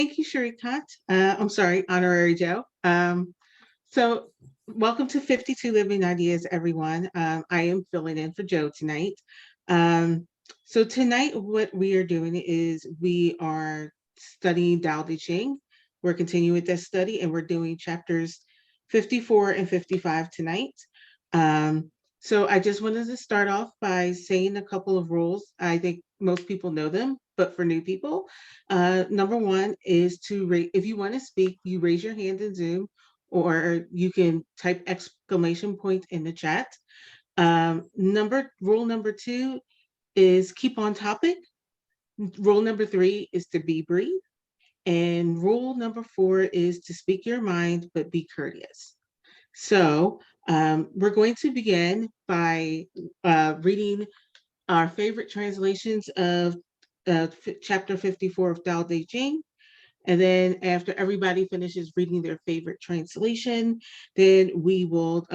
Thank you, Sharikat. I'm sorry, Honorary Joe. So welcome to 52 Living Ideas, everyone. I am filling in for Joe tonight. So tonight, what we are doing is we are studying Dao De Jing. We're continuing with this study, and we're doing chapters 54 and 55 tonight. So I just wanted to start off by saying a couple of rules. I think most people know them, but for new people, number one is if you want to speak, you raise your hand in Zoom, or you can type exclamation point in the chat. Rule number two is keep on topic. Rule number three is to be brief. And rule number four is to speak your mind, but be courteous. So we're going to begin by reading our favorite translations of chapter 54 of Dao De Jing. And then after everybody finishes reading their favorite translation, then we will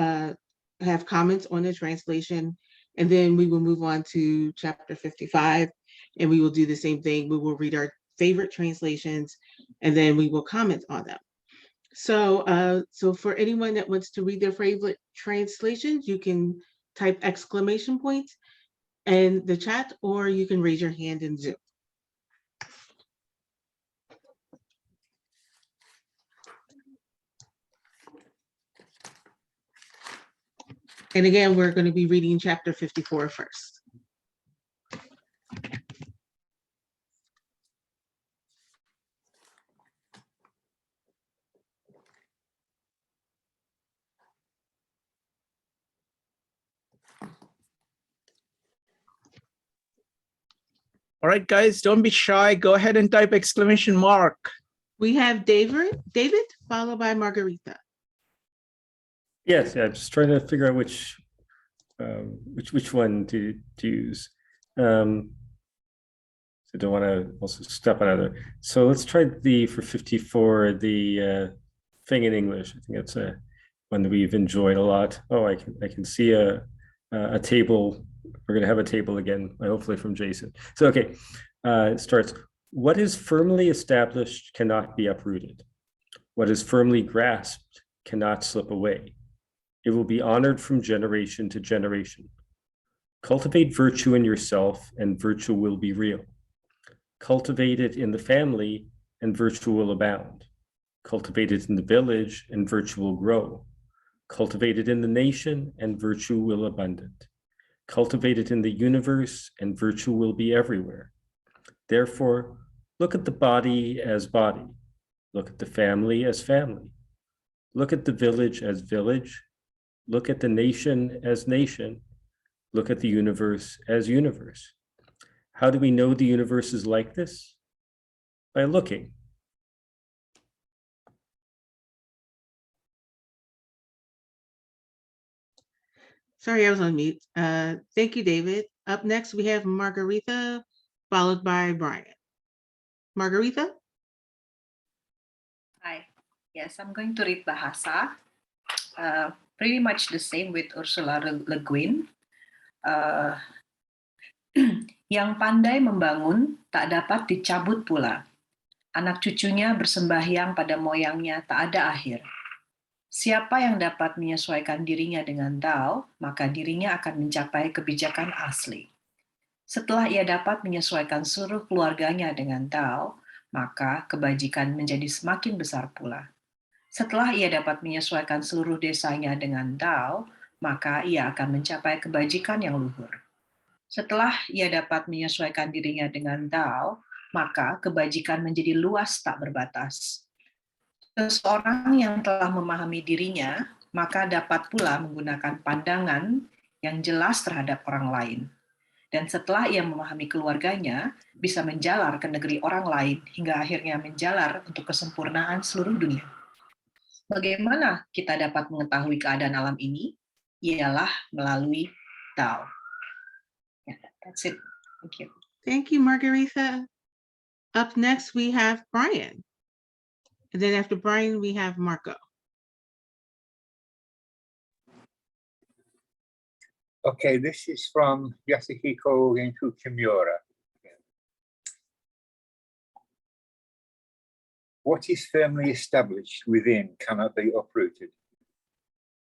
have comments on the translation. And then we will move on to chapter 55. And we will do the same thing. We will read our favorite translations, and then we will comment on them. So, so for anyone that wants to read their favorite translations, you can type exclamation point in the chat, or you can raise your hand in Zoom. And again, we're going to be reading chapter 54 first. All right, guys, don't be shy. Go ahead and type exclamation mark. We have David, followed by Margarita. Yes, yeah, just trying to figure out which one to use. So don't want to also step on other. So let's try for 54, the thing in English. I think that's one that we've enjoyed a lot. Oh, I can see a table. We're going to have a table again, hopefully from Jason. So, okay, it starts. What is firmly established cannot be uprooted. What is firmly grasped cannot slip away. It will be honored from generation to generation. Cultivate virtue in yourself, and virtue will be real. Cultivate it in the family, and virtue will abound. Cultivate it in the village, and virtue will grow. Cultivate it in the nation, and virtue will abundant. Cultivate it in the universe, and virtue will be everywhere. Therefore, look at the body as body. Look at the family as family. Look at the village as village. Look at the nation as nation. Look at the universe as universe. How do we know the universe is like this? By looking. Sorry, I was on mute. Thank you, David. Up next, we have Margarita, followed by Brian. Margarita? Hi. Yes, I'm going to read Bahasa. Pretty much the same with Ursula Le Guin. Yang pandai membangun tak dapat dicabut pula. Anak cucunya bersembahyang pada moyangnya tak ada akhir. Siapa yang dapat menyesuaikan dirinya dengan Dao, maka dirinya akan mencapai kebijakan asli. Setelah ia dapat menyesuaikan seluruh keluarganya dengan Dao, maka kebajikan menjadi semakin besar pula. Setelah ia dapat menyesuaikan seluruh desanya dengan Dao, maka ia akan mencapai kebajikan yang luhur. Setelah ia dapat menyesuaikan dirinya dengan Dao, maka kebajikan menjadi luas tak berbatas. Seseorang yang telah memahami dirinya, maka dapat pula menggunakan pandangan yang jelas terhadap orang lain. Dan setelah ia memahami keluarganya, bisa menjalar ke negeri orang lain hingga akhirnya menjalar untuk kesempurnaan seluruh dunia. Bagaimana kita dapat mengetahui keadaan alam ini? Ialah melalui Dao. Yeah, that's it. Thank you. Thank you, Margarita. Up next, we have Brian. And then after Brian, we have Marco. Okay, this is from Yasuhiko Renku Kimura. What is firmly established within cannot be uprooted.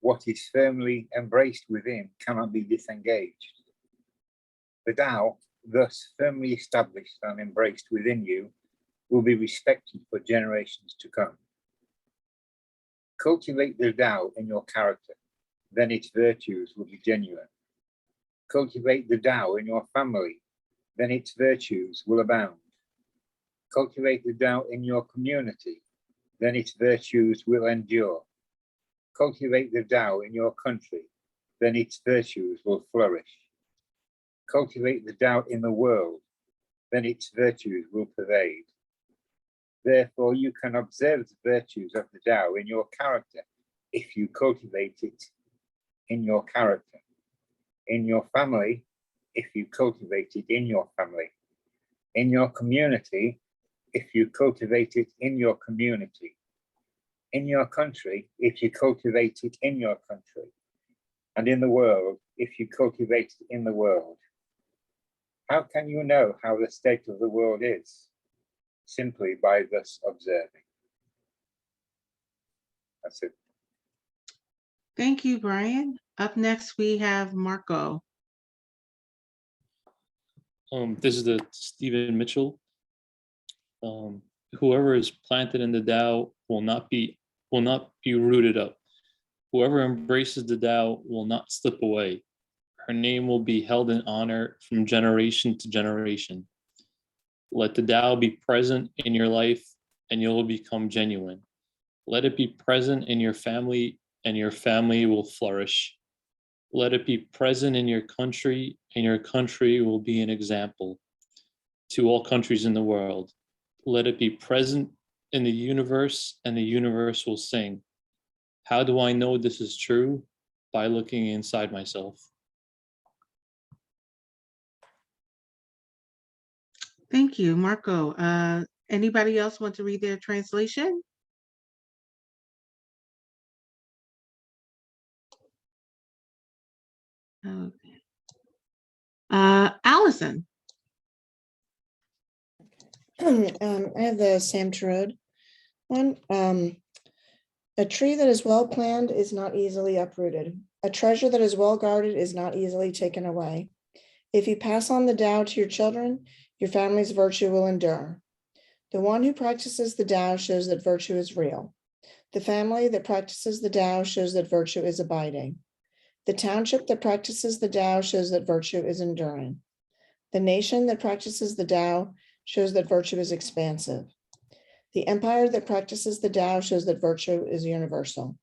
What is firmly embraced within cannot be disengaged. The Tao, thus firmly established and embraced within you, will be respected for generations to come. Cultivate the Tao in your character, then its virtues will be genuine. Cultivate the Tao in your family, then its virtues will abound. Cultivate the Tao in your community, then its virtues will endure. Cultivate the Tao in your country, then its virtues will flourish. Cultivate the Tao in the world, then its virtues will pervade. Therefore, you can observe the virtues of the Tao in your character if you cultivate it in your character. In your family, if you cultivate it in your family. In your community, if you cultivate it in your community. In your country, if you cultivate it in your country. And in the world, if you cultivate it in the world. How can you know how the state of the world is? Simply by thus observing. That's it. Thank you, Brian. Up next, we have Marco. This is the Stephen Mitchell. Whoever is planted in the Tao will not be rooted up. Whoever embraces the Tao will not slip away. Her name will be held in honor from generation to generation. Let the Tao be present in your life and you will become genuine. Let it be present in your family and your family will flourish. Let it be present in your country and your country will be an example to all countries in the world. Let it be present in the universe and the universe will sing. How do I know this is true? By looking inside myself. Thank you, Marco. Anybody else want to read their translation? Okay. Allison. I have the Sam Terode one. A tree that is well planned is not easily uprooted. A treasure that is well guarded is not easily taken away. If you pass on the Tao to your children, your family's virtue will endure. The one who practices the Tao shows that virtue is real. The family that practices the Tao shows that virtue is abiding. The township that practices the Tao shows that virtue is enduring. The nation that practices the Tao shows that virtue is expansive. The empire that practices the Tao shows that virtue is universal.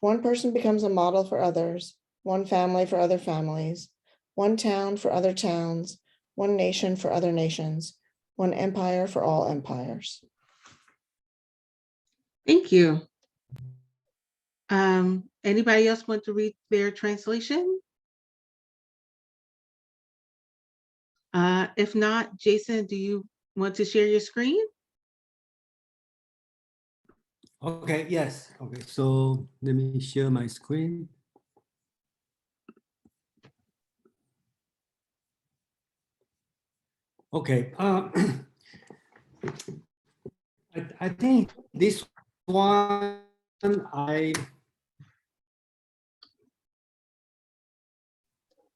One person becomes a model for others, one family for other families, one town for other towns, one nation for other nations, one empire for all empires. Thank you. Anybody else want to read their translation? If not, Jason, do you want to share your screen? Okay, yes. Okay, so let me share my screen. Okay, I think this one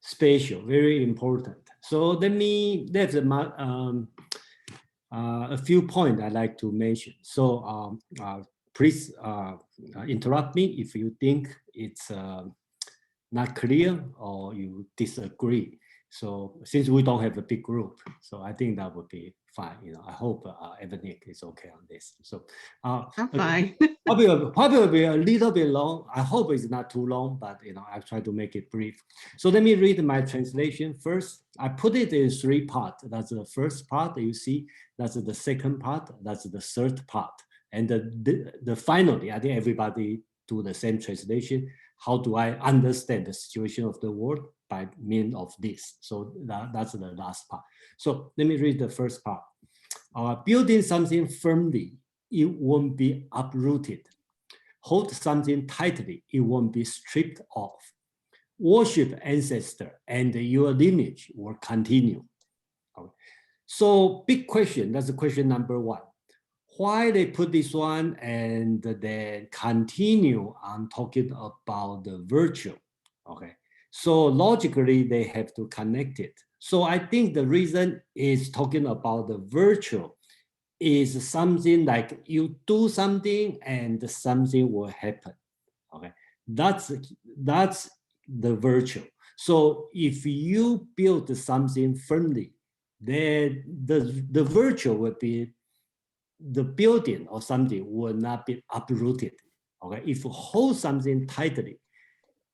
special, very important. So there's a few points I'd like to mention. So please interrupt me if you think it's not clear or you disagree. So since we don't have a big group, so I think that would be fine. You know, I hope Evanik is okay on this. So I'm fine. probably be a little bit long. I hope it's not too long, but you know, I'll try to make it brief. So let me read my translation first. I put it in 3 parts. That's the first part that you see. That's the second part. That's the third part. And the finally, I think everybody do the same translation. How do I understand the situation of the world by means of this? So that's the last part. So let me read the first part. Building something firmly, it won't be uprooted. Hold something tightly, it won't be stripped off. Worship ancestor and your lineage will continue. Okay. So big question, that's question number 1. why they put this one and then continue on talking about the virtue. Okay, so logically they have to connect it. So I think the reason is talking about the virtue is something like you do something and something will happen. Okay, that's the virtue. So if you build something firmly, then the virtue will be the building or something will not be uprooted. Okay, if you hold something tightly,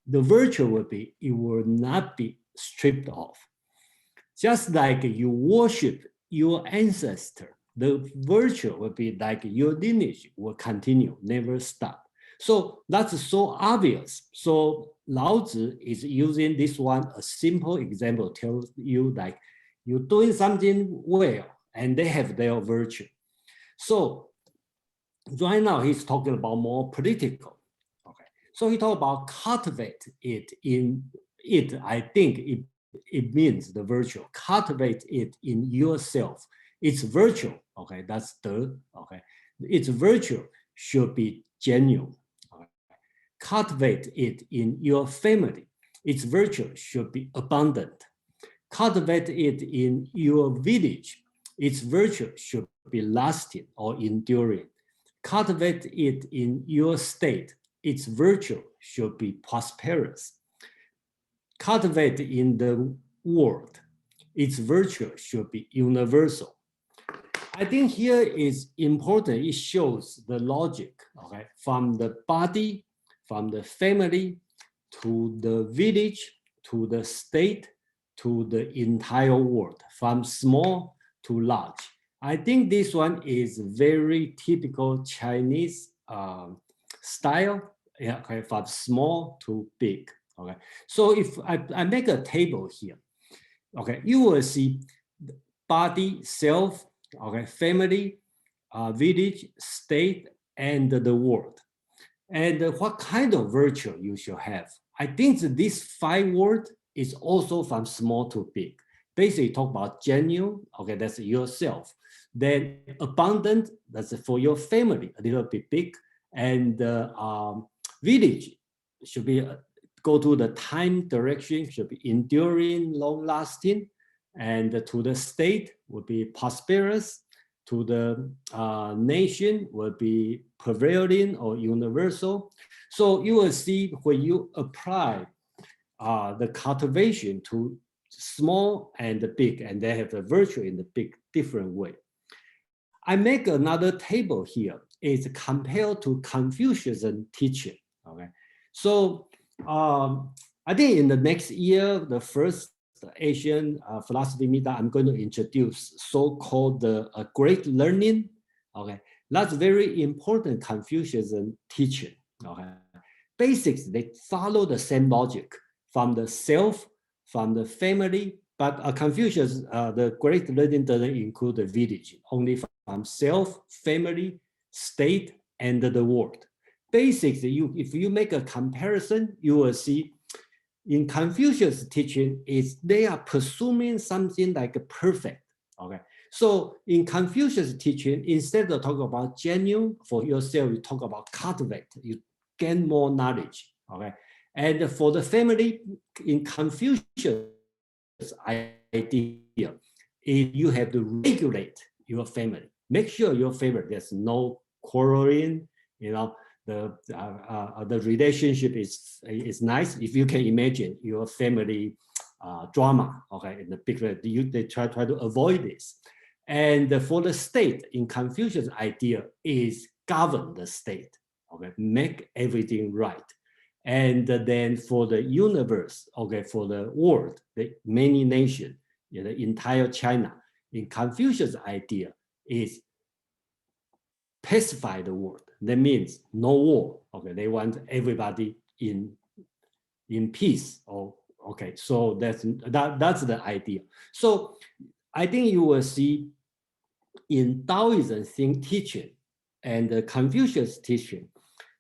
the virtue will be it will not be stripped off. Just like you worship your ancestor, the virtue will be like your lineage will continue, never stop. So that's so obvious. So Lao Tzu is using this one, a simple example tells you like you're doing something well and they have their virtue. So right now he's talking about more political. Okay, so he talked about cultivate it in it. I think it means the virtue. Cultivate it in yourself. It's virtue. Okay, that's third. Okay, its virtue should be genuine. Okay. Cultivate it in your family. Its virtue should be abundant. Cultivate it in your village. Its virtue should be lasting or enduring. Cultivate it in your state. Its virtue should be prosperous. Cultivate in the world. Its virtue should be universal. I think here is important. It shows the logic, okay, from the body, from the family, to the village, to the state, to the entire world, from small to large. I think this one is very typical Chinese style, yeah, okay, from small to big. Okay, so if I make a table here, okay, you will see body, self, okay, family, village, state, and the world. And what kind of virtue you should have. I think that this 5 words is also from small to big. Basically talk about genuine, okay, that's yourself. Then abundant, that's for your family, a little bit big. And village should be, go to the time direction, should be enduring, long lasting. And to the state would be prosperous. To the nation will be prevailing or universal. So you will see when you apply the cultivation to small and the big, and they have the virtue in the big different way. I make another table here. It's compared to Confucius teaching. Okay, so I think in the next year, the first Asian philosophy meetup, I'm going to introduce so-called great learning. Okay, that's very important Confucianism teaching. Okay, basics, they follow the same logic from the self, from the family, but Confucius, the great learning doesn't include the village, only from self, family, state, and the world. Basics, if you make a comparison, you will see in Confucius' teaching is they are pursuing something like a perfect. Okay, so in Confucius' teaching, instead of talking about genuine for yourself, you talk about cultivate. You gain more knowledge. Okay, and for the family, in Confucius' idea, you have to regulate your family. Make sure your family there's no quarreling. You know, the relationship is nice. If you can imagine your family drama, okay, in the big, they try to avoid this. And for the state, in Confucius' idea is govern the state, okay, make everything right. And then for the universe, okay, for the world, the many nations, you know, the entire China, in Confucius' idea is pacify the world. That means no war. Okay, they want everybody in peace. Oh, okay, so that's the idea. So I think you will see in Taoism teaching and the Confucius teaching,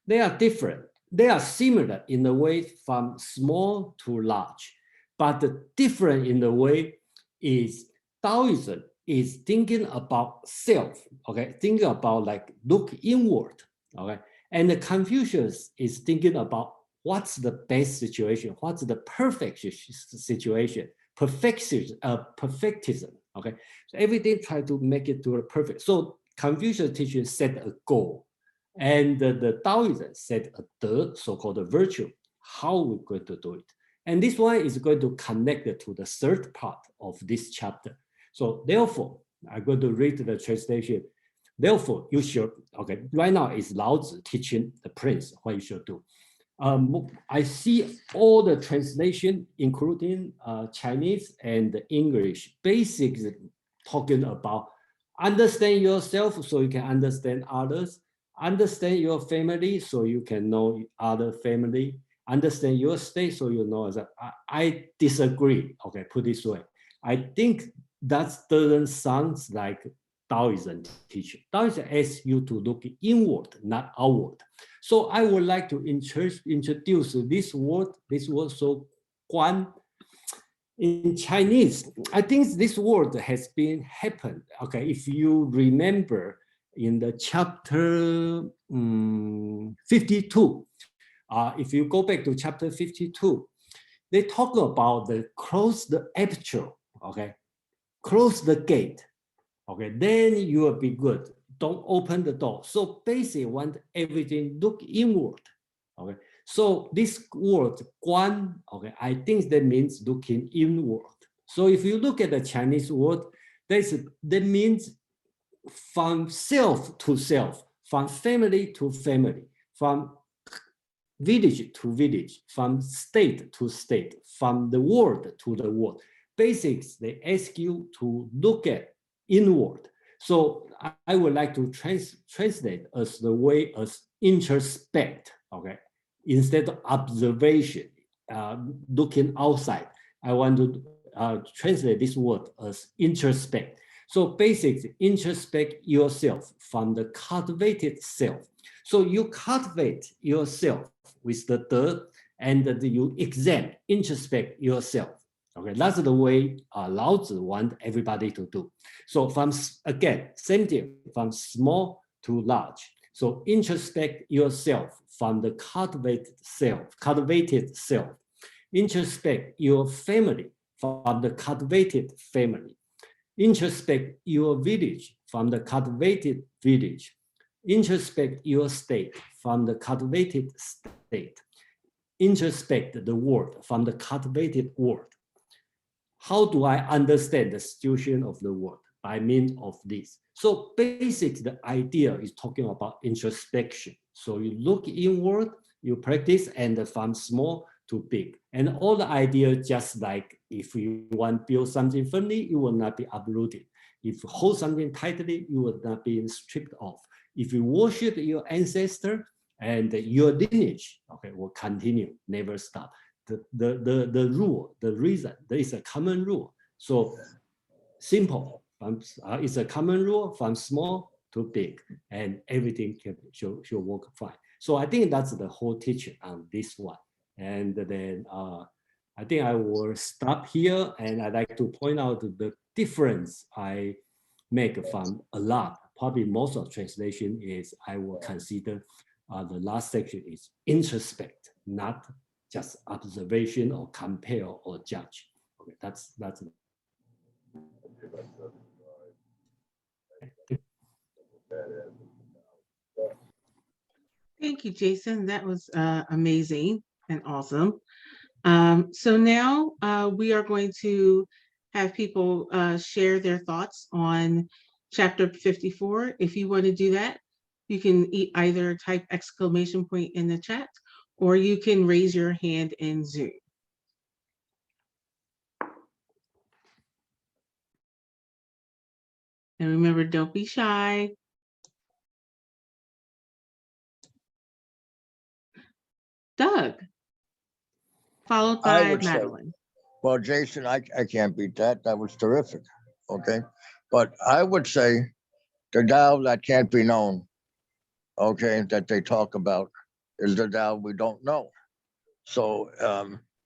they are different. They are similar in the way from small to large, but the different in the way is Taoism is thinking about self, okay? Thinking about like look inward, okay? And the Confucius is thinking about what's the best situation, what's the perfect situation, perfectism, okay? So everything try to make it to a perfect. So Confucius teaching set a goal, and the Taoism set a de, so-called virtue, how we're going to do it. And this one is going to connect it to the third part of this chapter. So therefore, I'm going to read the translation. Therefore, you should, okay, right now is Lao Tzu teaching the prince what you should do. I see all the translation, including Chinese and English, basically talking about understand yourself so you can understand others, understand your family so you can know other family, understand your state so you know that. I disagree, okay, put this way. I think that doesn't sound like Taoism teaching. Taoism asks you to look inward, not outward. So I would like to introduce this word so guan. In Chinese, I think this word has been happened. Okay, if you remember in the chapter 52, if you go back to chapter 52, they talk about the close the aperture, okay? Close the gate, okay? Then you will be good. Don't open the door. So basically want everything look inward, okay? So this word guan, okay, I think that means looking inward. So if you look at the Chinese word, that means from self to self, from family to family, from village to village, from state to state, from the world to the world. Basics, they ask you to look at inward. So I would like to translate as the way as introspect, okay? Instead of observation, looking outside, I want to translate this word as introspect. So basically, introspect yourself from the cultivated self. So you cultivate yourself with the de, and you examine, introspect yourself. Okay, that's the way Lao Tzu want everybody to do. So from, again, same thing, from small to large. So introspect yourself from the cultivated self. Introspect your family from the cultivated family. Introspect your village from the cultivated village. Introspect your state from the cultivated state. Introspect the world from the cultivated world. How do I understand the situation of the world? By means of this. So basically, the idea is talking about introspection. So you look inward, you practice, and from small to big. And all the ideas, just like if you want to build something firmly, you will not be uprooted. If you hold something tightly, you will not be stripped off. If you worship your ancestor and your lineage, okay, will continue, never stop. The rule, the reason, there is a common rule. So simple, it's a common rule from small to big, and everything should work fine. So I think that's the whole teaching on this one. And then I think I will stop here, and I'd like to point out the difference I make from a lot. Probably most of translation is I will consider the last section is introspect, not just observation or compare or judge. Okay, that's Thank you, Jason. That was amazing and awesome. So now we are going to have people share their thoughts on chapter 54. If you want to do that, you can either type exclamation point in the chat, or you can raise your hand in Zoom. And remember, don't be shy. Doug, followed by Madeline. Well, Jason, I can't beat that. That was terrific. Okay. But I would say the Tao that can't be known, okay, that they talk about is the Tao we don't know. So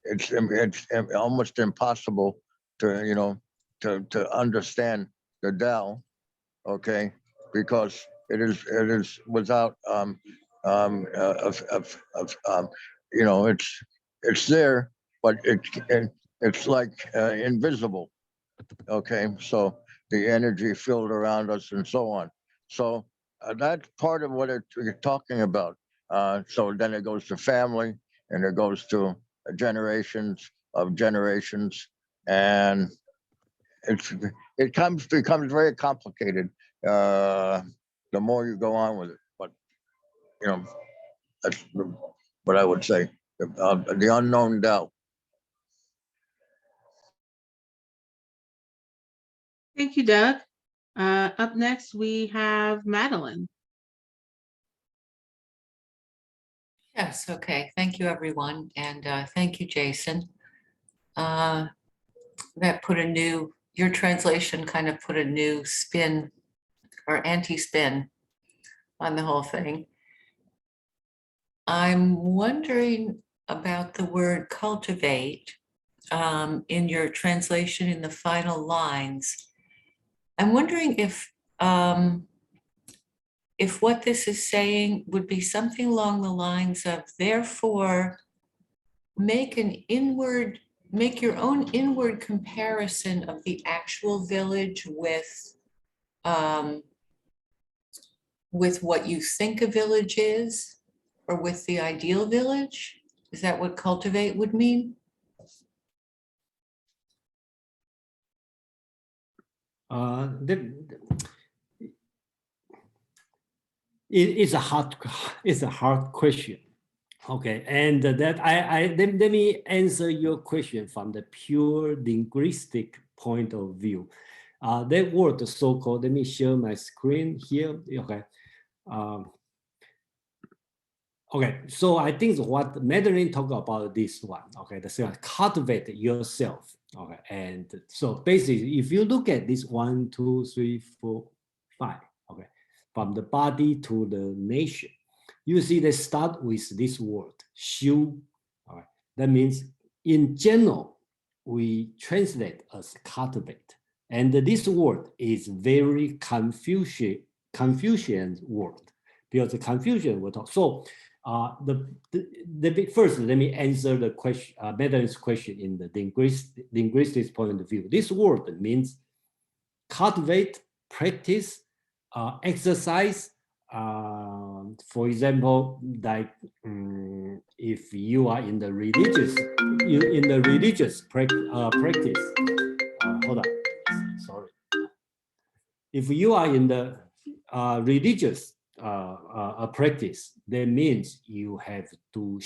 it's almost impossible to, to understand the Tao, okay, because it is without you know, it's there, but it's like invisible, okay. So the energy filled around us and so on. So that's part of what you're talking about. So then it goes to family, and it goes to generations of generations, and becomes very complicated the more you go on with it. But you know, that's what I would say. The unknown Tao. Thank you, Doug. Up next, we have Madeline. Yes, okay. Thank you, everyone. And thank you, Jason. That put your translation kind of put a new spin or anti-spin on the whole thing. I'm wondering about the word cultivate in your translation in the final lines. I'm wondering if what this is saying would be something along the lines of, therefore, make your own inward comparison of the actual village with what you think a village is, or with the ideal village. Is that what cultivate would mean? It's a hard question. Okay, and that let me answer your question from the pure linguistic point of view. That word so-called, let me share my screen here. Okay. Okay, so I think what Madeline talked about this one, okay, that's cultivate yourself. Okay, and so basically, if you look at this 1, 2, 3, 4, 5, okay, from the body to the nation, you see they start with this word, 修. All right, that means in general, we translate as cultivate. And this word is very Confucian word, because the Confucian word. So first, let me answer the question, Madeline's question in the linguistic point of view. This word means cultivate, practice, exercise. For example, like if you are in the religious, practice. Hold on, sorry. If you are in the religious practice, that means you have to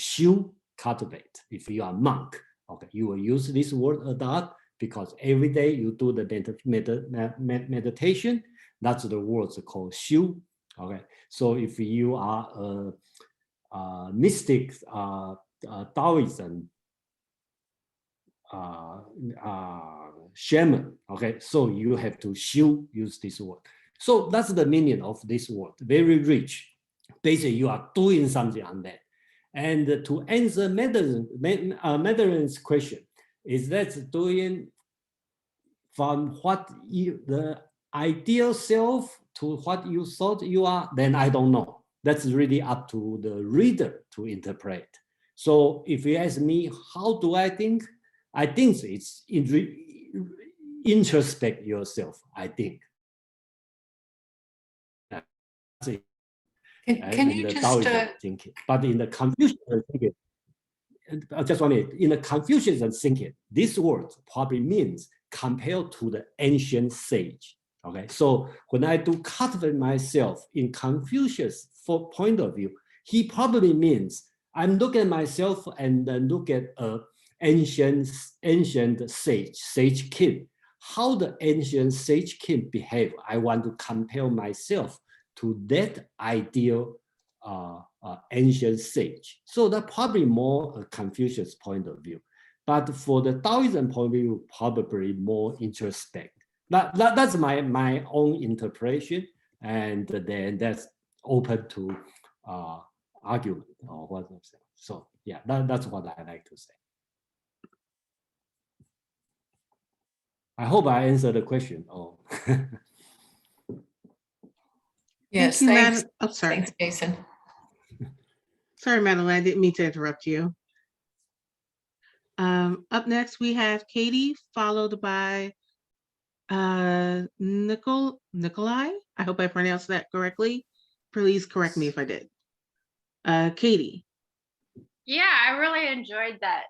cultivate. If you are a monk, okay, you will use this word adopt, because every day you do the meditation. That's the words called 修. Okay, so if you are a mystic, Taoism, shaman, okay, so you have to use this word. So that's the meaning of this word, very rich. Basically, you are doing something on that. And to answer Madeline's question, is that doing from what the ideal self to what you thought you are? Then I don't know. That's really up to the reader to interpret. So if you ask me, how do I think? I think it's introspect yourself, I think. Can you just thinking, but in the Confucian thinking, just 1 minute. In the Confucian thinking, this word probably means compared to the ancient sage. Okay, so when I do cultivate myself in Confucius' point of view, he probably means I'm looking at myself and then look at ancient sage king. How the ancient sage king behave? I want to compare myself to that ideal ancient sage. So that's probably more a Confucius point of view. But for the Taoism point of view, probably more introspect. That's my own interpretation, and then that's open to argument or what I'm saying. So yeah, that's what I like to say. I hope I answered the question. Oh. Yes, you, thanks. Madam. Oh, sorry. Thanks, Jason. Sorry, Madeline. I didn't mean to interrupt you. Up next, we have Katie, followed by Nikolai. I hope I pronounced that correctly. Please correct me if I did. Katie. Yeah, I really enjoyed that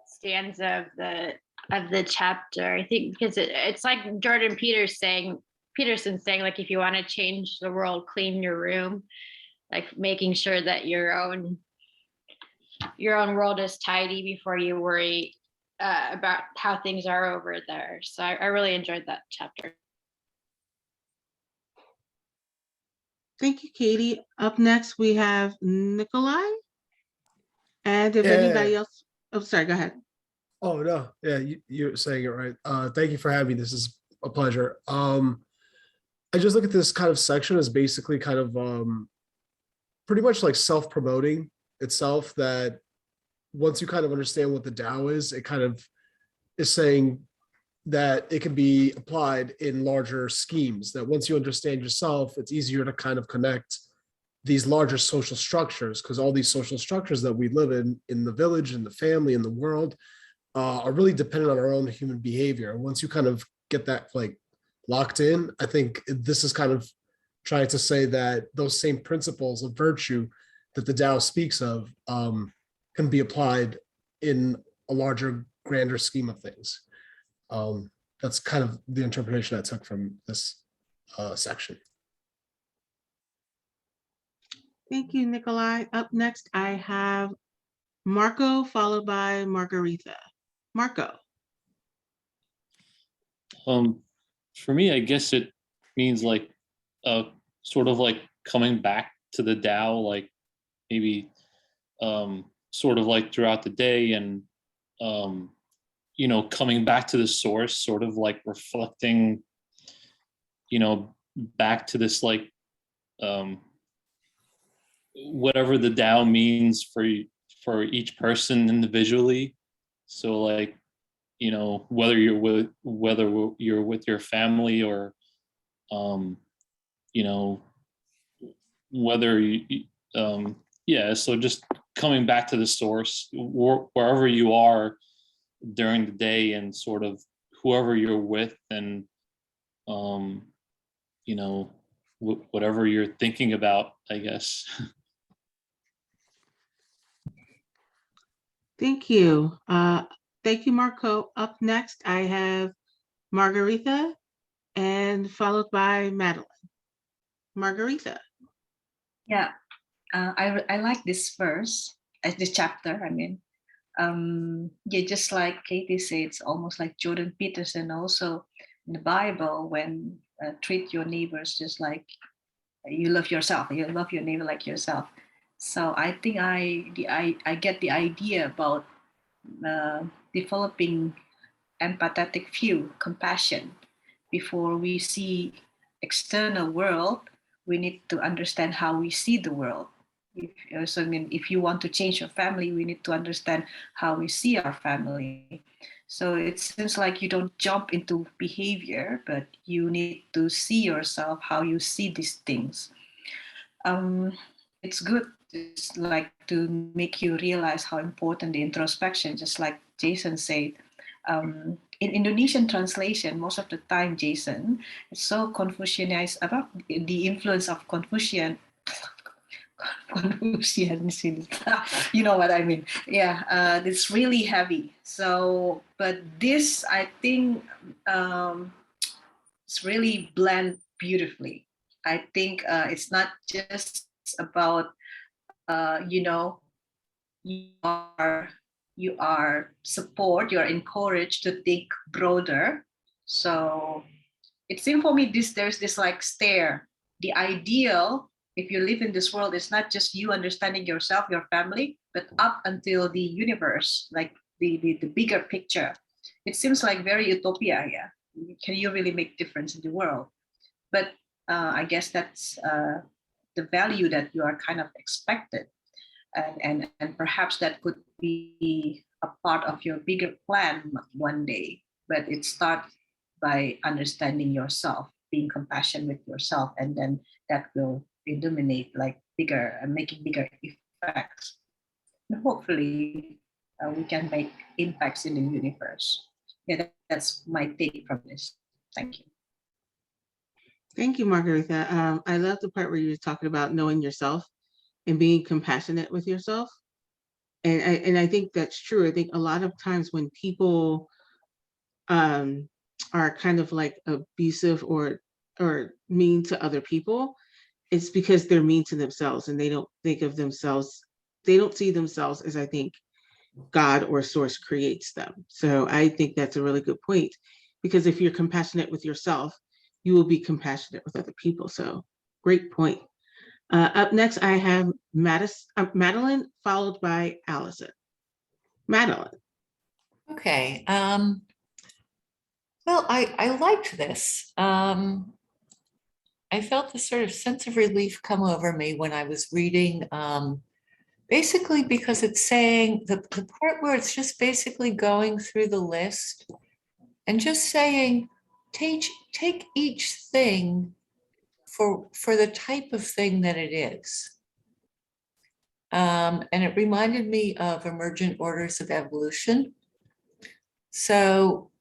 stanza of the chapter. I think because it's like Jordan Peterson saying, like, if you want to change the world, clean your room, like making sure that your own world is tidy before you worry about how things are over there. So I really enjoyed that chapter. Thank you, Katie. Up next, we have Nikolai. And if Yeah. anybody else, oh, sorry, go ahead. Oh no, yeah, you're saying it right. Thank you for having me. This is a pleasure. I just look at this kind of section as basically kind of pretty much like self-promoting itself, that once you kind of understand what the Tao is, it kind of is saying that it can be applied in larger schemes, that once you understand yourself, it's easier to kind of connect these larger social structures, because all these social structures that we live in the village, in the family, in the world, are really dependent on our own human behavior. And once you kind of get that like locked in, I think this is kind of trying to say that those same principles of virtue that the Tao speaks of can be applied in a larger, grander scheme of things. That's kind of the interpretation I took from this section. Thank you, Nikolai. Up next, I have Marco, followed by Margarita. Marco. For me, I guess it means like sort of like coming back to the Tao, like maybe sort of like throughout the day, and you know, coming back to the source, sort of like reflecting, you know, back to this like whatever the Tao means for each person individually. So like, you know, whether you're with your family, or you know, whether you yeah, so just coming back to the source wherever you are during the day, and sort of whoever you're with, and you know, whatever you're thinking about, I guess. Thank you. Thank you, Marco. Up next, I have Margarita, and followed by Madeline. Margarita. Yeah, I like this verse, this chapter, I mean. Yeah, just like Katie said, it's almost like Jordan Peterson also in the Bible, when treat your neighbors just like you love yourself, you love your neighbor like yourself. So I think I get the idea about developing empathetic view, compassion. Before we see external world, we need to understand how we see the world. So I mean, if you want to change your family, we need to understand how we see our family. So it seems like you don't jump into behavior, but you need to see yourself, how you see these things. It's good, it's like to make you realize how important the introspection, just like Jason said. In Indonesian translation, most of the time, Jason, it's so Confucianized about the influence of Confucianism. You know what I mean? Yeah, it's really heavy. So, but this, I think, it's really blend beautifully. I think it's not just about, you know, you are support, you are encouraged to think broader. So it seems for me there's this like stare. The ideal, if you live in this world, it's not just you understanding yourself, your family, but up until the universe, like the bigger picture. It seems like very utopia, yeah. Can you really make difference in the world? But I guess that's the value that you are kind of expected. And perhaps that could be a part of your bigger plan one day. but it starts by understanding yourself, being compassionate with yourself, and then that will illuminate like bigger and making bigger effects. And hopefully, we can make impacts in the universe. Yeah, that's my take from this. Thank you. Thank you, Margarita. I love the part where you were talking about knowing yourself and being compassionate with yourself. And I think that's true. I think a lot of times when people are kind of like abusive or mean to other people, it's because they're mean to themselves and they don't think of themselves, they don't see themselves as I think God or source creates them. So I think that's a really good point, because if you're compassionate with yourself, you will be compassionate with other people. So great point. Up next, I have Madeline, followed by Allison. Madeline. Okay. Well, I liked this. I felt this sort of sense of relief come over me when I was reading, basically because it's saying the part where it's just basically going through the list and just saying, take each thing for the type of thing that it is. And it reminded me of emergent orders of evolution. So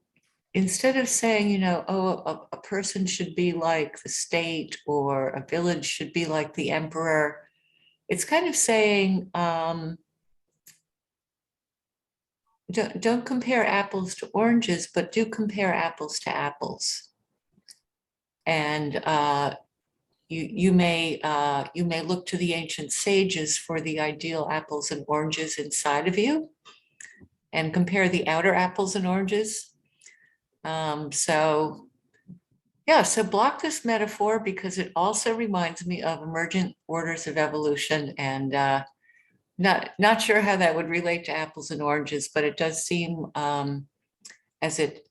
instead of saying, you know, oh, a person should be like the state or a village should be like the emperor, it's kind of saying, don't compare apples to oranges, but do compare apples to apples. And you may look to the ancient sages for the ideal apples and oranges inside of you, and compare the outer apples and oranges. So block this metaphor because it also reminds me of emergent orders of evolution, and not sure how that would relate to apples and oranges, but it does seem as it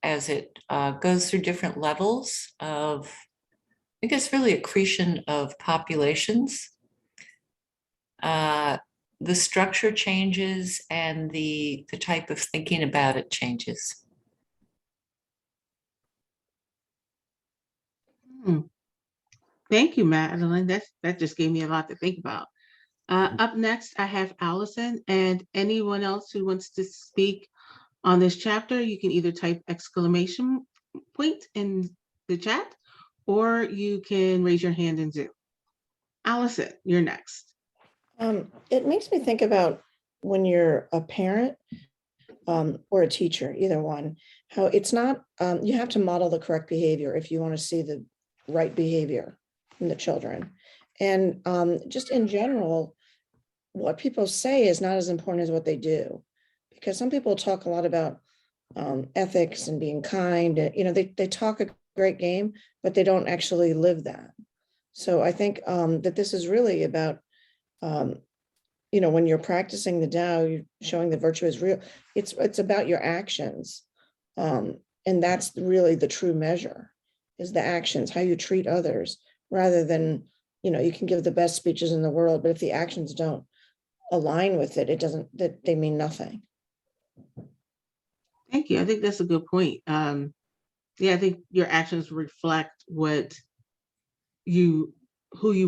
goes through different levels of, I guess, really accretion of populations. The structure changes and the type of thinking about it changes. Thank you, Madeline. That just gave me a lot to think about. Up next, I have Allison, and anyone else who wants to speak on this chapter, you can either type exclamation point in the chat, or you can raise your hand in Zoom. Allison, you're next. It makes me think about when you're a parent or a teacher, either one, how it's not, you have to model the correct behavior if you want to see the right behavior in the children. And just in general, what people say is not as important as what they do, because some people talk a lot about ethics and being kind. You know, they talk a great game, but they don't actually live that. So I think that this is really about, you know, when you're practicing the Tao, you're showing the virtue is real. It's about your actions. And that's really the true measure, is the actions, how you treat others, rather than, you know, you can give the best speeches in the world, but if the actions don't align with it, that they mean nothing. Thank you. I think that's a good point. Yeah, I think your actions reflect who you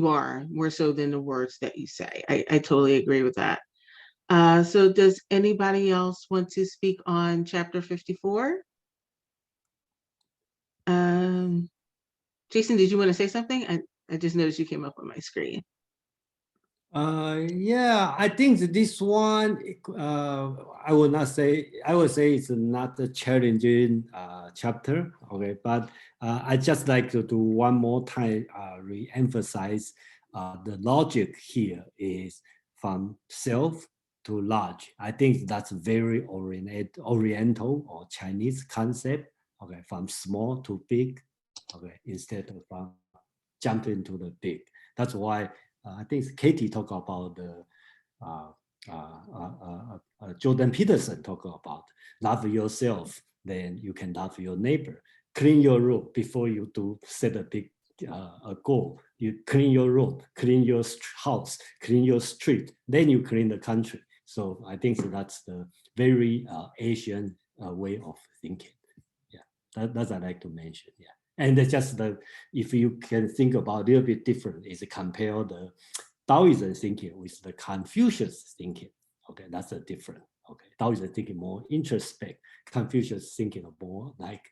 are, more so than the words that you say. I totally agree with that. So does anybody else want to speak on chapter 54? Jason, did you want to say something? I just noticed you came up on my screen. Yeah, I think that this one, I would say it's not a challenging chapter, okay, but I just like to do one more time, re-emphasize the logic here is from self to large. I think that's very oriental or Chinese concept, okay, from small to big, okay, instead of from jumping to the big. That's why I think Katie talked about the Jordan Peterson talked about love yourself, then you can love your neighbor. Clean your room before you do set a big goal. You clean your room, clean your house, clean your street, then you clean the country. So I think that's the very Asian way of thinking. Yeah. That's I like to mention. Yeah. And just if you can think about a little bit different, is compare the Taoism thinking with the Confucius thinking. Okay, that's a different. Okay, Taoism thinking more introspect, Confucius thinking more like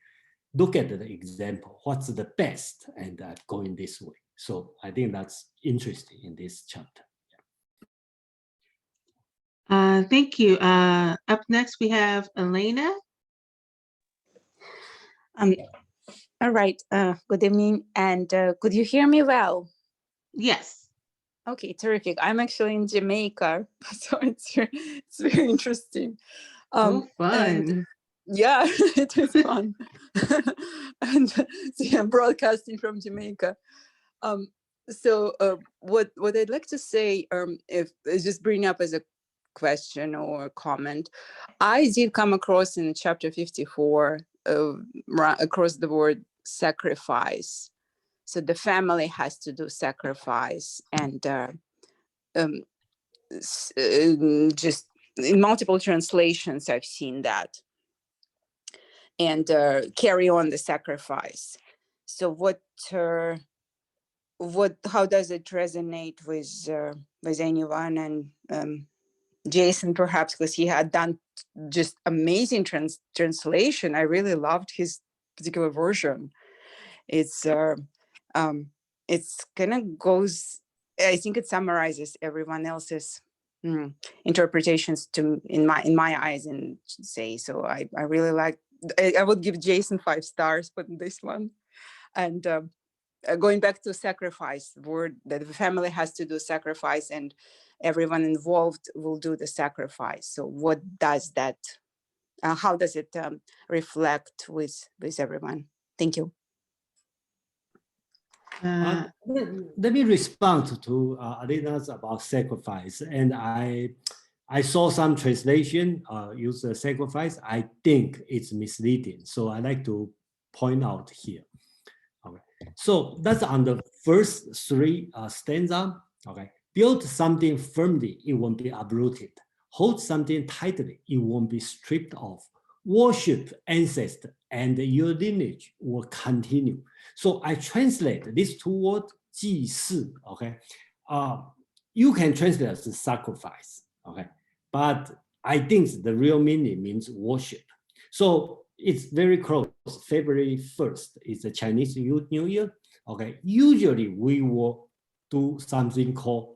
look at the example, what's the best, and going this way. So I think that's interesting in this chapter. Thank you. Up next, we have Elena. All right. Good evening. And could you hear me well? Yes. Okay, terrific. I'm actually in Jamaica, so it's very interesting. Oh, fun. And yeah, it is fun. And so yeah, I'm broadcasting from Jamaica. So what I'd like to say, if just bring up as a question or comment, I did come across in chapter 54 across the word sacrifice. So the family has to do sacrifice, and just in multiple translations I've seen that, and carry on the sacrifice. So how does it resonate with anyone? And Jason, perhaps, because he had done just amazing translation. I really loved his particular version. It's kind of goes, I think it summarizes everyone else's interpretations in my eyes, and say so. I really like. I would give Jason 5 stars for this one. And going back to sacrifice, word that the family has to do sacrifice, and everyone involved will do the sacrifice. So what does that? How does it reflect with everyone? Thank you. Let me respond to Alina's about sacrifice. And I saw some translation use the sacrifice. I think it's misleading. So I like to point out here. Okay. So that's on the first 3 stanza. Okay. Build something firmly, it won't be uprooted. Hold something tightly, it won't be stripped off. Worship ancestor, and your lineage will continue. So I translate these 2 words, 祭祀, okay? You can translate as sacrifice, okay? But I think the real meaning means worship. So it's very close. February 1st is the Chinese New Year, okay? Usually we will do something called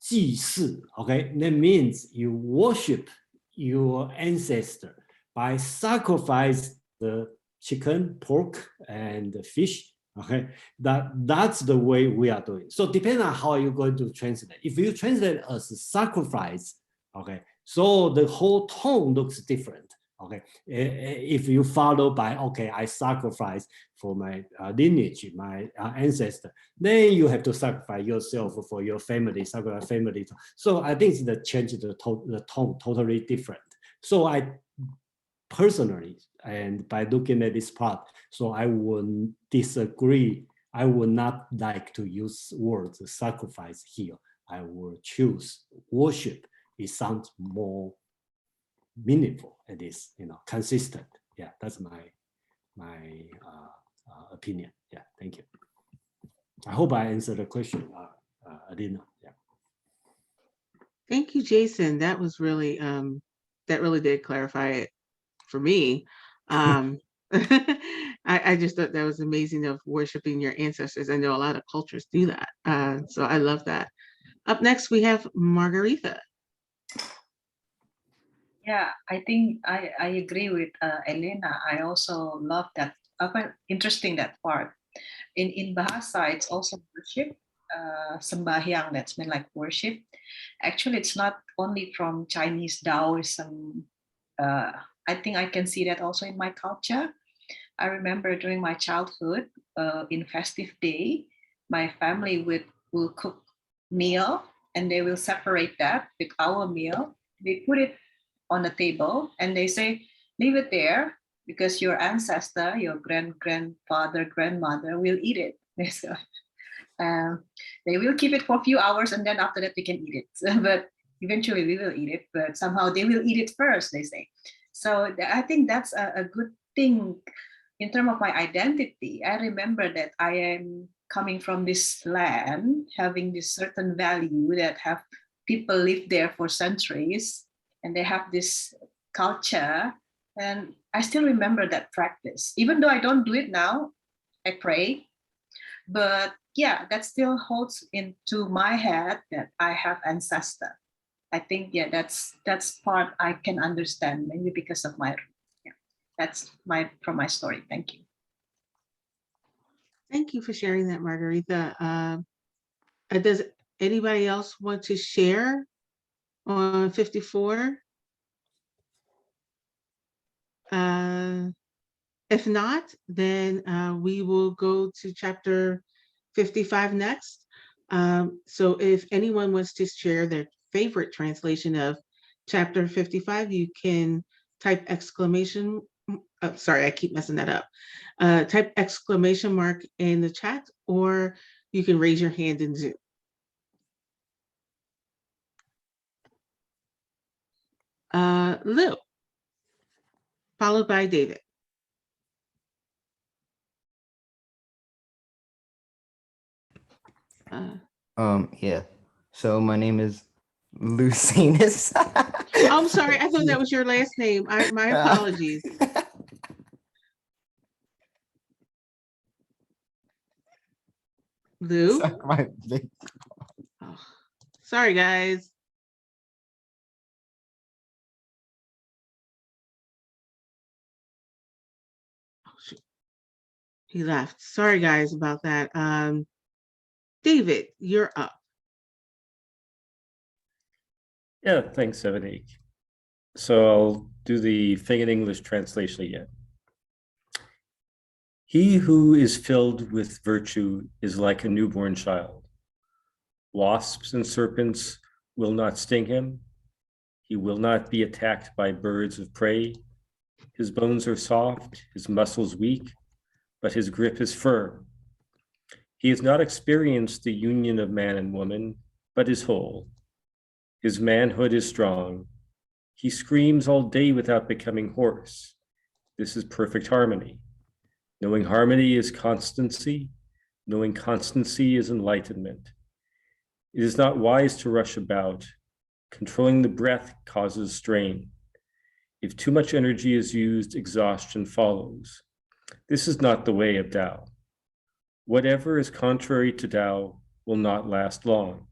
祭祀, okay? That means you worship your ancestor by sacrifice the chicken, pork, and the fish. Okay, that's the way we are doing. So depending on how you're going to translate. If you translate as sacrifice, okay, so the whole tone looks different. Okay, if you follow by, okay, I sacrifice for my lineage, my ancestor, then you have to sacrifice yourself for your family, sacrifice family. So I think the change the tone totally different. So I personally, and by looking at this part, so I would disagree. I would not like to use words sacrifice here. I will choose worship. It sounds more meaningful. It is, consistent. Yeah, that's my opinion. Yeah, thank you. I hope I answered the question, Adina. Yeah. Thank you, Jason. That was really that really did clarify it for me. I just thought that was amazing, of worshiping your ancestors. I know a lot of cultures do that. So I love that. Up next, we have Margarita. Yeah, I think I agree with Elena. I also love that. I find interesting that part. In Bahasa, it's also worship, sembahyang, that's meant like worship. Actually, it's not only from Chinese Taoism. I think I can see that also in my culture. I remember during my childhood, in festive day, my family will cook meal, and they will separate that with our meal. They put it on the table and they say, leave it there because your ancestor, your grandfather, grandmother will eat it. So, they will keep it for a few hours, and then after that they can eat it. But eventually we will eat it, but somehow they will eat it first, they say. So I think that's a good thing in terms of my identity, I remember that I am coming from this land, having this certain value that have people live there for centuries, and they have this culture. And I still remember that practice, even though I don't do it now. I pray, but yeah, that still holds into my head that I have ancestor. I think, yeah, that's part I can understand, maybe because of my, yeah, that's from my story. Thank you. Thank you for sharing that, Margarita. Does anybody else want to share on 54? If not, then we will go to chapter 55 next. So if anyone wants to share their favorite translation of chapter 55, you can type exclamation, sorry, I keep messing that up. Type exclamation mark in the chat, or you can raise your hand in Zoom. Lou, followed by David. Yeah. So my name is Lucinus. I'm sorry, I thought that was your last name. My apologies. Lou? Oh, sorry, guys. Oh, shoot. He left. Sorry, guys, about that. David, you're up. Yeah, thanks, Evanique. So I'll do the thing in English translation again. He who is filled with virtue is like a newborn child. Wasps and serpents will not sting him. He will not be attacked by birds of prey. His bones are soft, his muscles weak, but his grip is firm. He has not experienced the union of man and woman, but is whole. His manhood is strong. He screams all day without becoming hoarse. This is perfect harmony. Knowing harmony is constancy. Knowing constancy is enlightenment. It is not wise to rush about. Controlling the breath causes strain. If too much energy is used, exhaustion follows. This is not the way of Tao. Whatever is contrary to Tao will not last long.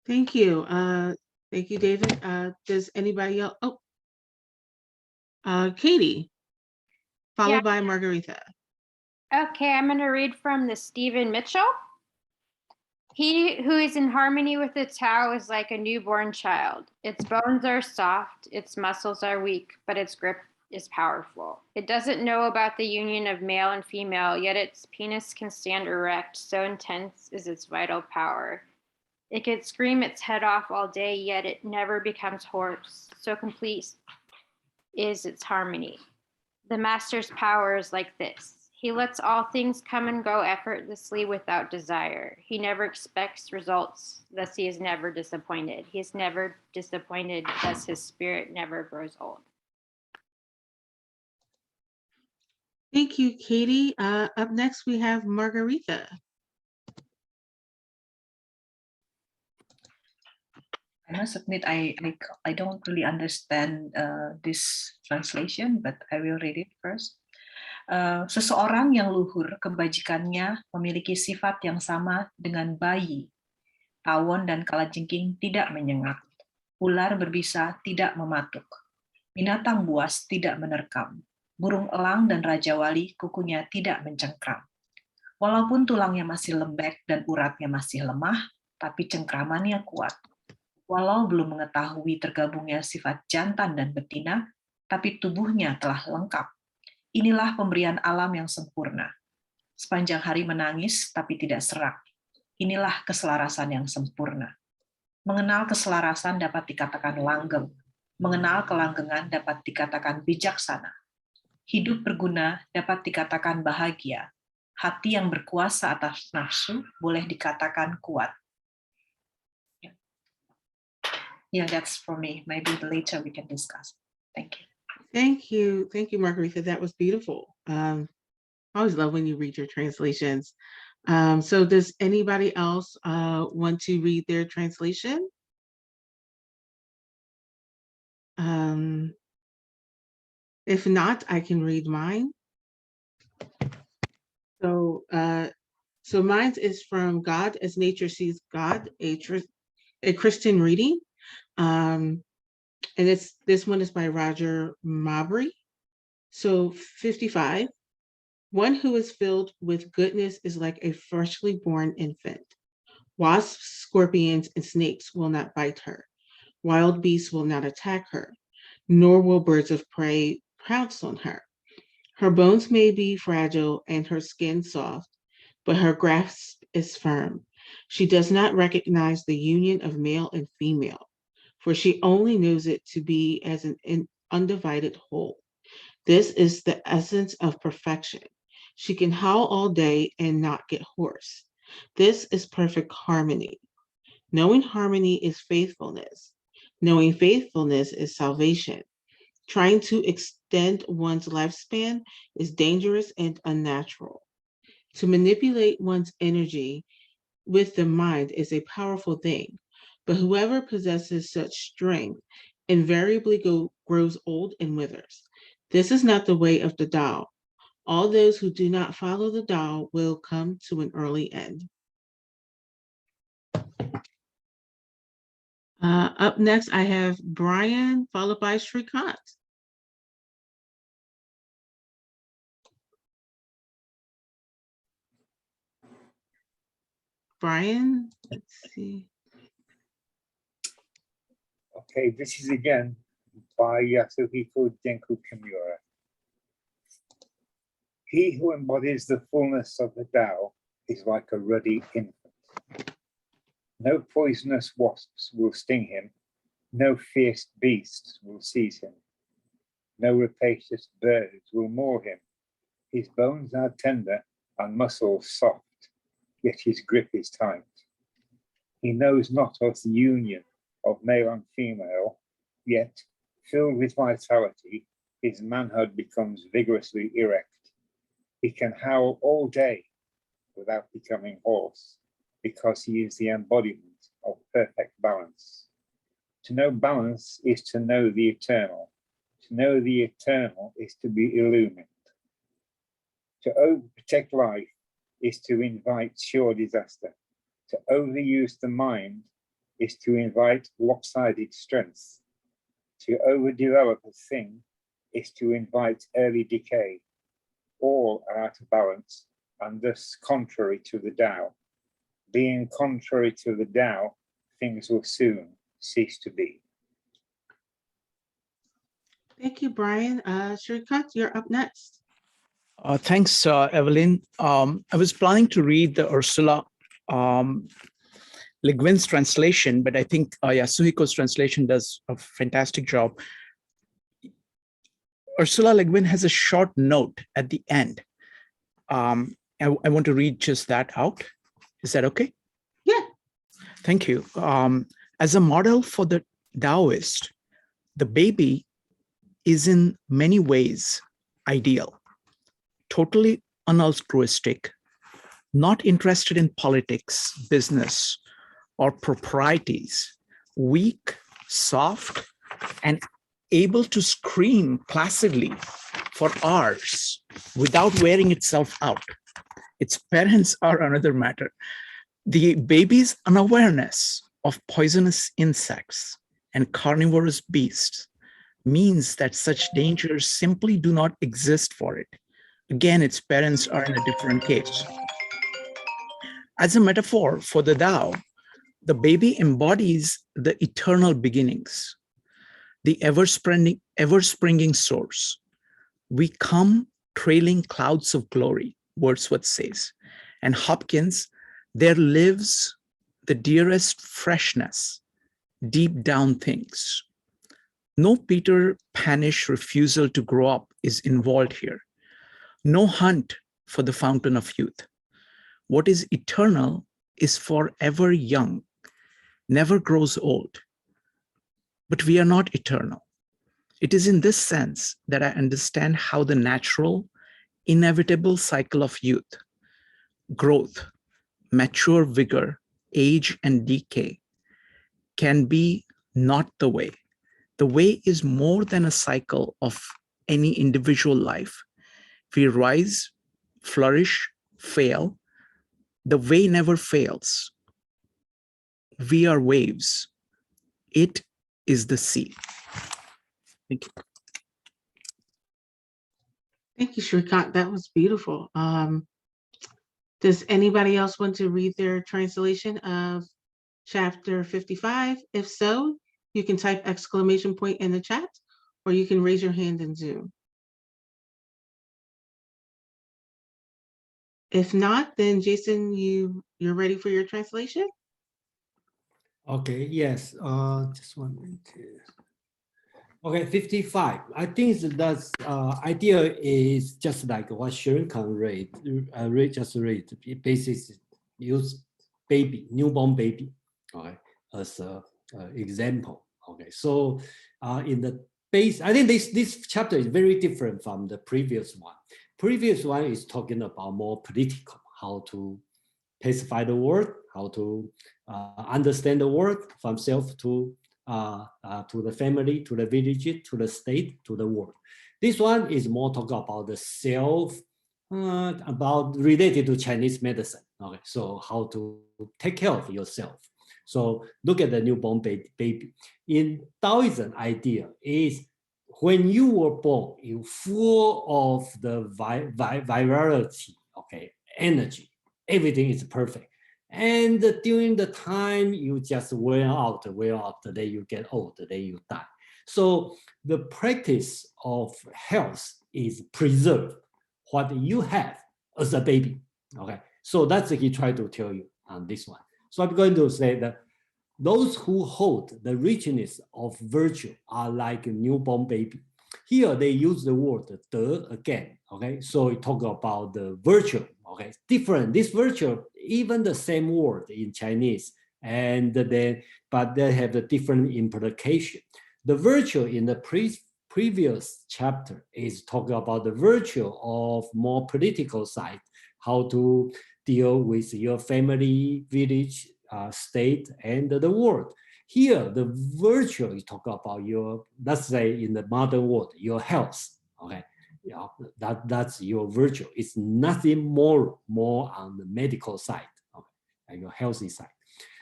Thank you. Thank you, David. Does anybody else? Oh, Katie, followed by Margarita. Okay, I'm going to read from the Stephen Mitchell. He who is in harmony with the Tao is like a newborn child. Its bones are soft, its muscles are weak, but its grip is powerful. It doesn't know about the union of male and female, yet its penis can stand erect, so intense is its vital power. It could scream its head off all day, yet it never becomes hoarse, so complete is its harmony. The master's power is like this. He lets all things come and go effortlessly without desire. He never expects results, thus he is never disappointed. He is never disappointed, thus his spirit never grows old. Thank you, Katie. Up next, we have Margarita. I must admit, I don't really understand this translation, but I will read it first. Seseorang yang luhur kebajikannya memiliki sifat yang sama dengan bayi. Tawon dan kalajengking tidak menyengat. Ular berbisa tidak mematuk. Binatang buas tidak menerkam. Burung elang dan raja wali kukunya tidak mencengkram. Walaupun tulangnya masih lembek dan uratnya masih lemah, tapi cengkramannya kuat. Walau belum mengetahui tergabungnya sifat jantan dan betina, tapi tubuhnya telah lengkap. Inilah pemberian alam yang sempurna. Sepanjang hari menangis, tapi tidak serak. Inilah keselarasan yang sempurna. Mengenal keselarasan dapat dikatakan langgeng. Mengenal kelanggengan dapat dikatakan bijaksana. Hidup berguna dapat dikatakan bahagia. Hati yang berkuasa atas nafsu boleh dikatakan kuat. Yeah, that's for me. Maybe later we can discuss. Thank you. Thank you, Margarita. That was beautiful. I always love when you read your translations. So does anybody else want to read their translation? If not, I can read mine. So mine is from God as Nature Sees God, a Christian reading. And this one is by Roger Mabry. So 55. One who is filled with goodness is like a freshly born infant. Wasps, scorpions, and snakes will not bite her. Wild beasts will not attack her, nor will birds of prey pounce on her. Her bones may be fragile and her skin soft, but her grasp is firm. She does not recognize the union of male and female, for she only knows it to be as an undivided whole. This is the essence of perfection. She can howl all day and not get hoarse. This is perfect harmony. Knowing harmony is faithfulness. Knowing faithfulness is salvation. Trying to extend one's lifespan is dangerous and unnatural. To manipulate one's energy with the mind is a powerful thing, but whoever possesses such strength invariably grows old and withers. This is not the way of the Tao. All those who do not follow the Tao will come to an early end. Up next, I have Brian, followed by Shrikant. Brian, let's see. Okay, this is again by Yasuhiko Denku Kimura. He who embodies the fullness of the Tao is like a ruddy infant. No poisonous wasps will sting him, no fierce beasts will seize him, no rapacious birds will maul him. His bones are tender and muscles soft, yet his grip is tight. He knows not of the union of male and female, yet, filled with vitality, his manhood becomes vigorously erect. He can howl all day without becoming hoarse, because he is the embodiment of perfect balance. To know balance is to know the eternal. To know the eternal is to be illumined. To overprotect life is to invite sure disaster. To overuse the mind is to invite lopsided strength. To overdevelop a thing is to invite early decay. All are out of balance and thus contrary to the Tao. Being contrary to the Tao, things will soon cease to be. Thank you, Brian. Shrikant, you're up next. Thanks, Evelyn. I was planning to read the Ursula Le Guin's translation, but I think Yasuhiko's translation does a fantastic job. Ursula Le Guin has a short note at the end. I want to read just that out. Is that okay? Yeah. Thank you. As a model for the Taoist, the baby is in many ways ideal, totally unaltruistic, not interested in politics, business, or proprieties, weak, soft, and able to scream placidly for hours without wearing itself out. Its parents are another matter. The baby's unawareness of poisonous insects and carnivorous beasts means that such dangers simply do not exist for it. Again, its parents are in a different case. As a metaphor for the Tao, the baby embodies the eternal beginnings, the ever-springing source. We come trailing clouds of glory, Wordsworth says. And Hopkins, there lives the dearest freshness, deep down things. No Peter Panish refusal to grow up is involved here. No hunt for the fountain of youth. What is eternal is forever young, never grows old. But we are not eternal. It is in this sense that I understand how the natural, inevitable cycle of youth, growth, mature vigor, age, and decay can be not the way. The way is more than a cycle of any individual life. We rise, flourish, fail. The way never fails. We are waves. It is the sea. Thank you. Thank you, Shrikant. That was beautiful. Does anybody else want to read their translation of chapter 55? If so, you can type exclamation point in the chat, or you can raise your hand in Zoom. If not, then Jason, you're ready for your translation? Okay, yes, just 1 minute. Okay, 55. I think that's idea is just like what Sharon can read. Just read. Basically, use baby, newborn baby, okay, as a example. Okay, so in the base, I think this chapter is very different from the previous one. Previous one is talking about more political, how to pacify the world, how to understand the world from self to the family, to the village, to the state, to the world. This one is more talk about the self, about related to Chinese medicine. Okay, so how to take care of yourself. So look at the newborn baby. In Taoism idea is when you were born, you full of the virality, okay, energy, everything is perfect. And during the time you just wear out, the day you get old, the day you die. So the practice of health is preserve what you have as a baby. Okay, so that's what he tried to tell you on this one. So I'm going to say that those who hold the richness of virtue are like a newborn baby. Here they use the word de again. Okay, so we talk about the virtue. Okay, different. This virtue, even the same word in Chinese, and then but they have a different implication. The virtue in the previous chapter is talking about the virtue of more political side, how to deal with your family, village, state, and the world. Here, the virtue is talking about your, let's say in the modern world, your health. Okay, yeah, that's your virtue. It's nothing more on the medical side, okay, and your healthy side.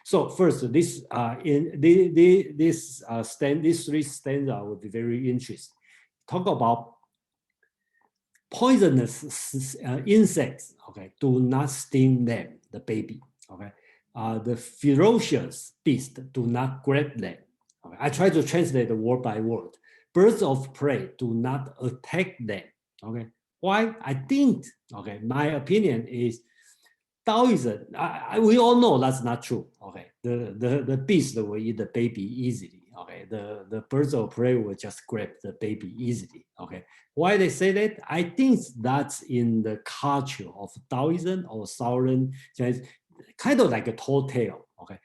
So first, this these three stanzas would be very interesting. Talk about poisonous insects. Okay, do not sting them, the baby. Okay, the ferocious beast, do not grab them. Okay, I try to translate the word by word. Birds of prey, do not attack them. Okay, why? I think, okay, my opinion is Taoism, we all know that's not true. Okay, the beast will eat the baby easily. Okay, the birds of prey will just grab the baby easily. Okay, why they say that? I think that's in the culture of Taoism or Southern Chinese, kind of like a tall tale. Okay,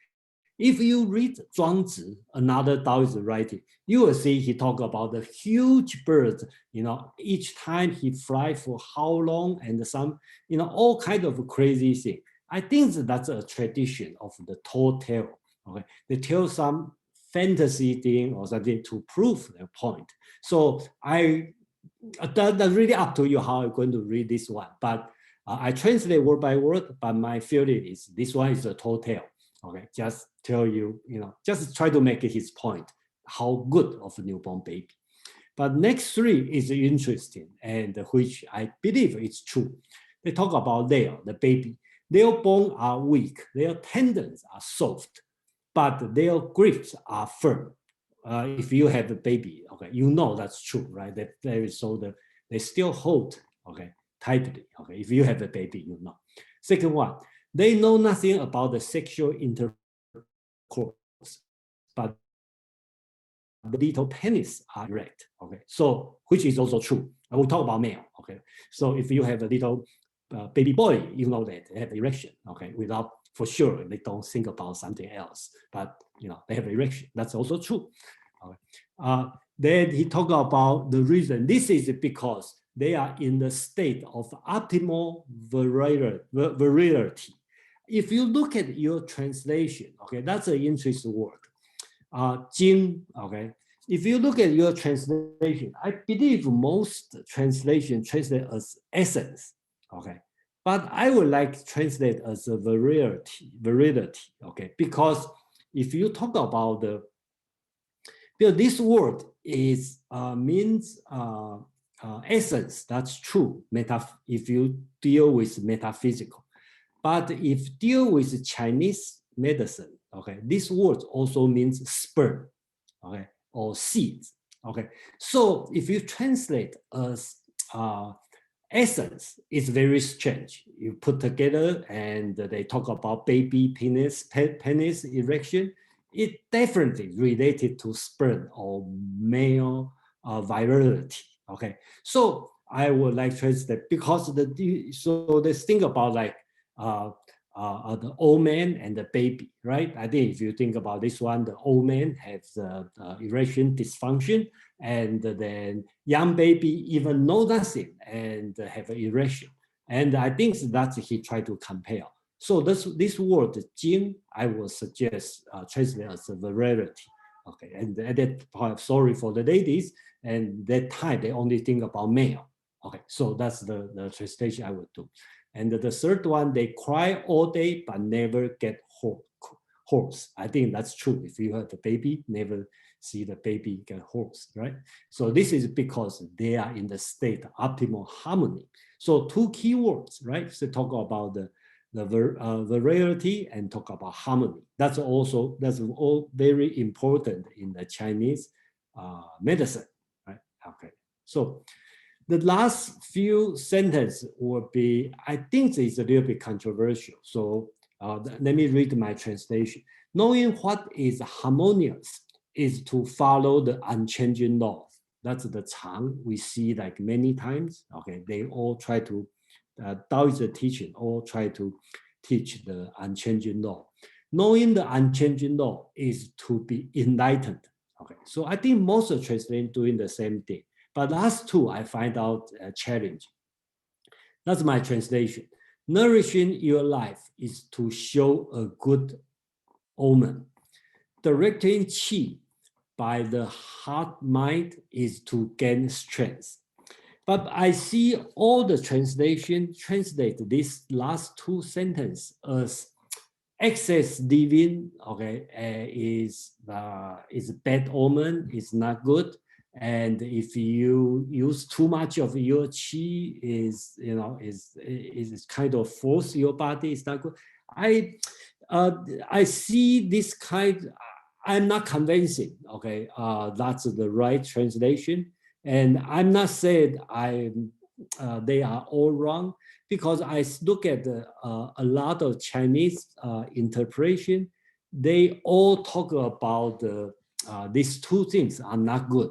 if you read Zhuangzi, another Taoist writing, you will see he talk about the huge birds, you know, each time he fly for how long and some, you know, all kind of crazy thing. I think that's a tradition of the tall tale. Okay, they tell some fantasy thing or something to prove their point. So that's really up to you how you're going to read this one. But I translate word by word, but my feeling is this one is a tall tale. Okay, just tell you, you know, just try to make his point, how good of a newborn baby. But next three is interesting, and which I believe is true. They talk about the baby. Their bones are weak, their tendons are soft, but their grips are firm. If you have a baby, okay, you know that's true, right? They still hold, okay, tightly. Okay, if you have a baby, you know. Second one, they know nothing about the sexual intercourse, but the little penis are erect. Okay, so which is also true. I will talk about male. Okay, so if you have a little baby boy, you know that they have erection. Okay, without, for sure they don't think about something else, but you know they have erection. That's also true. Okay. Then he talked about the reason. This is because they are in the state of optimal virility. If you look at your translation, okay, that's an interesting word. Jing, okay. If you look at your translation, I believe most translation translate as essence, okay. But I would like to translate as a virility, okay. Because if you talk about this word is means essence, that's true. If you deal with metaphysical. But if deal with Chinese medicine, okay, this word also means sperm, okay, or seeds, okay. So if you translate as essence, it's very strange. You put together and they talk about baby penis erection. It definitely related to sperm or male virility, okay. So I would like to translate because so let's think about like the old man and the baby, right? I think if you think about this one, the old man has erection dysfunction, and then young baby even know nothing and have an erection. And I think that's he tried to compare. So this word Jing, I would suggest translate as a virility. Okay, and at that point, sorry for the ladies, and that time they only think about male. Okay, so that's the translation I would do. And the third one, they cry all day but never get hoarse. I think that's true. If you have a baby, never see the baby get hoarse, right? So this is because they are in the state of optimal harmony. So two key words, right? So talk about the virility and talk about harmony. That's all very important in the Chinese medicine, right? Okay, so the last few sentences will be, I think it's a little bit controversial. So let me read my translation. Knowing what is harmonious is to follow the unchanging law. That's the Chang we see like many times. Okay, they all try to, Taoist teaching, all try to teach the unchanging law. Knowing the unchanging law is to be enlightened. Okay, so I think most of translations doing the same thing. But last two, I find out a challenge. That's my translation. Nourishing your life is to show a good omen. Directing qi by the heart mind is to gain strength. But I see all the translation translate this last two sentences as excess living, okay, is bad omen, is not good. And if you use too much of your qi, is kind of force your body, it's not good. I see this kind. I'm not convincing. Okay, that's the right translation, and I'm not saying they are all wrong, because I look at a lot of Chinese interpretation. They all talk about these two things are not good.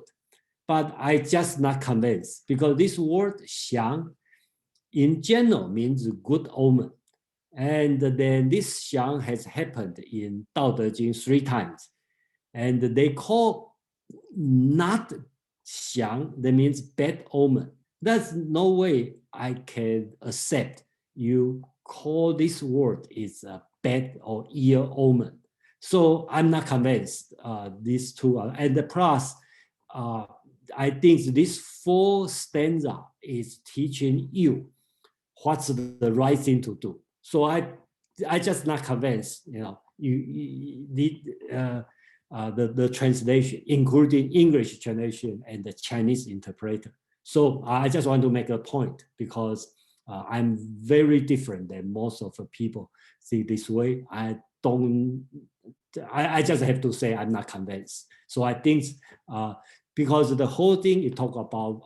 But I just not convinced, because this word xiang in general means good omen. And then this xiang has happened in Dao De Jing 3 times. And they call not xiang, that means bad omen. There's no way I can accept you call this word is a bad or ill omen. So I'm not convinced these two are, and the plus, I think this 4 stanza is teaching you what's the right thing to do. So I just not convinced, you need the translation, including English translation and the Chinese interpreter. So I just want to make a point, because I'm very different than most of the people see this way. I just have to say I'm not convinced. So I think because the whole thing, you talk about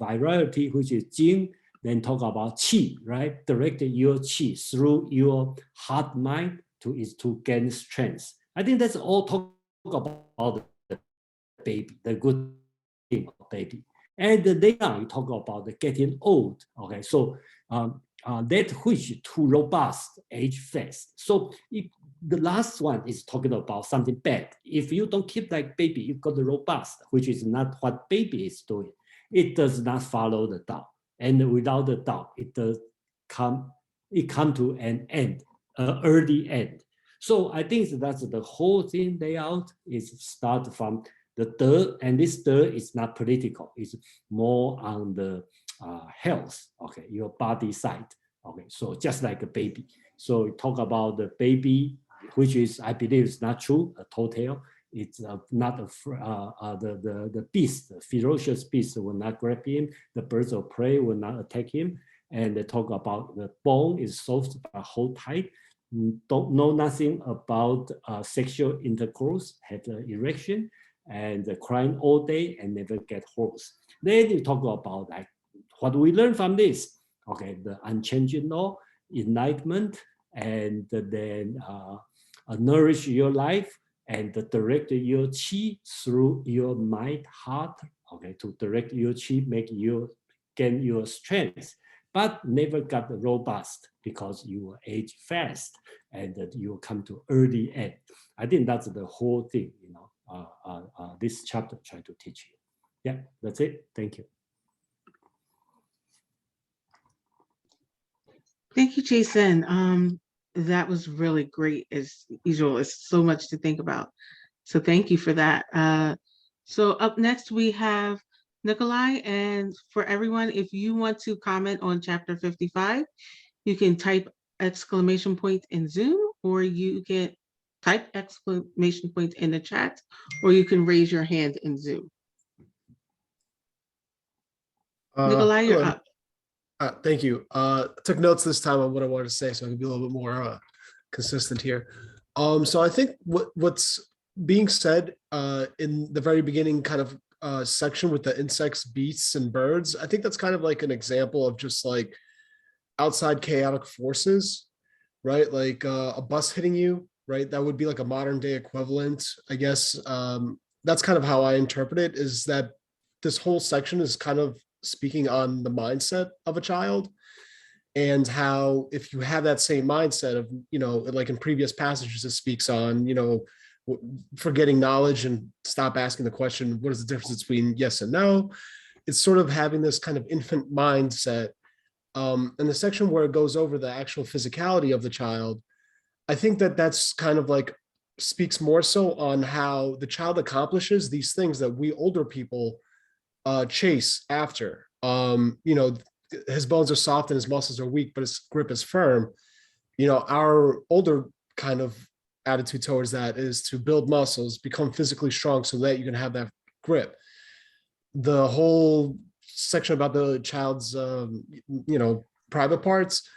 virality, which is Jing, then talk about qi, right? Direct your qi through your heart mind is to gain strength. I think that's all talk about the baby, the good thing of baby. And then you talk about the getting old. Okay, so that which too robust, age fast. So the last one is talking about something bad. If you don't keep like baby, you got the robust, which is not what baby is doing. It does not follow the Dao. And without the Dao, it come to an end, an early end. So I think that's the whole thing layout is start from the De, and this De is not political. It's more on the health, okay, your body side. Okay, so just like a baby. So talk about the baby, which is, I believe is not true, a total. It's not the beast, the ferocious beast will not grab him. The birds of prey will not attack him. And they talk about the bone is soft but hold tight. Don't know nothing about sexual intercourse, have an erection, and crying all day and never get hoarse. Then you talk about like what do we learn from this? Okay, the unchanging law, enlightenment, and then nourish your life and direct your chi through your mind, heart. Okay, to direct your chi, make you gain your strength, but never got robust because you age fast and that you come to early end. I think that's the whole thing, you know, this chapter try to teach you. Yeah, that's it. Thank you. Thank you, Jason. That was really great as usual. It's so much to think about. So thank you for that. So up next we have Nikolai, and for everyone, if you want to comment on chapter 55, you can type exclamation point in Zoom, or you can type exclamation point in the chat, or you can raise your hand in Zoom. Nikolai, you're Hello. up. Thank you. Took notes this time on what I wanted to say, so I can be a little bit more consistent here. So I think what's being said in the very beginning kind of section with the insects, beasts, and birds, I think that's kind of like an example of just like outside chaotic forces, right? Like a bus hitting you, right? That would be like a modern day equivalent, I guess. That's kind of how I interpret it, is that this whole section is kind of speaking on the mindset of a child, and how if you have that same mindset of, you know, like in previous passages, it speaks on, you know, forgetting knowledge and stop asking the question, what is the difference between yes and no? It's sort of having this kind of infant mindset. And the section where it goes over the actual physicality of the child, I think that that's kind of like speaks more so on how the child accomplishes these things that we older people chase after. You know, his bones are soft and his muscles are weak, but his grip is firm. You know, our older kind of attitude towards that is to build muscles, become physically strong so that you can have that grip. The whole section about the child's, you know, private parts,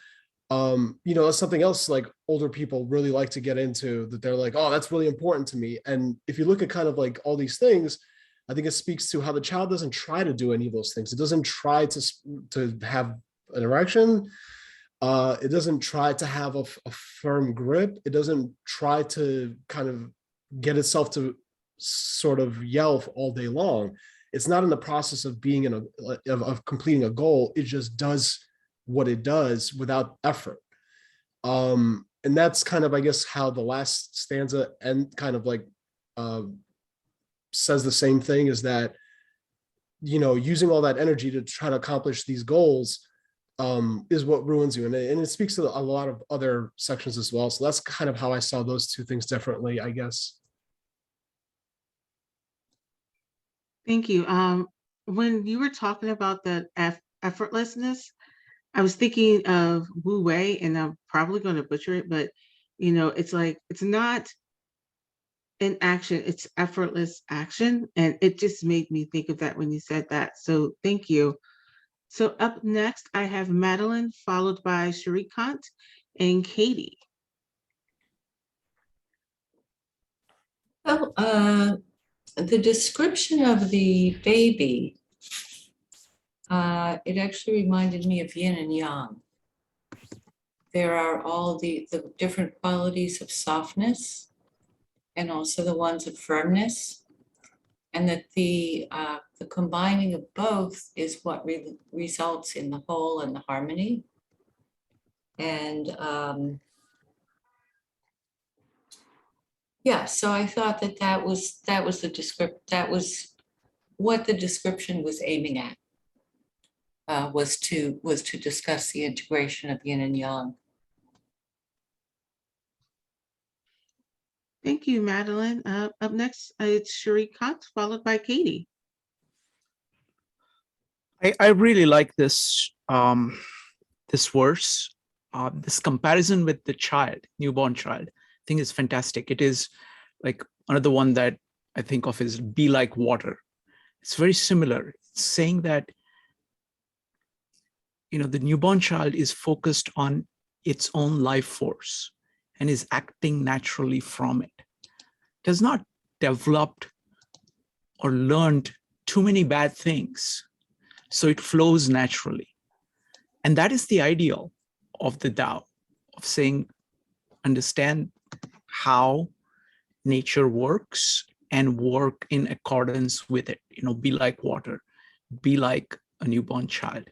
you know, that's something else like older people really like to get into, that they're like, oh, that's really important to me. And if you look at kind of like all these things, I think it speaks to how the child doesn't try to do any of those things. It doesn't try to have an erection. It doesn't try to have a firm grip. It doesn't try to kind of get itself to sort of yell all day long. It's not in the process of being in of completing a goal. It just does what it does without effort. And that's kind of, I guess, how the last stanza and kind of like says the same thing, is that, you know, using all that energy to try to accomplish these goals is what ruins you. And it speaks to a lot of other sections as well. So that's kind of how I saw those two things differently, I guess. Thank you. When you were talking about the effortlessness, I was thinking of Wu Wei, and I'm probably going to butcher it, but you know, it's like, it's not in action, it's effortless action. And it just made me think of that when you said that. So thank you. So up next, I have Madeline, followed by Shrikant and Katie. Well, the description of the baby, it actually reminded me of yin and yang. There are all the different qualities of softness and also the ones of firmness, and that the combining of both is what results in the whole and the harmony. And Yeah, so I thought that that was what the description was aiming at. Was to discuss the integration of yin and yang. Thank you, Madeline. Up next, it's Sheree Cox, followed by Katie. I really like this this verse. This comparison with the child, newborn child, I think is fantastic. It is like another one that I think of is be like water. It's very similar. It's saying that, you know, the newborn child is focused on its own life force and is acting naturally from it. It has not developed or learned too many bad things, so it flows naturally. And that is the ideal of the Tao, of saying, understand how nature works and work in accordance with it. You know, be like water, be like a newborn child.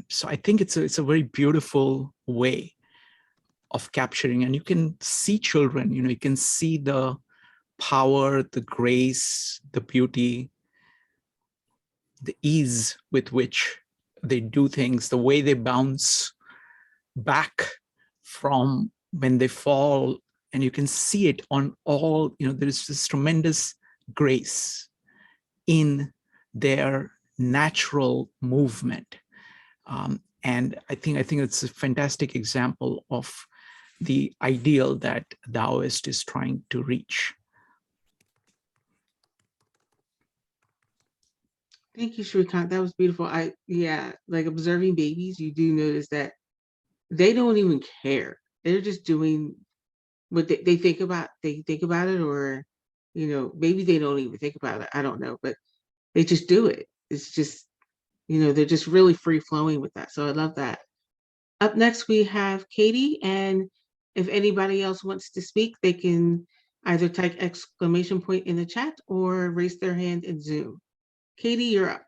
So I think it's a very beautiful way of capturing, and you can see children, you know, you can see the power, the grace, the beauty, the ease with which they do things, the way they bounce back from when they fall, and you can see it on all, you know, there is this tremendous grace in their natural movement. And I think it's a fantastic example of the ideal that Taoist is trying to reach. Thank you, Shrikant. That was beautiful. Like observing babies, you do notice that they don't even care. They're just doing what they think about. They think about it, or, you know, maybe they don't even think about it. I don't know, but they just do it. It's just, you know, they're just really free flowing with that. So I love that. Up next, we have Katie. And if anybody else wants to speak, they can either type exclamation point in the chat or raise their hand in Zoom. Katie, you're up.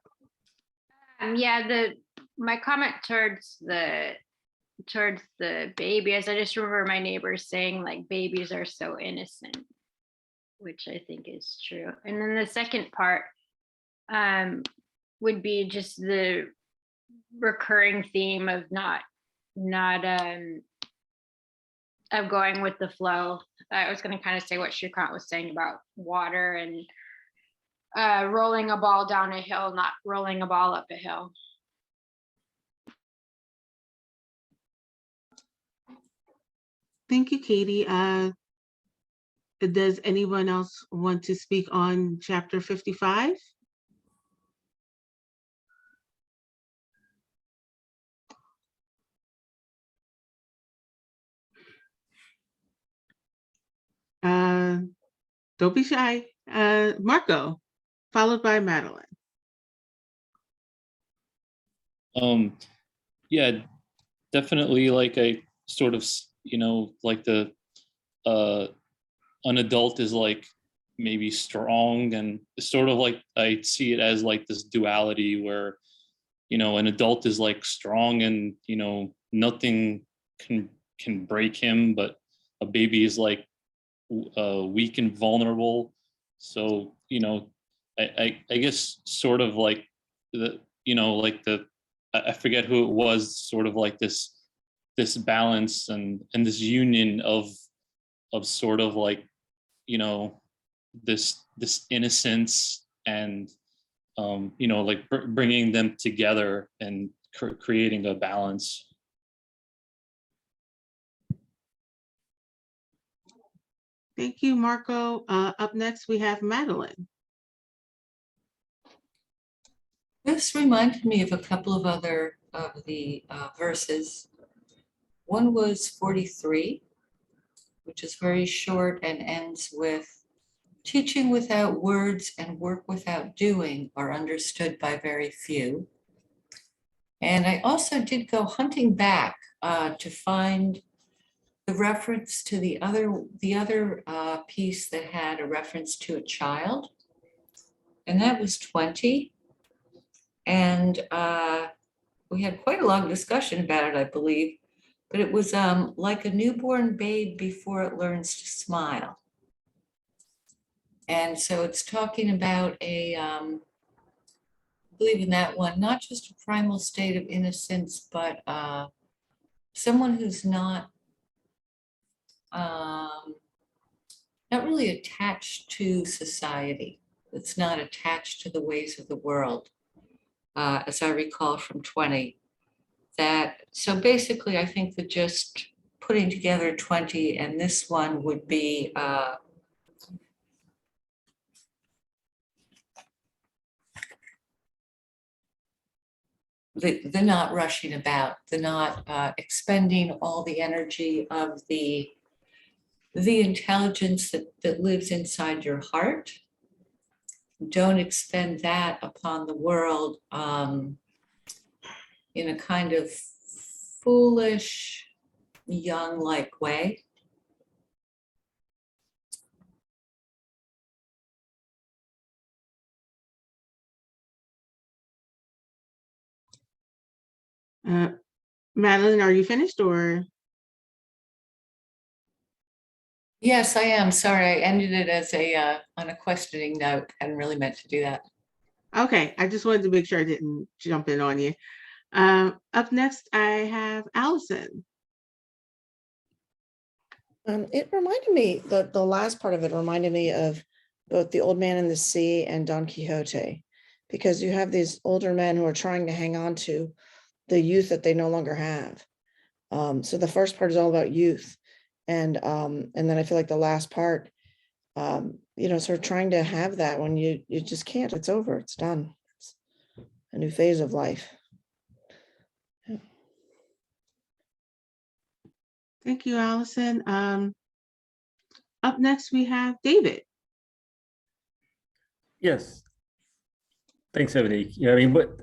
Yeah, my comment towards the baby, as I just remember my neighbors saying, like, babies are so innocent, which I think is true. And then the second part would be just the recurring theme of not of going with the flow. I was going to kind of say what Shrikant was saying about water and rolling a ball down a hill, not rolling a ball up a hill. Thank you, Katie. Does anyone else want to speak on chapter 55? Don't be shy. Marco, followed by Madeline. Yeah, definitely, like I sort of, you know, like the an adult is like maybe strong, and sort of like I see it as like this duality where, you know, an adult is like strong and, you know, nothing can break him, but a baby is like weak and vulnerable. So, you know, I guess sort of like the, you know, like I forget who it was, sort of like this balance and this union of sort of like, you know, this innocence and you know, like bringing them together and creating a balance. Thank you, Marco. Up next, we have Madeline. This reminded me of a couple of other of the verses. One was 43, which is very short and ends with, teaching without words and work without doing are understood by very few. And I also did go hunting back to find the reference to the other piece that had a reference to a child, and that was 20. And we had quite a long discussion about it, I believe, but it was like a newborn babe before it learns to smile. And so it's talking about I believe in that one, not just a primal state of innocence, but someone who's not really attached to society. It's not attached to the ways of the world, as I recall from 20. So basically, I think that just putting together 20 and this one would be the not rushing about, the not expending all the energy of the intelligence that lives inside your heart. Don't expend that upon the world in a kind of foolish, young-like way. Madeline, are you finished or? Yes, I am. Sorry, I ended it as on a questioning note. Hadn't really meant to do that. Okay, I just wanted to make sure I didn't jump in on you. Up next, I have Allison. It reminded me, the last part of it reminded me of both The Old Man and the Sea and Don Quixote, because you have these older men who are trying to hang on to the youth that they no longer have. So the first part is all about youth. And then I feel like the last part, sort of trying to have that when you just can't, it's over, it's done. It's a new phase of life. Yeah. Thank you, Allison. Up next, we have David. Yes. Thanks, Ebony. Yeah, I mean, but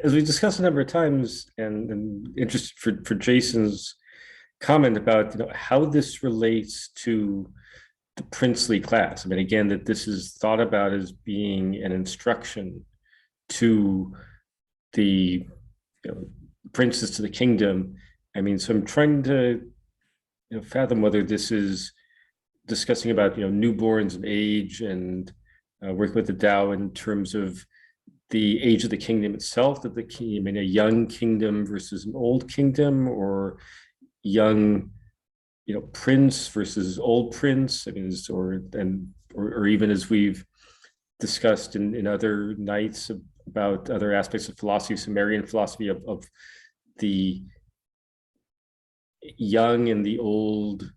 as we discussed a number of times, and interested for Jason's comment about how this relates to the princely class. I mean, again, that this is thought about as being an instruction to the princes to the kingdom. I mean, so I'm trying to fathom whether this is discussing about newborns and age and working with the Tao in terms of the age of the kingdom itself, that I mean, a young kingdom versus an old kingdom, or young prince versus old prince. I mean, or even as we've discussed in other nights about other aspects of philosophy, Sumerian philosophy, of the young and the old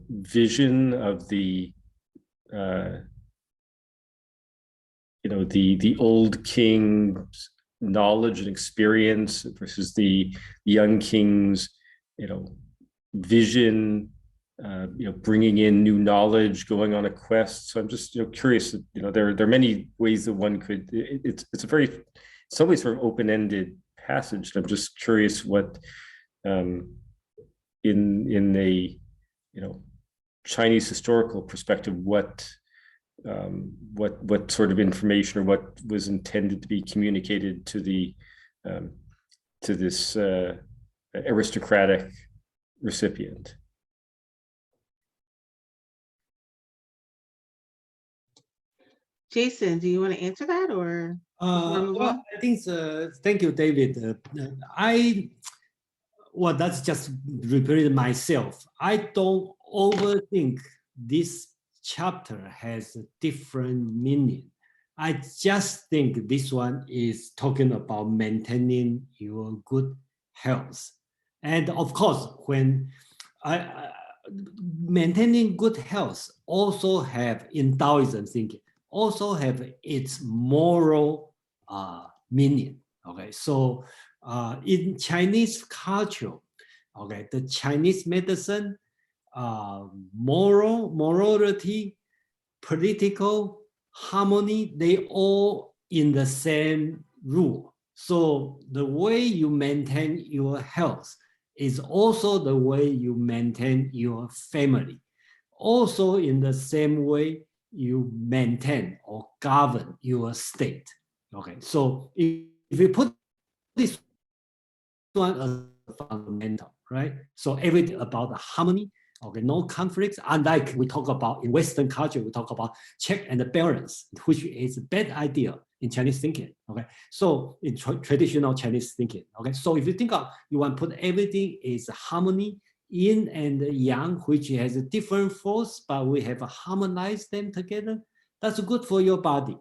vision of the the old king's knowledge and experience versus the young king's vision, bringing in new knowledge, going on a quest. So I'm just curious. There are many ways that one could. It's a very, in some ways, sort of open-ended passage. I'm just curious what in a Chinese historical perspective, what sort of information or what was intended to be communicated to the to this aristocratic recipient. Jason, do you want to answer that, or? Well, I think thank you, David. That's just repeated myself. I don't overthink this chapter has a different meaning. I just think this one is talking about maintaining your good health. And of course, when maintaining good health also have, in Taoism thinking, also have its moral meaning. Okay, so in Chinese culture, okay, the Chinese medicine, morality, political harmony, they all in the same rule. So the way you maintain your health is also the way you maintain your family. Also in the same way you maintain or govern your state. Okay, so if you put this one as fundamental, right? So everything about the harmony, Okay, no conflicts. Unlike we talk about in Western culture, we talk about check and balance, which is a bad idea in Chinese thinking. Okay, so in traditional Chinese thinking. Okay, so if you think of you want to put everything is harmony, yin and yang, which has a different force, but we have harmonized them together. That's good for your body.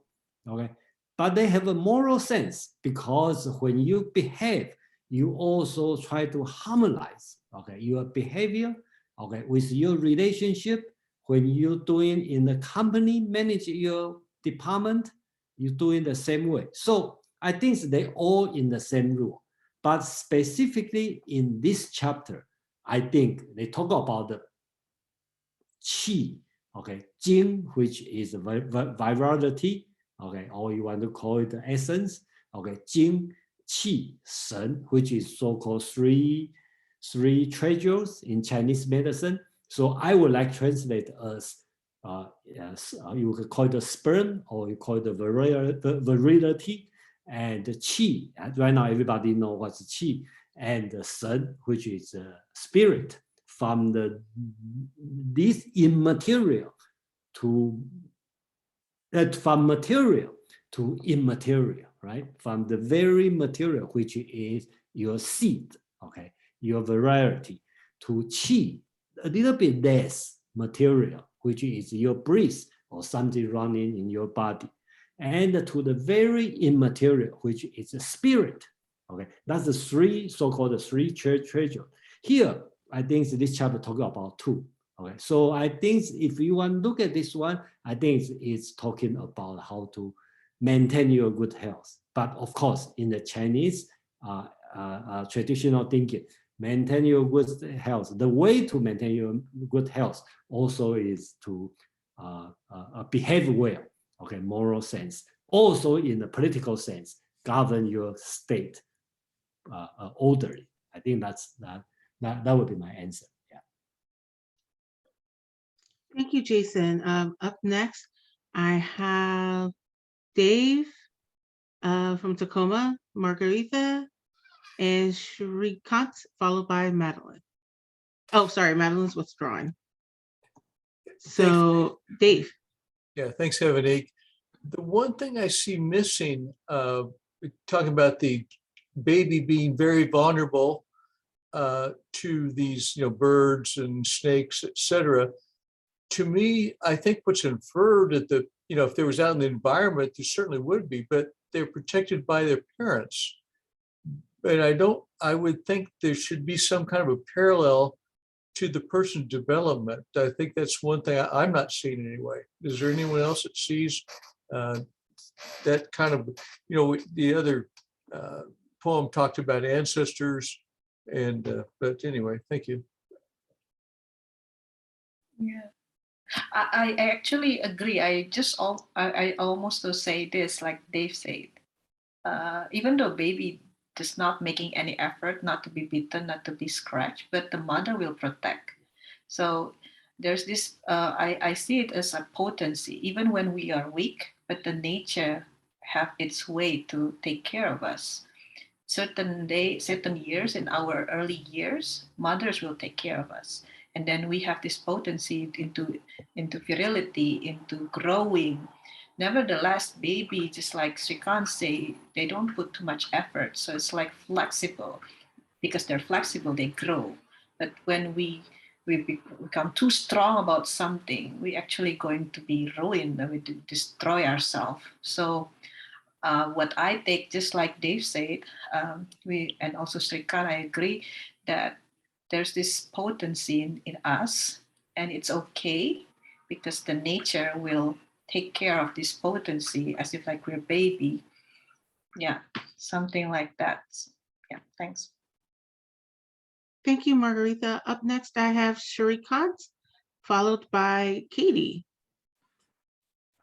Okay, but they have a moral sense because when you behave, you also try to harmonize. Okay, your behavior. Okay, with your relationship, when you're doing in the company, manage your department, you're doing the same way. So I think they all in the same rule. But specifically in this chapter, I think they talk about the Qi, okay, Jing, which is virality, okay, or you want to call it the essence, okay, Jing, Qi, Shen, which is so-called three treasures in Chinese medicine. So I would like to translate as you could call it the sperm, or you call it the virility, and the qi. Right now, everybody knows what's qi, and the shen, which is spirit, from this immaterial to from material to immaterial, right? From the very material, which is your seed, okay, your variety, to qi, a little bit less material, which is your breath or something running in your body, and to the very immaterial, which is a spirit. Okay, that's the three so-called three treasures. Here, I think this chapter talks about two. Okay, so I think if you want to look at this one, I think it's talking about how to maintain your good health. But of course, in the Chinese traditional thinking, maintain your good health. The way to maintain your good health also is to behave well. Okay, moral sense. Also, in the political sense, govern your state orderly. I think that would be my answer. Yeah. Thank you, Jason. Up next, I have Dave from Tacoma, Margarita, and Shrikant, followed by Madeline. Oh, sorry, Madeline's withdrawing. So, Dave. Yeah, thanks, Evanique. The one thing I see missing, talking about the baby being very vulnerable to these, birds and snakes, etc. To me, I think what's inferred that if they was out in the environment, there certainly would be, but they're protected by their parents. But I would think there should be some kind of a parallel to the person's development. I think that's one thing I'm not seeing anyway. Is there anyone else that sees that kind of, the other poem talked about ancestors and, but anyway, thank you. Yeah. I actually agree. I almost will say this, like Dave said, even though baby does not making any effort not to be bitten, not to be scratched, but the mother will protect. So there's this, I see it as a potency, even when we are weak, but the nature have its way to take care of us. Certain years in our early years, mothers will take care of us. And then we have this potency into virility, into growing. Nevertheless, baby, just like Srikant say, they don't put too much effort. So it's like flexible. Because they're flexible, they grow. But when we become too strong about something, we're actually going to be ruined and we destroy ourselves. So what I take, just like Dave said, and also Srikant, I agree that there's this potency in us, and it's okay because the nature will take care of this potency as if like we're a baby. Yeah, something like that. Yeah, thanks. Thank you, Margarita. Up next, I have Shrikant, followed by Katie.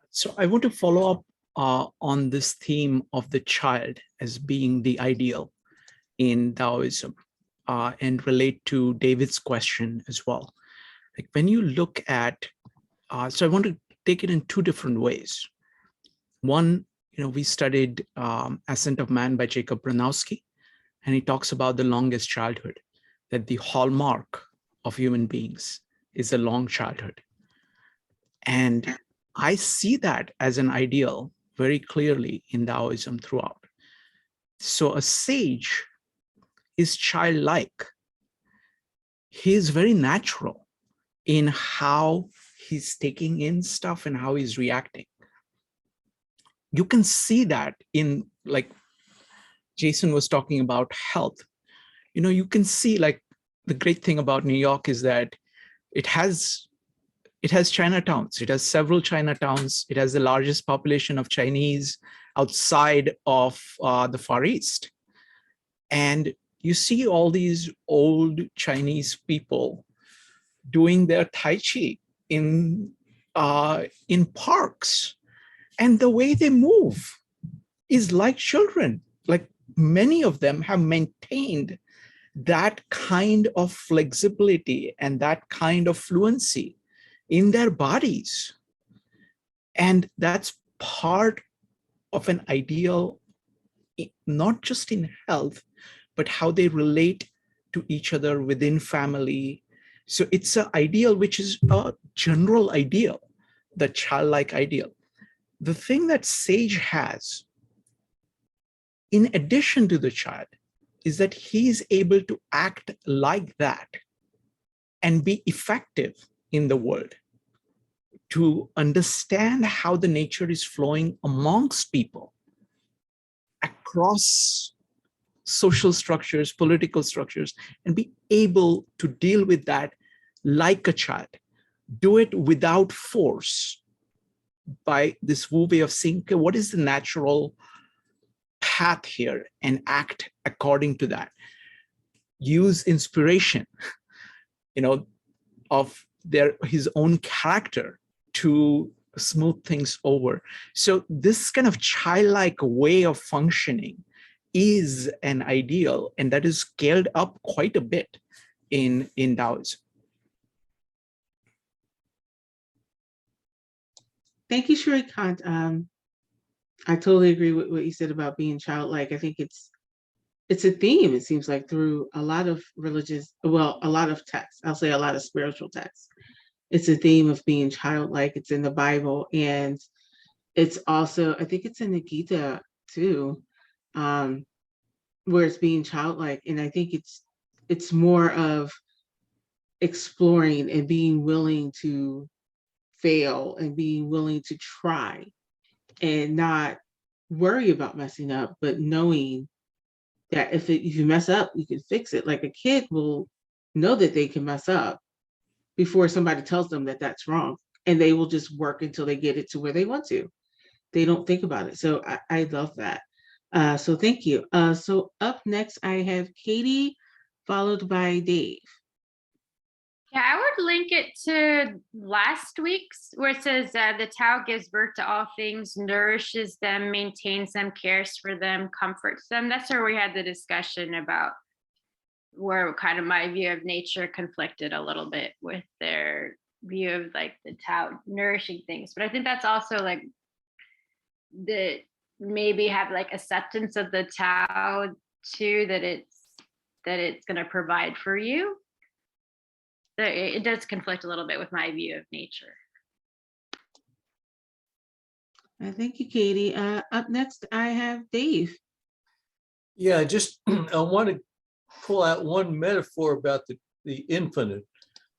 So I want to follow up on this theme of the child as being the ideal in Taoism and relate to David's question as well. Like when you look at, so I want to take it in two different ways. One, we studied Ascent of Man by Jacob Bronowski, and he talks about the longest childhood, that the hallmark of human beings is a long childhood. And I see that as an ideal very clearly in Taoism throughout. So a sage is childlike. He is very natural in how he's taking in stuff and how he's reacting. You can see that in, like Jason was talking about health. You know, you can see, like, the great thing about New York is that it has Chinatowns. It has several Chinatowns. It has the largest population of Chinese outside of the Far East. And you see all these old Chinese people doing their Tai Chi in parks. And the way they move is like children. Like, many of them have maintained that kind of flexibility and that kind of fluency in their bodies. And that's part of an ideal, not just in health, but how they relate to each other within family. So it's an ideal which is a general ideal, the childlike ideal. The thing that sage has, in addition to the child, is that he's able to act like that and be effective in the world, to understand how the nature is flowing amongst people across social structures, political structures, and be able to deal with that like a child. Do it without force, by this Wu way of seeing, okay, what is the natural path here, and act according to that. Use inspiration, you know, of his own character to smooth things over. So this kind of childlike way of functioning is an ideal, and that is scaled up quite a bit in Taoism. Thank you, Shrikant. I totally agree with what you said about being childlike. I think it's a theme, it seems like, through a lot of religious, well, a lot of texts. I'll say a lot of spiritual texts. It's a theme of being childlike. It's in the Bible, and it's also, I think it's in the Gita too, where it's being childlike. And I think it's more of exploring and being willing to fail and being willing to try and not worry about messing up, but knowing that if you mess up, you can fix it. Like, a kid will know that they can mess up before somebody tells them that that's wrong, and they will just work until they get it to where they want to. They don't think about it. So I love that. So thank you. So up next, I have Katie, followed by Dave. Yeah, I would link it to last week's, where it says the Tao gives birth to all things, nourishes them, maintains them, cares for them, comforts them. That's where we had the discussion about where kind of my view of nature conflicted a little bit with their view of like the Tao nourishing things. But I think that's also like the maybe have like acceptance of the Tao too, that it's going to provide for you. It does conflict a little bit with my view of nature. Thank you, Katie. Up next, I have Dave. Yeah, just I want to pull out one metaphor about the infinite.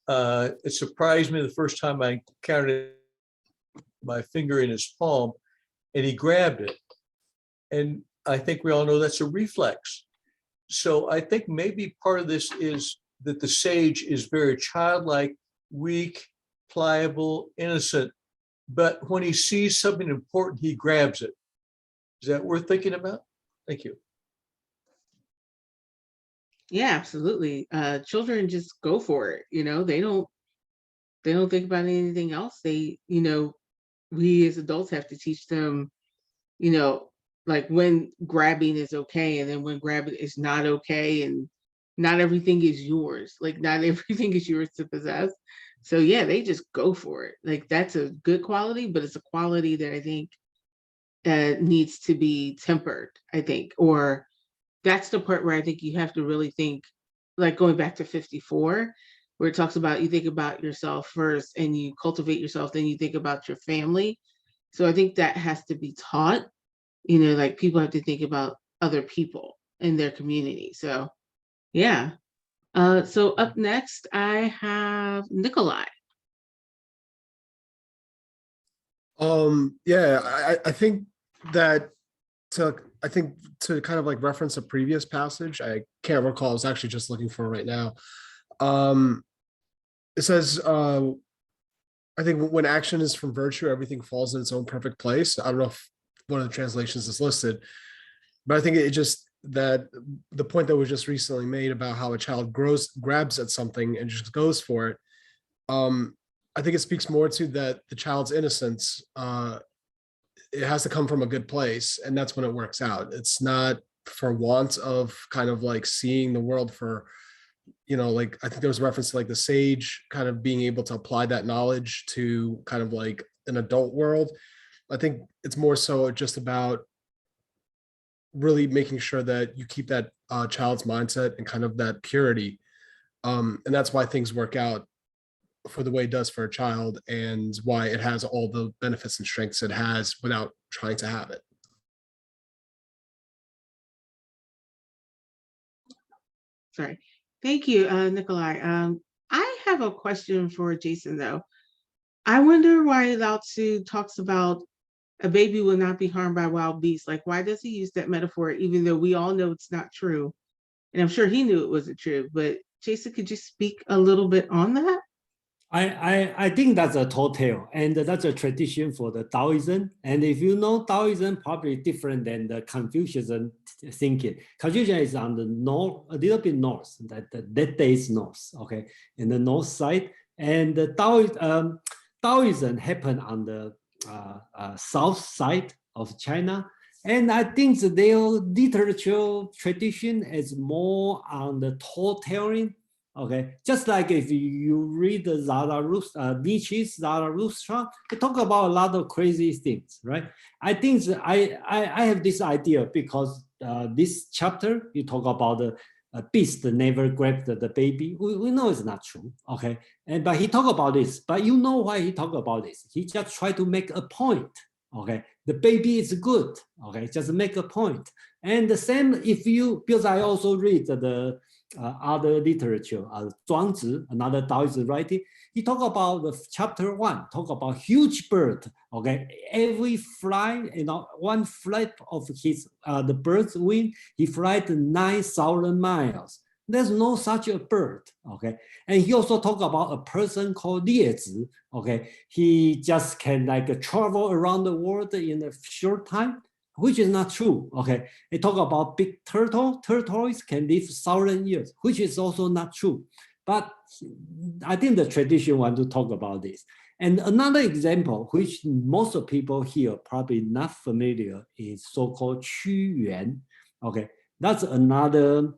It surprised me the first time I counted my finger in his palm, and he grabbed it. And I think we all know that's a reflex. So I think maybe part of this is that the sage is very childlike, weak, pliable, innocent, but when he sees something important, he grabs it. Is that worth thinking about? Thank you. Yeah, absolutely. Children just go for it. You know, they don't think about anything else. They, you know, we as adults have to teach them, you know, like when grabbing is okay, and then when grabbing is not okay, and not everything is yours. Like, not everything is yours to possess. So yeah, they just go for it. Like, that's a good quality, but it's a quality that I think needs to be tempered, I think. Or that's the part where I think you have to really think, like going back to 54, where it talks about you think about yourself first and you cultivate yourself, then you think about your family. So I think that has to be taught, like people have to think about other people in their community. So yeah. So up next, I have Nikolai. Yeah, I think that I think to kind of like reference a previous passage, I can't recall, I was actually just looking for it right now. It says, I think when action is from virtue, everything falls in its own perfect place. I don't know if one of the translations is listed, but I think it just that the point that was just recently made about how a child grabs at something and just goes for it. I think it speaks more to that the child's innocence, it has to come from a good place, and that's when it works out. It's not for want of kind of like seeing the world for, like I think there was a reference to like the sage kind of being able to apply that knowledge to kind of like an adult world. I think it's more so just about really making sure that you keep that child's mindset and kind of that purity. And that's why things work out for the way it does for a child, and why it has all the benefits and strengths it has without trying to have it. Sorry. Thank you, Nikolai. I have a question for Jason, though. I wonder why Lao Tzu talks about a baby will not be harmed by wild beasts. Like, why does he use that metaphor, even though we all know it's not true? And I'm sure he knew it wasn't true. But Jason, could you speak a little bit on that? I think that's a tall tale, and that's a tradition for the Taoism. And if you know Taoism, probably different than the Confucianism thinking. Confucian is on the north, a little bit north, that day's north, okay, in the north side. And the Taoism happened on the south side of China. And I think their literature tradition is more on the tall telling. Okay, just like if you read the Nietzsche's Zarathustra, they talk about a lot of crazy things, right? I think I have this idea because this chapter, you talk about the beast never grabbed the baby. We know it's not true, okay? But he talk about this, but you know why he talk about this? He just try to make a point, okay? The baby is good, okay? Just make a point. And the same if you, because I also read the other literature, Zhuangzi, another Taoist writing, he talk about the chapter 1, talk about huge bird, okay? Every fly, one flap of his, the bird's wing, he flies 9,000 miles. There's no such a bird, okay? And he also talk about a person called Liezi, okay? He just can like travel around the world in a short time, which is not true, okay? They talk about big turtles can live 1,000 years, which is also not true. But I think the tradition want to talk about this. And another example, which most of people here probably not familiar, is so-called Qu Yuan, okay? That's another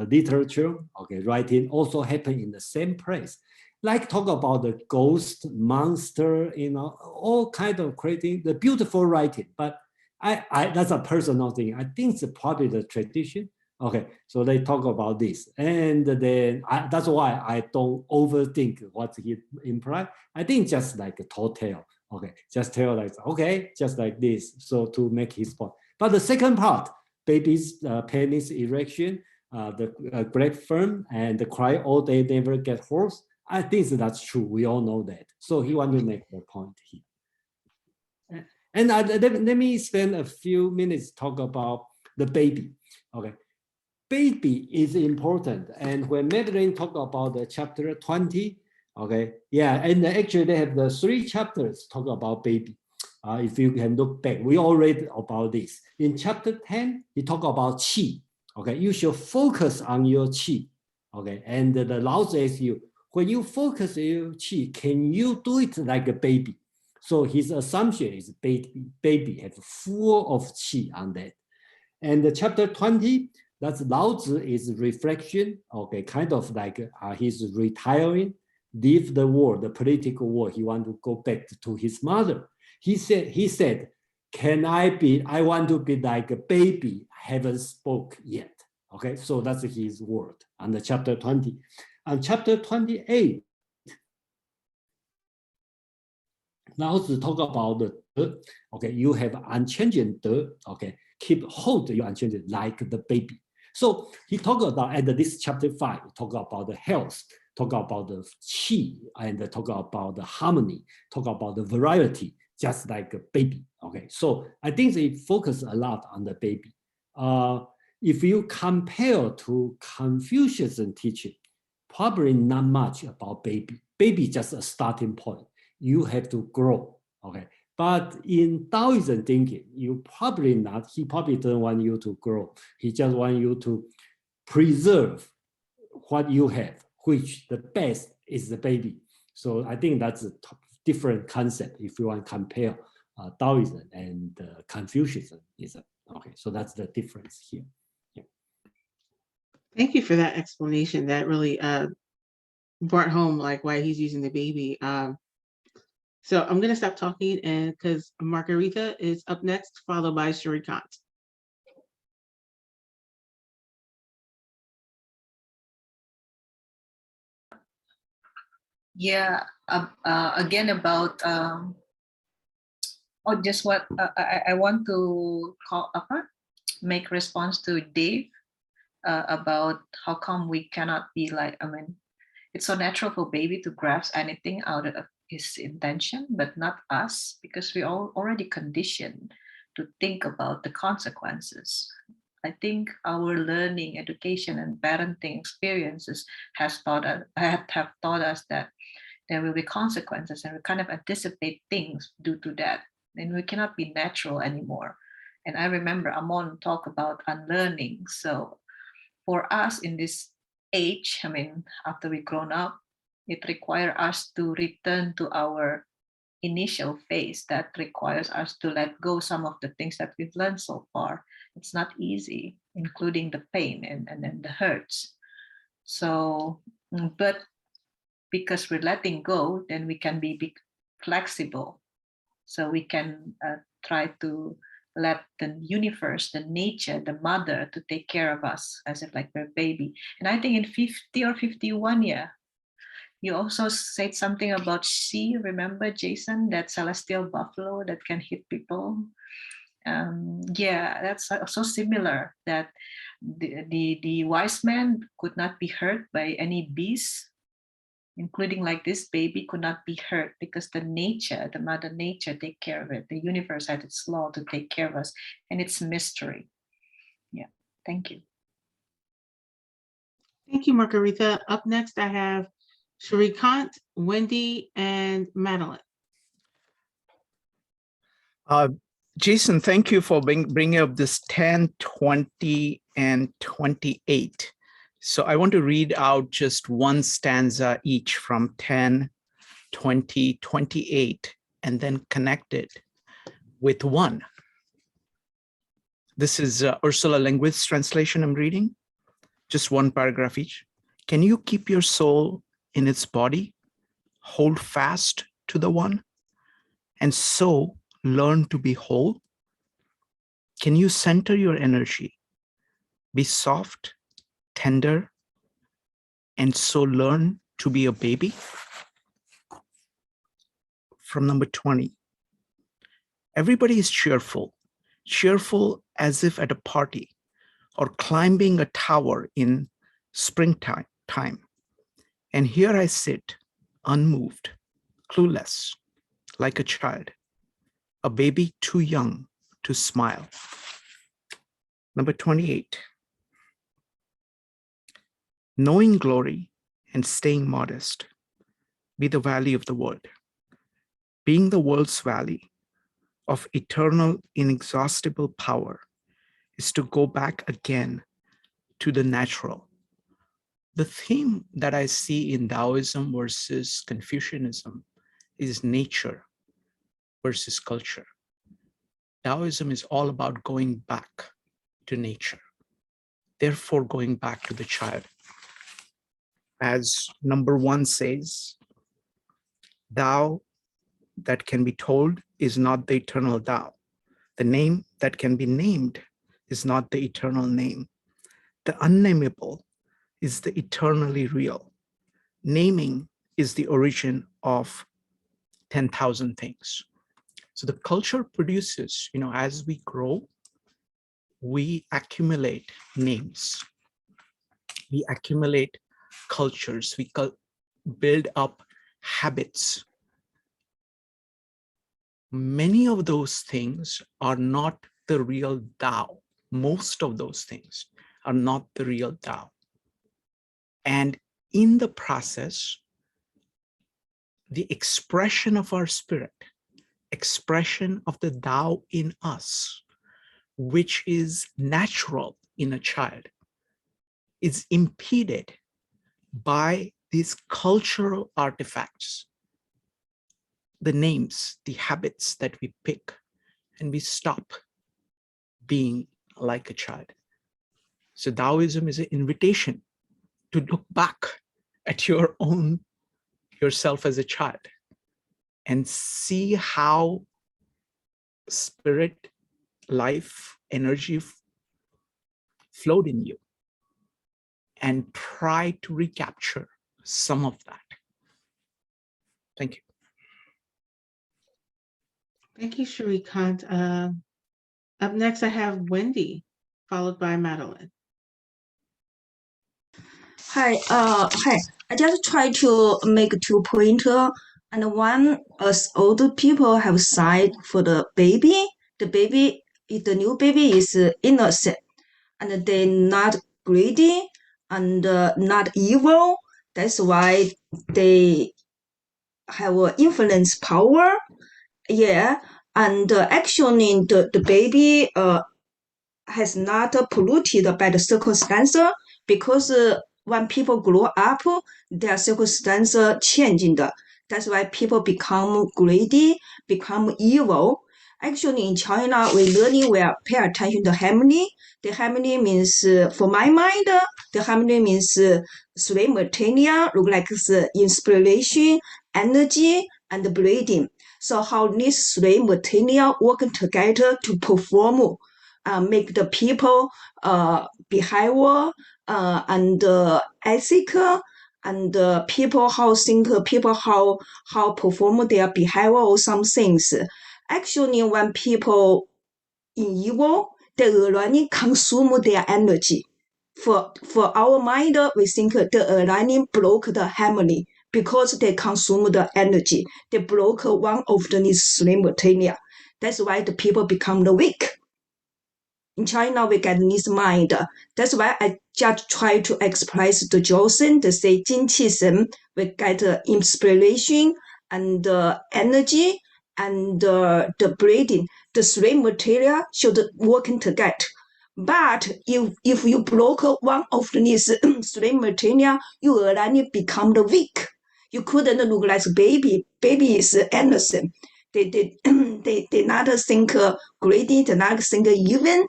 literature, okay, writing also happen in the same place. Like talk about the ghost, monster, all kind of crazy, the beautiful writing. But I that's a personal thing. I think it's probably the tradition. Okay, so they talk about this. And then that's why I don't overthink what he implied. I think just like a tall tale. Okay, just tell like, okay, just like this. So to make his point. But the second part, baby's penis erection, the great firm, and the cry all day, never get hoarse. I think that's true. We all know that. So he wanted to make the point here. And let me spend a few minutes talk about the baby. Okay, baby is important. And when Madeline talk about the chapter 20, okay, yeah, and actually they have the 3 chapters talk about baby. If you can look back, we all read about this. In chapter 10, he talk about qi. Okay, you should focus on your qi. Okay, and the Lao Tzu asks you, when you focus on your qi, can you do it like a baby? So his assumption is baby have full of qi on that. And the chapter 20, that's Lao Tzu is reflection, okay, kind of like he's retiring, leave the war, the political war. He want to go back to his mother. He said, I want to be like a baby, haven't spoke yet. Okay, so that's his word on the chapter 20. On chapter 28, now to talk about the, okay, you have unchanging the, okay, keep hold your unchanging like the baby. So he talked about at this chapter 5, talk about the health, talk about the qi, and talk about the harmony, talk about the variety, just like a baby. Okay, so I think they focus a lot on the baby. If you compare to Confucius teaching, probably not much about baby. Baby just a starting point. You have to grow. Okay, but in Taoism thinking, you probably not. He probably doesn't want you to grow. He just wants you to preserve what you have, which the best is the baby. So I think that's a different concept if you want to compare Taoism and Confucianism. Okay, so that's the difference here. Yeah. Thank you for that explanation. That really brought home like why he's using the baby. So I'm gonna stop talking and because Margarita is up next, followed by Shrikant. Yeah, again about just what I want to make response to Dave about how come we cannot be like, I mean, it's so natural for baby to grasp anything out of his intention, but not us, because we all already conditioned to think about the consequences. I think our learning, education, and parenting experiences have taught us that there will be consequences, and we kind of anticipate things due to that. And we cannot be natural anymore. And I remember Amon talk about unlearning. So for us in this age, I mean, after we grown up, it requires us to return to our initial phase. That requires us to let go some of the things that we've learned so far. It's not easy, including the pain and then the hurts. So, but because we're letting go, then we can be flexible. So we can try to let the universe, the nature, the mother to take care of us as if like we're a baby. And I think in 50 or 51, yeah, you also said something about she, remember Jason, that celestial buffalo that can hit people. Yeah, that's so similar that the wise man could not be hurt by any beast, including like this baby could not be hurt because the nature, the mother nature take care of it. The universe had its law to take care of us, and it's mystery. Yeah, thank you. Thank you, Margarita. Up next, I have Shrikant, Wendy, and Madeline. Jason, thank you for bringing up this 10, 20, and 28. So I want to read out just one stanza each from 10, 20, 28, and then connect it with one. This is Ursula Linguist's translation I'm reading, just one paragraph each. Can you keep your soul in its body, hold fast to the one, and so learn to be whole? Can you center your energy, be soft, tender, and so learn to be a baby? From number 20. Everybody is cheerful, cheerful as if at a party or climbing a tower in springtime. And here I sit, unmoved, clueless, like a child, a baby too young to smile. Number 28. Knowing glory and staying modest, be the valley of the world. Being the world's valley of eternal, inexhaustible power is to go back again to the natural. The theme that I see in Taoism versus Confucianism is nature versus culture. Taoism is all about going back to nature, therefore going back to the child. As number 1 says, Tao that can be told is not the eternal Tao. The name that can be named is not the eternal name. The unnameable is the eternally real. Naming is the origin of 10,000 things. So the culture produces, as we grow, we accumulate names, we accumulate cultures, we build up habits. Many of those things are not the real Tao. Most of those things are not the real Tao. And in the process, the expression of our spirit, expression of the Tao in us, which is natural in a child, is impeded by these cultural artifacts, the names, the habits that we pick, and we stop being like a child. So Taoism is an invitation to look back at yourself as a child and see how spirit, life, energy flowed in you, and try to recapture some of that. Thank you. Thank you, Shrikant. Up next, I have Wendy, followed by Madeline. Hi, I just try to make 2 pointer, and one, as older people have side for the baby. The new baby is innocent, and they not greedy and not evil. That's why they have influence power. Yeah, and actually the baby has not polluted by the circumstance, because when people grow up, their circumstance changing. That's why people become greedy, become evil. Actually, in China, we learning we pay attention to harmony. The harmony means, for my mind, the harmony means 3 material, look like inspiration, energy, and breathing. So how these 3 material work together to perform, make the people behavior and ethical, and people how think, people how perform their behavior or some things. Actually, when people in evil, they already consume their energy. For our mind, we think the already broke the harmony because they consume the energy. They broke one of these 3 material. That's why the people become the weak. In China, we get this mind. That's why I just try to express the Joseon, to say Jin Qi Shen, we get inspiration and energy and the breathing. The 3 material should work together. But if you block one of these 3 material, you already become the weak. You couldn't look like baby. Baby is innocent. They not think greedy, they not think even.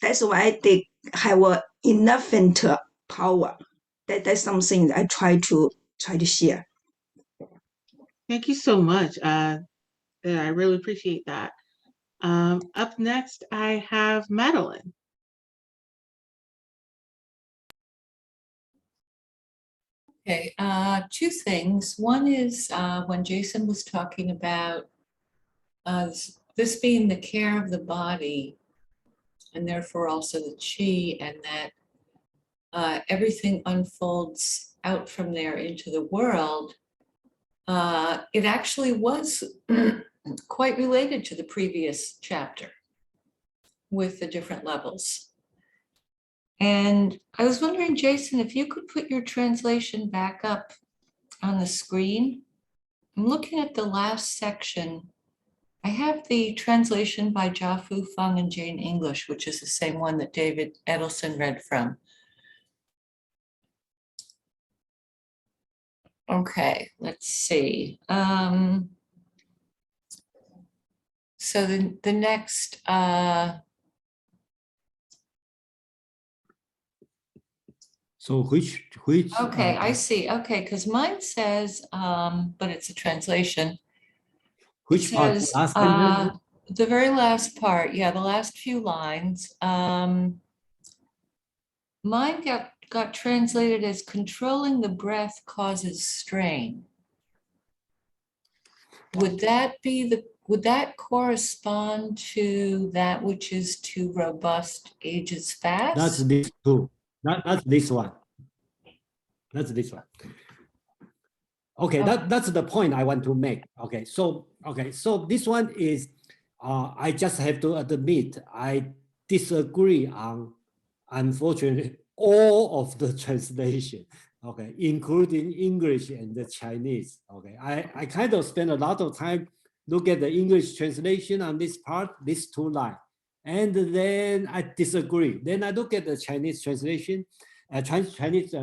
That's why they have enough power. That's something I try to share. Thank you so much. I really appreciate that. Up next, I have Madeline. Okay, 2 things. One is when Jason was talking about this being the care of the body, and therefore also the chi, and that everything unfolds out from there into the world. It actually was quite related to the previous chapter with the different levels. And I was wondering, Jason, if you could put your translation back up on the screen. I'm looking at the last section. I have the translation by Jiafu Feng and Jane English, which is the same one that David Edelson read from. Okay, let's see. So the next, so which okay, I see. Okay, because mine says, but it's a translation. Which part? Says, the very last part, yeah, the last few lines. mine got translated as controlling the breath causes strain. Would that correspond to that which is too robust ages fast? That's this two. That's this one. That's this one. Okay, that's the point I want to make. Okay, so this one is, I just have to admit, I disagree on, unfortunately, all of the translation. Okay, including English and the Chinese. Okay, I kind of spend a lot of time look at the English translation on this part, these two lines, and then I disagree. Then I look at the Chinese translation. Chinese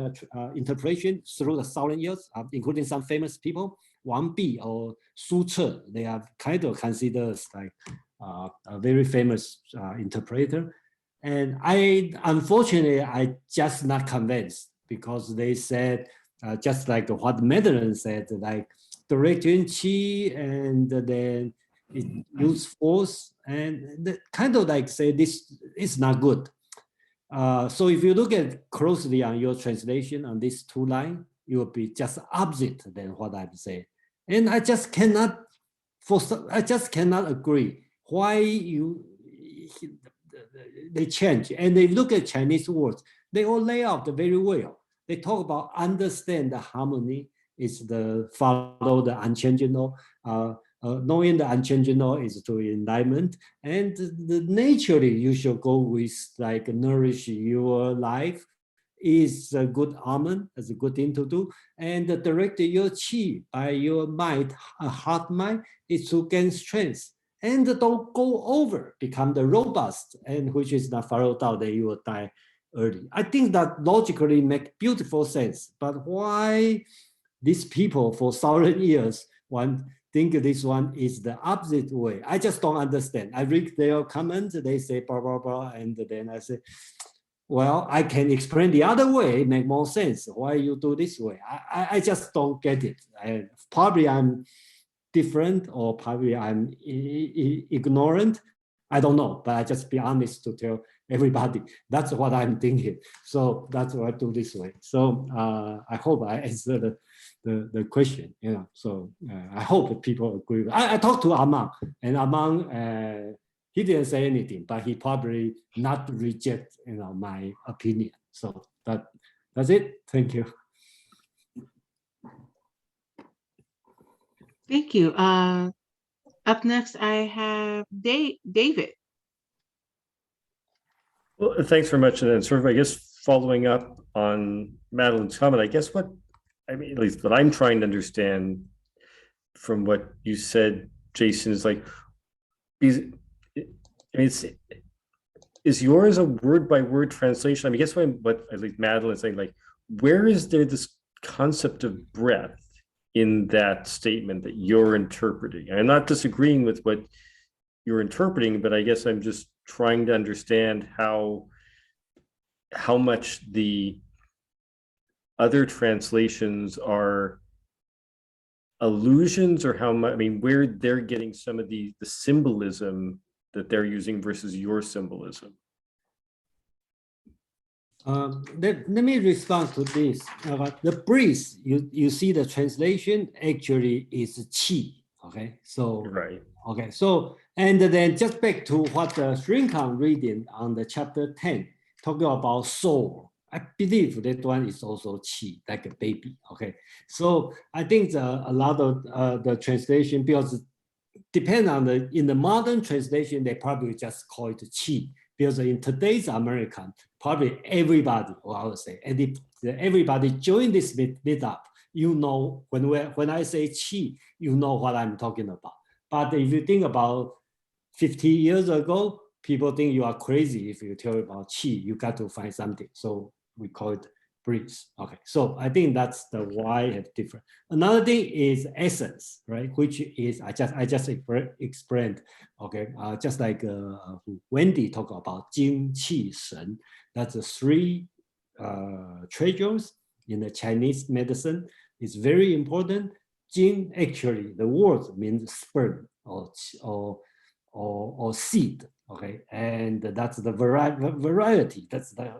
interpretation through the 1,000 years, including some famous people, Wang Bi or Su Ce, they are kind of considered like a very famous interpreter. And unfortunately, I just not convinced because they said, just like what Madeline said, like direct qi and then it use force and kind of like say this is not good. So if you look at closely on your translation on these two lines, it will be just opposite than what I'm saying. And I just cannot agree why they change. And they look at Chinese words, they all lay out very well. They talk about understand the harmony is the follow the unchanging law. Knowing the unchanging law is to enlightenment, and naturally you should go with like nourish your life is a good almond, as a good thing to do, and direct your qi by your mind, heart mind, is to gain strength, and don't go over, become the robust, and which is not follow Dao, that you will die early. I think that logically make beautiful sense, but why these people for 1,000 years think this one is the opposite way? I just don't understand. I read their comments, they say blah, blah, blah, and then I say, well, I can explain the other way, make more sense. Why you do this way? I just don't get it. Probably I'm different or probably I'm ignorant. I don't know, but I just be honest to tell everybody. That's what I'm thinking. So that's why I do this way. So I hope I answered the question, you know. So I hope people agree. I talked to Amang, and Amang, he didn't say anything, but he probably not reject, you know, my opinion. So that's it. Thank you. Thank you. Up next, I have David. Well, thanks very much. And then sort of, I guess, following up on Madeline's comment, I guess at least what I'm trying to understand from what you said, Jason, is like, is yours a word by word translation? I mean, I guess what at least Madeline is saying, like, where is there this concept of breath in that statement that you're interpreting? I'm not disagreeing with what you're interpreting, but I guess I'm just trying to understand how much the other translations are allusions, or how much, I mean, where they're getting some of the symbolism that they're using versus your symbolism. Let me respond to this. The breathe, you see the translation actually is qi. Okay, so right. Okay, so and then just back to what Shrinkan reading on the chapter 10, talking about soul. I believe that one is also qi, like a baby. Okay, so I think a lot of the translation, because depend on in the modern translation, they probably just call it qi, because in today's American, probably everybody, or I would say, everybody join this meetup, you know, when I say qi, you know what I'm talking about. But if you think about 50 years ago, people think you are crazy if you tell about qi, you got to find something. So we call it breathe. Okay, so I think that's the why have different. Another thing is essence, right? Which is I just explained. Okay, just like Wendy talked about Jing, Qi, Shen. That's the three treasures in the Chinese medicine. It's very important. Jing, actually, the word means sperm or seed. Okay, and that's the variety. That's the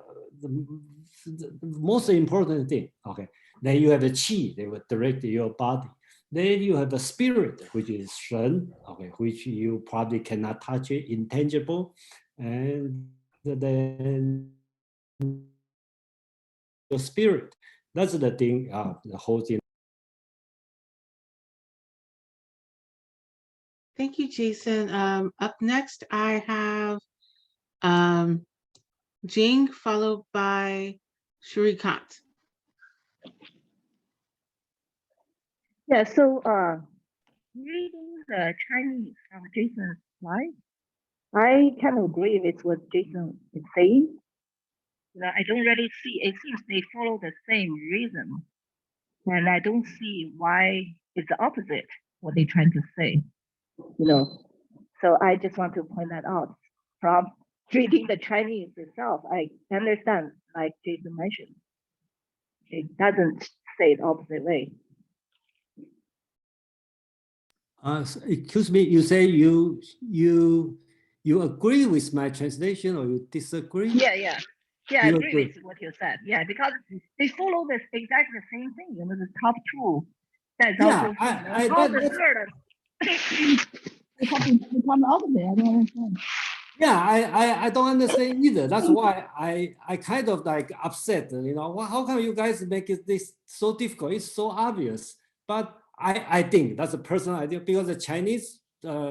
the most important thing. Okay. Then you have the qi, they will direct your body. Then you have the spirit, which is shen, okay, which you probably cannot touch it, intangible. And then the spirit. That's the thing, the whole thing. Thank you, Jason. Up next, I have Jing, followed by Shrikant. Yeah, so reading the Chinese from Jason's slide, I kind of agree with what Jason is saying. You know, I don't really see, it seems they follow the same reason. And I don't see why it's the opposite, what they're trying to say. You know, so I just want to point that out. From reading the Chinese itself, I understand, like Jason mentioned, it doesn't say the opposite way. Excuse me, you say you agree with my translation or you disagree? Yeah, I You agree agree. with what you said. Yeah, because they follow this exactly the same thing. You know, the top two. That's Yeah, also how the third become opposite. I don't understand. Yeah, I don't understand either. That's why I kind of like upset. You know, how come you guys make it this so difficult? It's so obvious. But I think that's a personal idea because the Chinese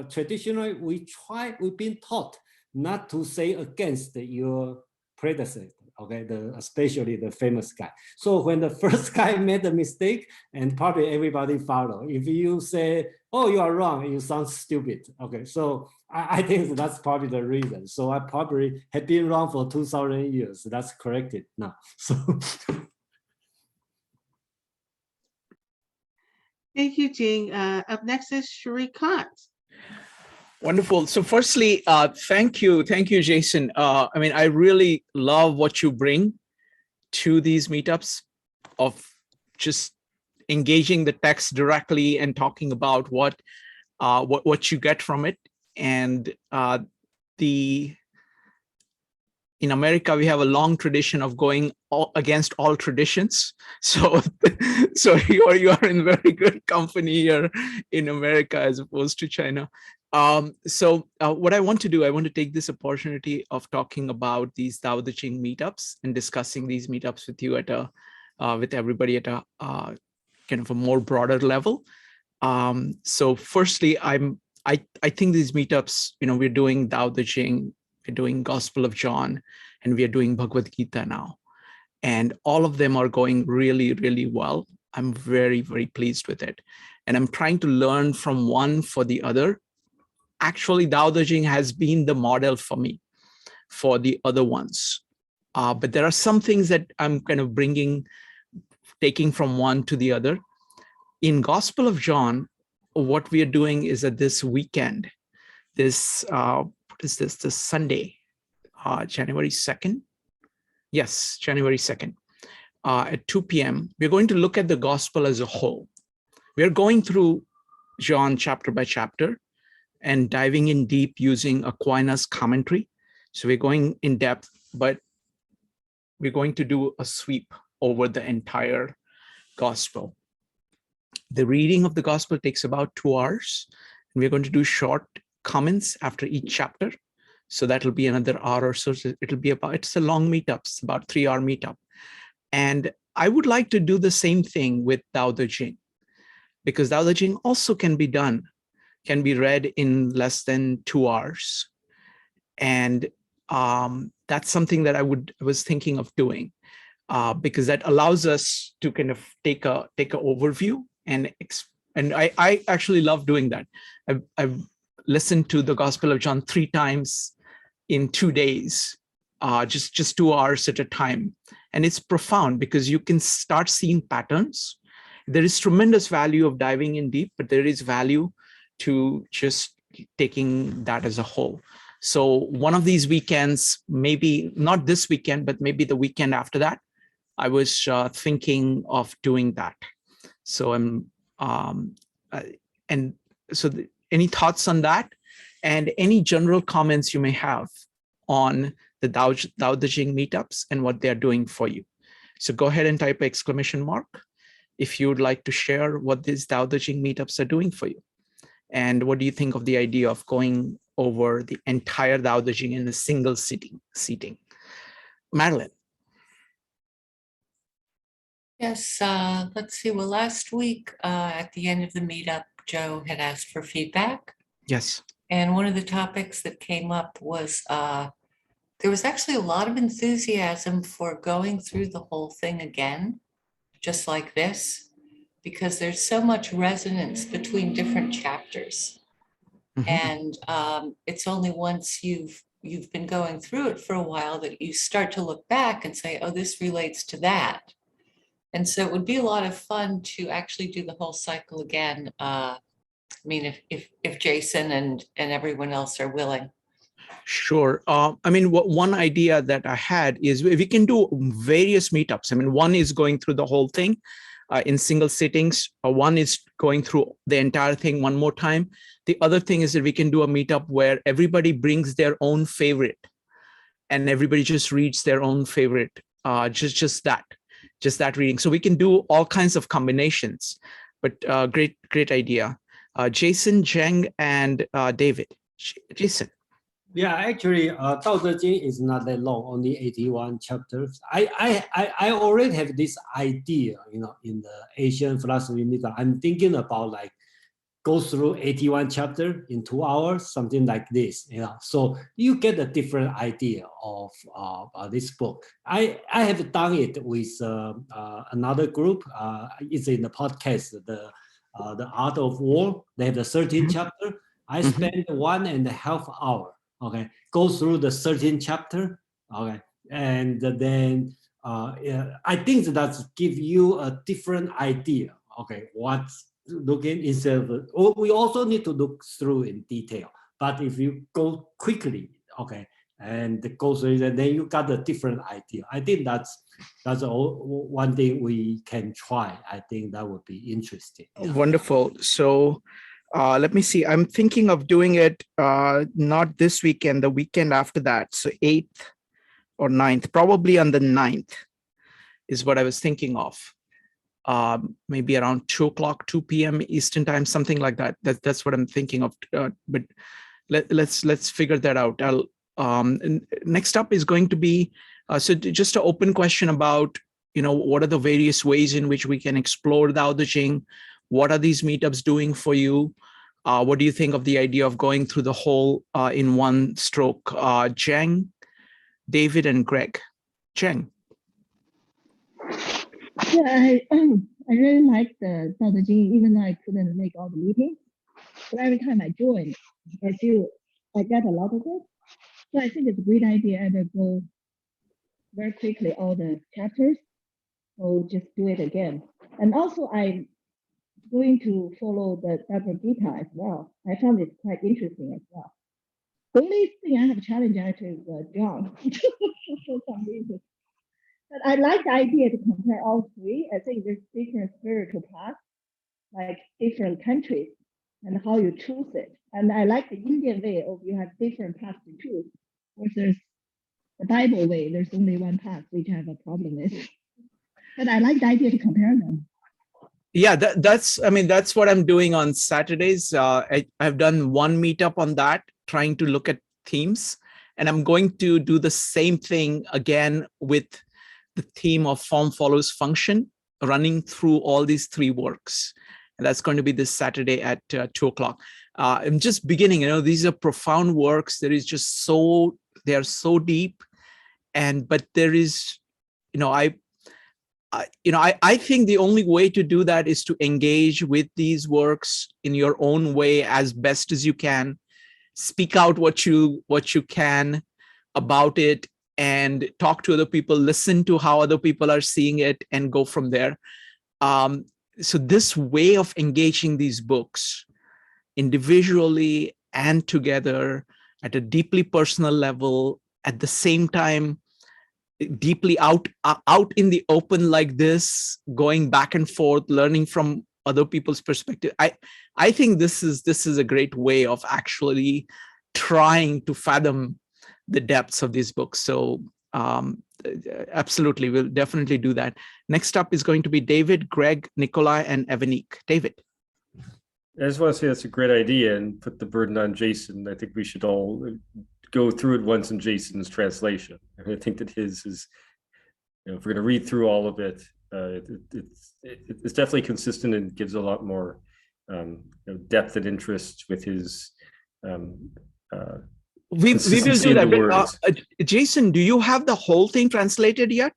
traditionally we've been taught not to say against your predecessor. Okay, especially the famous guy. So when the first guy made a mistake, and probably everybody follow. If you say, "Oh, you are wrong," you sound stupid. Okay, so I think that's probably the reason. So I probably have been wrong for 2,000 years. That's corrected now. So. Thank you, Jing. Up next is Shrikant. Wonderful. So firstly, thank you, Jason. I mean, I really love what you bring to these meetups of just engaging the text directly and talking about what you get from it. And in America, we have a long tradition of going against all traditions. So, you are in very good company here in America as opposed to China. So what I want to do, I want to take this opportunity of talking about these Dao De Jing meetups and discussing these meetups with you with everybody at a kind of a more broader level. So firstly, I think these meetups, we're doing Dao De Jing, we're doing Gospel of John, and we are doing Bhagavad Gita now. And all of them are going really, really well. I'm very, very pleased with it. And I'm trying to learn from one for the other. Actually, Dao De Jing has been the model for me for the other ones. But there are some things that I'm kind of taking from one to the other. In Gospel of John, what we are doing is that this weekend, this Sunday, January 2nd. Yes, January 2nd, at 2 p.m. We're going to look at the gospel as a whole. We're going through John chapter by chapter and diving in deep using Aquinas commentary. So we're going in depth, but we're going to do a sweep over the entire gospel. The reading of the gospel takes about 2 hours, and we're going to do short comments after each chapter. So that'll be another hour or so. It's a long meetup, it's about 3-hour meetup. And I would like to do the same thing with Dao De Jing, because Dao De Jing also can be read in less than 2 hours. And that's something that I was thinking of doing, because that allows us to kind of take a overview and I actually love doing that. I've listened to the Gospel of John 3 times in 2 days, just 2 hours at a time. And it's profound because you can start seeing patterns. There is tremendous value of diving in deep, but there is value to just taking that as a whole. So one of these weekends, maybe not this weekend, but maybe the weekend after that, I was thinking of doing that. So any thoughts on that? And any general comments you may have on the Dao De Jing meetups and what they're doing for you. So go ahead and type exclamation mark if you would like to share what these Dao De Jing meetups are doing for you. And what do you think of the idea of going over the entire Dao De Jing in a single seating? Madeline. Yes, let's see. Well, last week at the end of the meetup, Joe had asked for feedback. Yes. And one of the topics that came up was there was actually a lot of enthusiasm for going through the whole thing again, just like this, because there's so much resonance between different chapters. And it's only once you've been going through it for a while that you start to look back and say, oh, this relates to that. And so it would be a lot of fun to actually do the whole cycle again. I mean, if Jason and everyone else are willing. Sure. I mean, one idea that I had is we can do various meetups. I mean, one is going through the whole thing in single sittings. One is going through the entire thing one more time. The other thing is that we can do a meetup where everybody brings their own favorite and everybody just reads their own favorite, just that reading. So we can do all kinds of combinations, but great idea. Jason, Cheng, and David. Jason. Yeah, actually, Dao De Jing is not that long, only 81 chapters. I already have this idea, you know, in the Asian philosophy meetup. I'm thinking about like go through 81 chapter in 2 hours, something like this, you know. So you get a different idea of this book. I have done it with another group. It's in the podcast, the Art of War. They have the 13 chapter. I spent 1.5 hours. Okay, go through the 13th chapter. Okay, and then I think that give you a different idea. Okay, what's looking instead of, we also need to look through in detail. But if you go quickly, okay, and go through it, then you got a different idea. I think that's one thing we can try. I think that would be interesting. Wonderful. So. Let me see. I'm thinking of doing it not this weekend, the weekend after that. So 8th or 9th, probably on the 9th is what I was thinking of. Maybe around 2 p.m. Eastern time, something like that. That's what I'm thinking of. But let's figure that out. Next up is going to be so just an open question about, you know, what are the various ways in which we can explore Dao De Jing? What are these meetups doing for you? What do you think of the idea of going through the whole in one stroke? Cheng, David, and Greg. Cheng. Yeah, I really like the Dao De Jing, even though I couldn't make all the meetings. But every time I join, I feel I get a lot of it. So I think it's a great idea to go very quickly all the chapters. So just do it again. And also I'm going to follow the Bhagavad Gita as well. I found it quite interesting as well. The only thing I have a challenge actually is John for some reason. But I like the idea to compare all three. I think there's different spiritual paths, like different countries, and how you choose it. And I like the Indian way of you have different paths to choose, versus the Bible way, there's only one path, which I have a problem with. But I like the idea to compare them. Yeah, that's what I'm doing on Saturdays. I've done one meetup on that, trying to look at themes, and I'm going to do the same thing again with the theme of form follows function, running through all these three works. And that's going to be this Saturday at 2 o'clock. I'm just beginning, you know, these are profound works. They are so deep, but there is, you know, I think the only way to do that is to engage with these works in your own way as best as you can. Speak out what you can about it and talk to other people, listen to how other people are seeing it, and go from there. So this way of engaging these books individually and together at a deeply personal level, at the same time, deeply out in the open like this, going back and forth, learning from other people's perspective. I think this is a great way of actually trying to fathom the depths of these books. So Absolutely, we'll definitely do that. Next up is going to be David, Greg, Nikolai, and Evanique. David. I just want to say that's a great idea and put the burden on Jason. I think we should all go through it once in Jason's translation. I think that his is, if we're going to read through all of it, it's definitely consistent and gives a lot more depth and interest with his. We will do that. Jason, do you have the whole thing translated yet?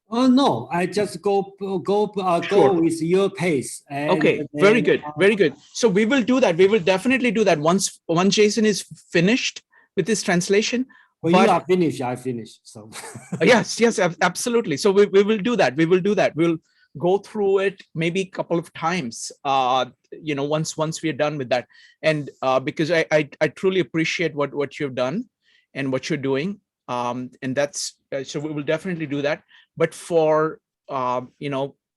Oh no, I just go with your pace. Okay, very good, very good. So we will do that. We will definitely do that once Jason is finished with his translation. When you are finished, I finish. So yes, absolutely. So we will do that. We will do that. We'll go through it maybe a couple of times. Once we are done with that, and because I truly appreciate what you've done and what you're doing. And that's so we will definitely do that. But for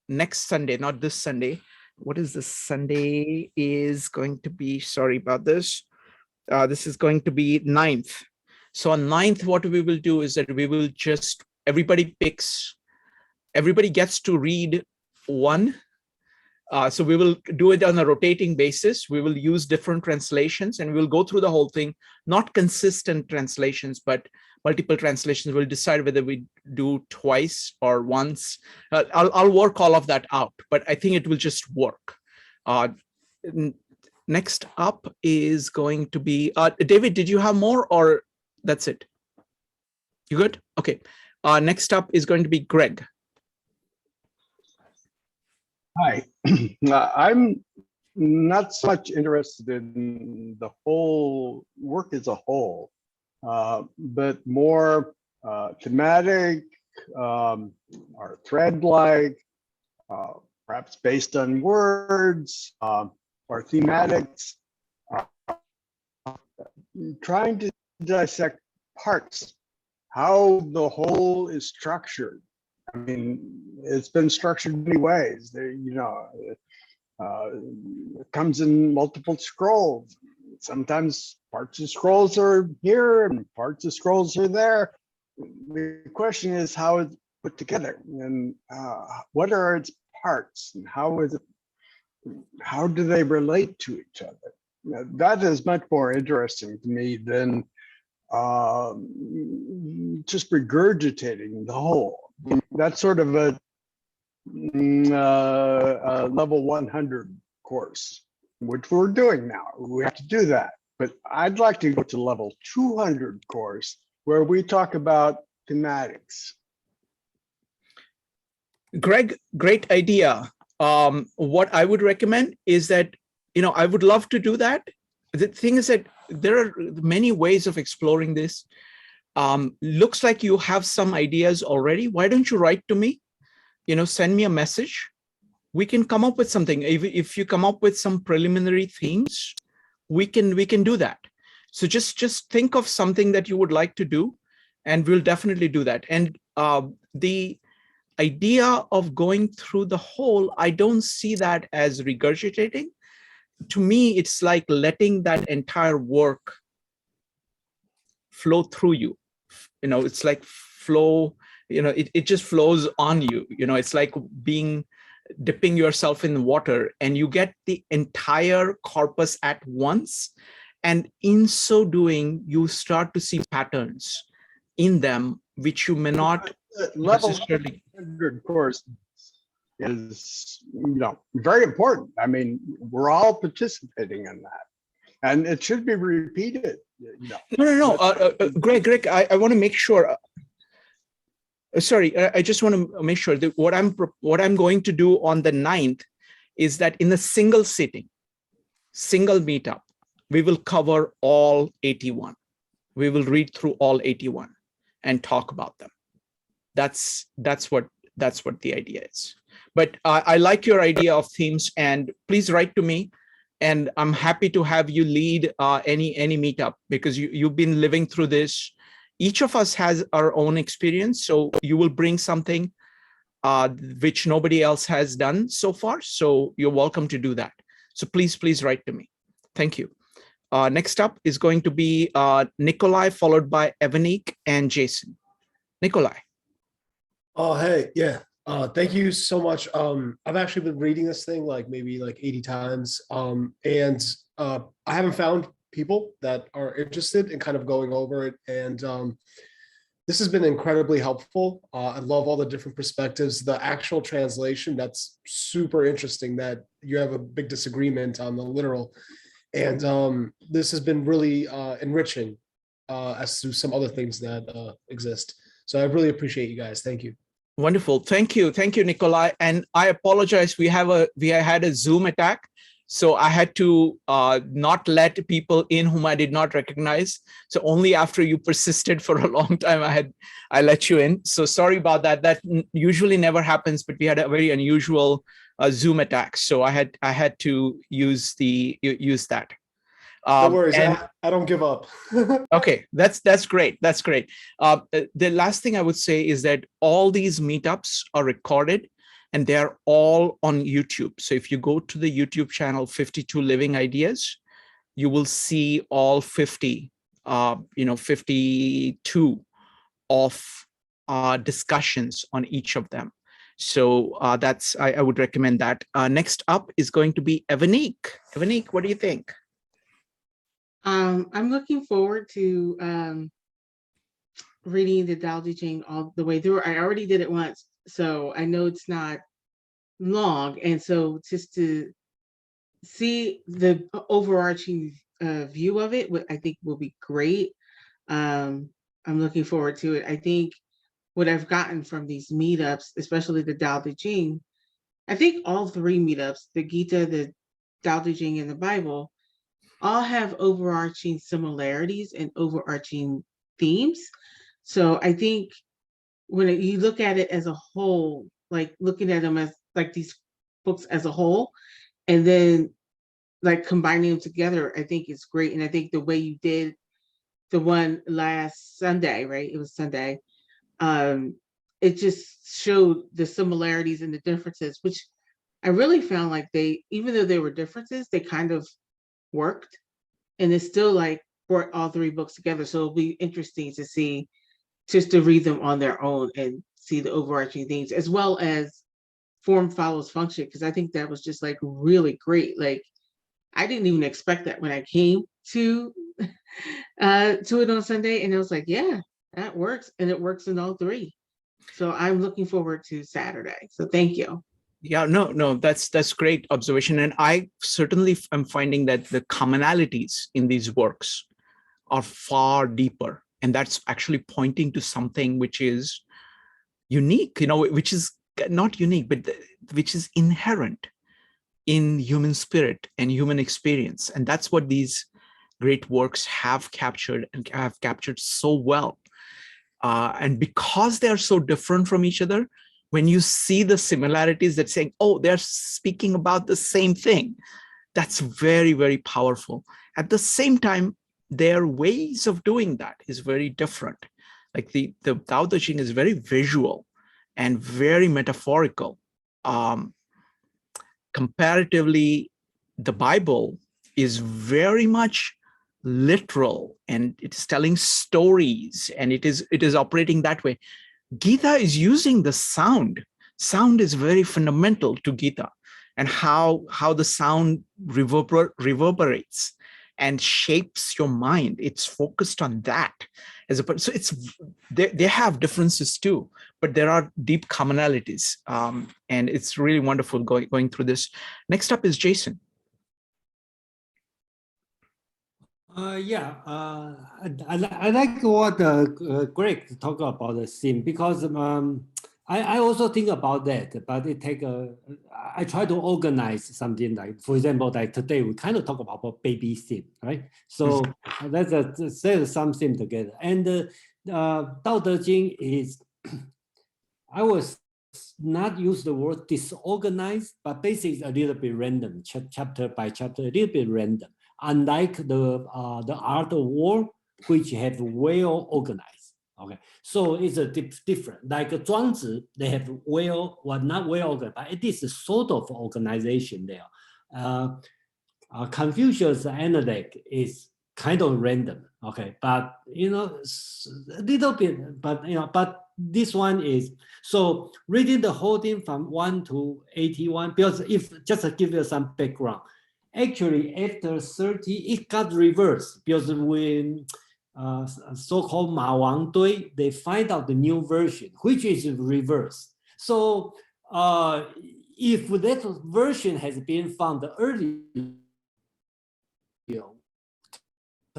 next Sunday, not this Sunday. What is this Sunday is going to be? Sorry about this. This is going to be 9th. So on 9th, what we will do is that we will just everybody gets to read one. So we will do it on a rotating basis. We will use different translations and we'll go through the whole thing, not consistent translations, but multiple translations. We'll decide whether we do twice or once. I'll work all of that out, but I think it will just work. Next up is going to be, David, did you have more or that's it? You good? Okay. Next up is going to be Greg. Hi, I'm not so much interested in the whole work as a whole, but more thematic or thread-like, perhaps based on words or thematics, trying to dissect parts, how the whole is structured. I mean, it's been structured many ways. It comes in multiple scrolls. Sometimes parts of scrolls are here and parts of scrolls are there. The question is how it's put together and what are its parts and how do they relate to each other? Now, that is much more interesting to me than just regurgitating the whole. That's sort of a level 100 course, which we're doing now. We have to do that. But I'd like to go to level 200 course where we talk about thematics. Greg, great idea. What I would recommend is that, I would love to do that. The thing is that there are many ways of exploring this. Looks like you have some ideas already. Why don't you write to me? Send me a message. We can come up with something. If you come up with some preliminary themes, we can do that. So just think of something that you would like to do, and we'll definitely do that. And the idea of going through the whole, I don't see that as regurgitating. To me, it's like letting that entire work flow through you. It's like flow, it just flows on you. It's like dipping yourself in water and you get the entire corpus at once. And in so doing, you start to see patterns in them, which you may not necessarily. Level 100 course is, very important. I mean, we're all participating in that. And it should be repeated. No. Greg, I want to make sure. Sorry, I just want to make sure that what I'm going to do on the 9th is that in a single sitting, single meetup, we will cover all 81. We will read through all 81 and talk about them. That's what the idea is. But I like your idea of themes, and please write to me. And I'm happy to have you lead any meetup, because you've been living through this. Each of us has our own experience, so you will bring something which nobody else has done so far. So you're welcome to do that. So please write to me. Thank you. Next up is going to be Nikolai, followed by Evanique and Jason. Nikolai. Oh, hey, yeah. Thank you so much. I've actually been reading this thing like maybe like 80 times. And I haven't found people that are interested in kind of going over it. And this has been incredibly helpful. I love all the different perspectives. The actual translation, that's super interesting that you have a big disagreement on the literal. And this has been really enriching as to some other things that exist. So I really appreciate you guys. Thank you. Wonderful. Thank you, Nikolai. And I apologize. We had a Zoom attack, so I had to not let people in whom I did not recognize. So only after you persisted for a long time, I let you in. So sorry about that. That usually never happens, but we had a very unusual Zoom attack, so I had to use that. No worries. I don't give up. Okay, that's great. That's great. The last thing I would say is that all these meetups are recorded and they're all on YouTube. So if you go to the YouTube channel 52 Living Ideas, you will see all 52 of discussions on each of them. So I would recommend that. Next up is going to be Evanique. Evanique, what do you think? I'm looking forward to reading the Dao De Jing all the way through. I already did it once, so I know it's not long. And so just to see the overarching view of it, I think will be great. I'm looking forward to it. I think what I've gotten from these meetups, especially the Dao De Jing, I think all three meetups, the Gita, the Dao De Jing, and the Bible, all have overarching similarities and overarching themes. So I think when you look at it as a whole, like looking at them as like these books as a whole, and then like combining them together, I think it's great. And I think the way you did the one last Sunday, right? It was Sunday. It just showed the similarities and the differences, which I really found like even though there were differences, they kind of worked, and it's still like brought all three books together. So it'll be interesting to see, just to read them on their own and see the overarching themes, as well as form follows function, because I think that was just like really great. Like I didn't even expect that when I came to it on Sunday, and I was like, yeah, that works, and it works in all three. So I'm looking forward to Saturday. So thank you. Yeah, no, that's great observation. And I certainly am finding that the commonalities in these works are far deeper. And that's actually pointing to something which is unique, which is not unique, but which is inherent in human spirit and human experience. And that's what these great works have captured and have captured so well. And because they're so different from each other, when you see the similarities that saying, oh, they're speaking about the same thing, that's very, very powerful. At the same time, their ways of doing that is very different. Like the Dao De Jing is very visual and very metaphorical. Comparatively, the Bible is very much literal, and it's telling stories, and it is operating that way. Gita is using the sound. Sound is very fundamental to Gita, and how the sound reverberates and shapes your mind. It's focused on that. So they have differences too, but there are deep commonalities, and it's really wonderful going through this. Next up is Jason. I like what Greg talked about the theme, because I also think about that, but I try to organize something, like, for example, like today we kind of talk about baby theme, right? So let's say something together. And Dao De Jing is, I was not use the word disorganized, but basically a little bit random, chapter by chapter, a little bit random. Unlike the art of war, which have well organized. Okay, so it's a different. Like Zhuangzi, they have not well organized, but it is a sort of organization there. Confucius' analect is kind of random. Okay, but a little bit, but this one is, so reading the whole thing from 1 to 81, because if just to give you some background, actually after 30, it got reversed because when so-called Ma Wang Dui, they find out the new version, which is reversed. So if that version has been found earlier,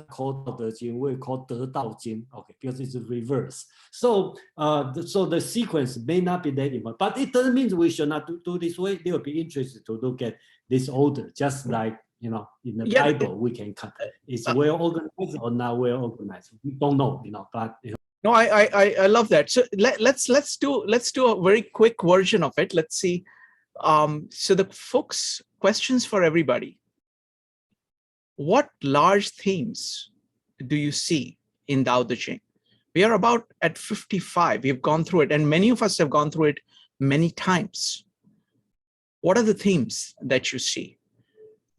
called Dao De Jing, we call De Dao Jing, okay, because it's reverse. So, so the sequence may not be that important, but it doesn't mean we should not do this way. They will be interested to look at this order, just like, you know, in the Bible, we can cut. It's well organized or not well organized. We don't know, you know, but you know. No, I love that. So let's do a very quick version of it. Let's see. So the folks, questions for everybody. What large themes do you see in Dao De Jing? We are about at 55. We've gone through it, and many of us have gone through it many times. What are the themes that you see?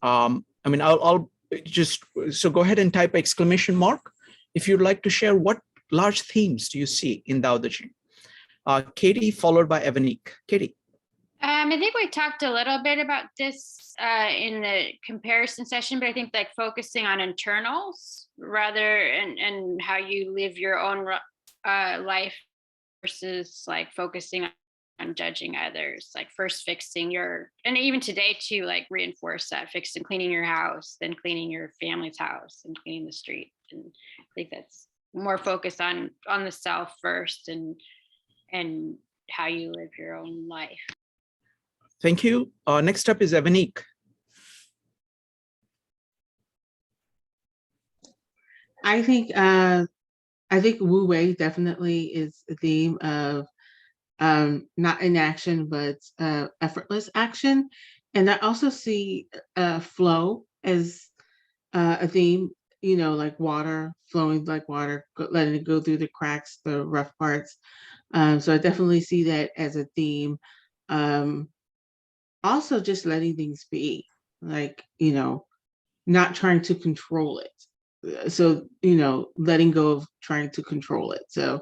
I mean, I'll just, so go ahead and type exclamation mark if you'd like to share what large themes do you see in Dao De Jing. Katie, followed by Evanique. Katie. I think we talked a little bit about this in the comparison session, but I think like focusing on internals rather and how you live your own life versus like focusing on judging others, like first fixing your, and even today too, like reinforce that, fixing, cleaning your house, then cleaning your family's house and cleaning the street. And I think that's more focused on the self first and how you live your own life. Thank you. Next up is Evanique. I think Wu Wei definitely is a theme of not inaction, but effortless action. And I also see flow as a theme, you know, like water, flowing like water, letting it go through the cracks, the rough parts. So I definitely see that as a theme. Also just letting things be, like, you know, not trying to control it. So, you know, letting go of trying to control it. So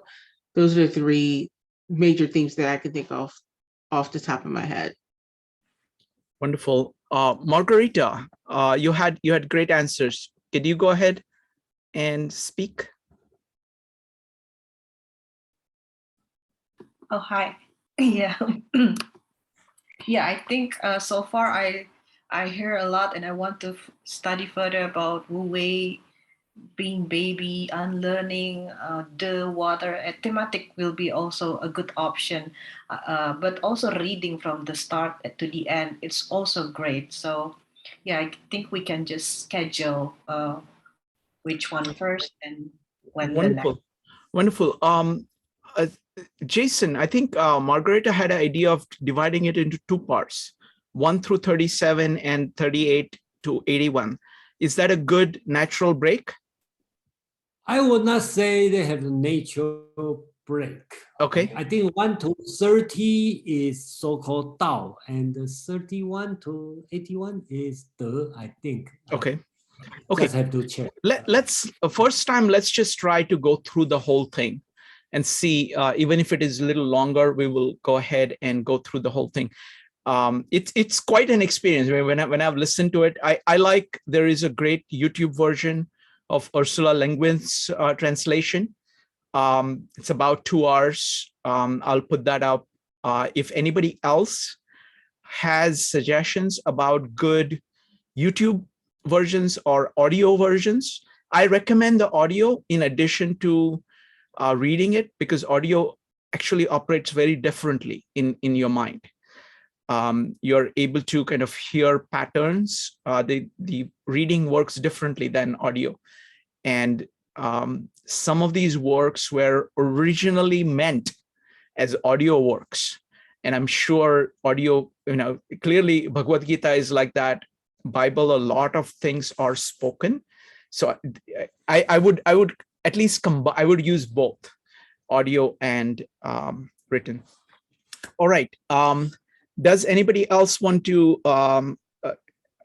those are the three major themes that I can think of off the top of my head. Wonderful. Margarita, you had great answers. Can you go ahead and speak? Oh, hi. Yeah. Yeah, I think so far I hear a lot and I want to study further about Wu Wei, being baby, unlearning, the water. A thematic will be also a good option, but also reading from the start to the end, it's also great. So yeah, I think we can just schedule which one first and when the next. Wonderful. Jason, I think Margarita had an idea of dividing it into two parts, 1 through 37 and 38 to 81. Is that a good natural break? I would not say they have a natural break. Okay. I think 1 to 30 is so-called Dao, and the 31 to 81 is De, I think. Okay. Okay. Just have to check. Let's first time, let's just try to go through the whole thing and see, even if it is a little longer, we will go ahead and go through the whole thing. It's quite an experience. When I've listened to it, I like, there is a great YouTube version of Ursula Le Guin's translation. It's about 2 hours. I'll put that up. If anybody else has suggestions about good YouTube versions or audio versions, I recommend the audio in addition to reading it, because audio actually operates very differently in your mind. You're able to kind of hear patterns. The reading works differently than audio. And some of these works were originally meant as audio works. And I'm sure audio, you know, clearly Bhagavad Gita is like that. Bible, a lot of things are spoken. So I would at least I would use both audio and written. All right. Does anybody else want to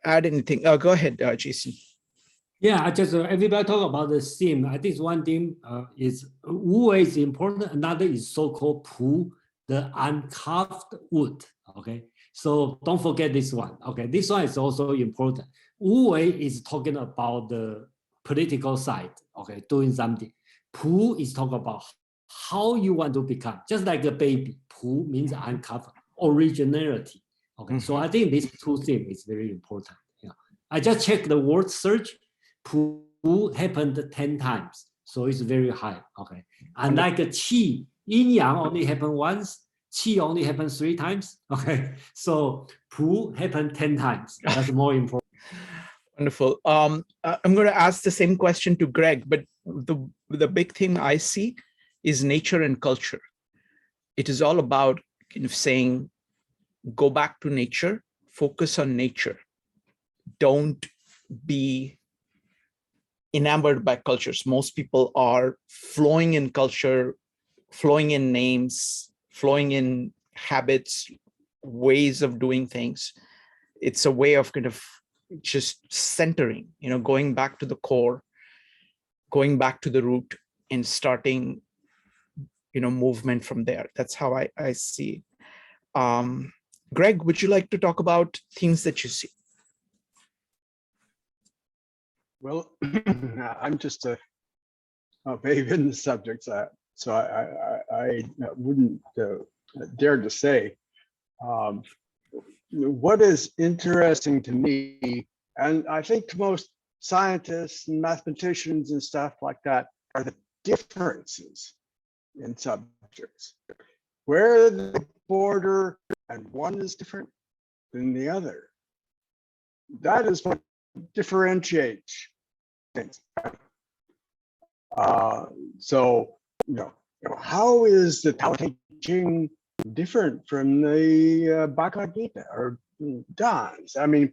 add anything? Go ahead, Jason. Yeah, I just everybody talk about the theme. I think one theme is Wu Wei is important. Another is so-called Pu, the uncarved wood. Okay, so don't forget this one. Okay, this one is also important. Wu Wei is talking about the political side. Okay, doing something. Pu is talking about how you want to become, just like a baby. Pu means uncovered, originality. Okay, so I think these two things is very important. Yeah, I just checked the word search. Pu happened 10 times, so it's very high. Okay, and like a qi, yin yang only happened once, qi only happened 3 times. Okay, so pu happened 10 times. That's more important. Wonderful. I'm going to ask the same question to Greg, but the big thing I see is nature and culture. It is all about kind of saying, go back to nature, focus on nature. Don't be enamored by cultures. Most people are flowing in culture, flowing in names, flowing in habits, ways of doing things. It's a way of kind of just centering, going back to the core, going back to the root and starting, movement from there. That's how I see. Greg, would you like to talk about things that you see? Well, I'm just a babe in the subject, so I wouldn't dare to say. What is interesting to me, and I think to most scientists and mathematicians and stuff like that, are the differences in subjects, where the border and one is different than the other. That is what differentiates things. So, how is the Dao De Jing different from the Bhagavad Gita or Dance? I mean,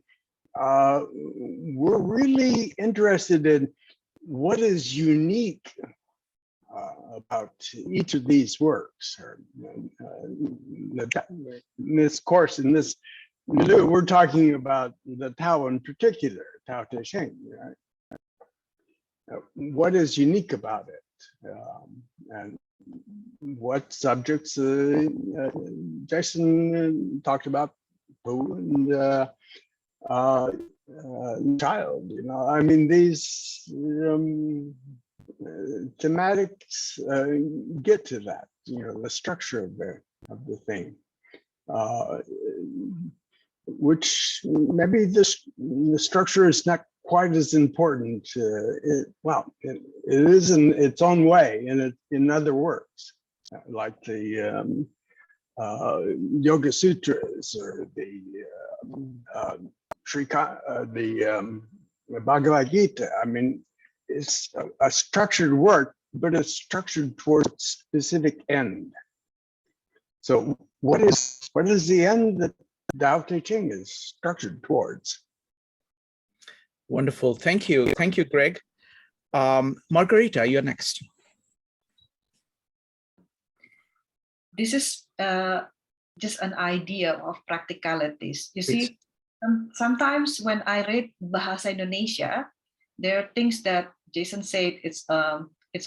we're really interested in what is unique about each of these works. In this course, we're talking about the Tao in particular, Dao De Jing. Right? What is unique about it, and what subjects Jason talked about, Pu and child. I mean, these thematics get to that. The structure of the thing, which maybe the structure is not quite as important. It is in its own way, in other works, like the Yoga Sutras or the Bhagavad Gita. I mean, it's a structured work, but it's structured towards a specific end. So what is the end that Dao De Jing is structured towards? Wonderful. Thank you. Thank you, Greg. Margarita, you're next. This is just an idea of practicalities. You see, sometimes when I read Bahasa Indonesia, there are things that Jason said it's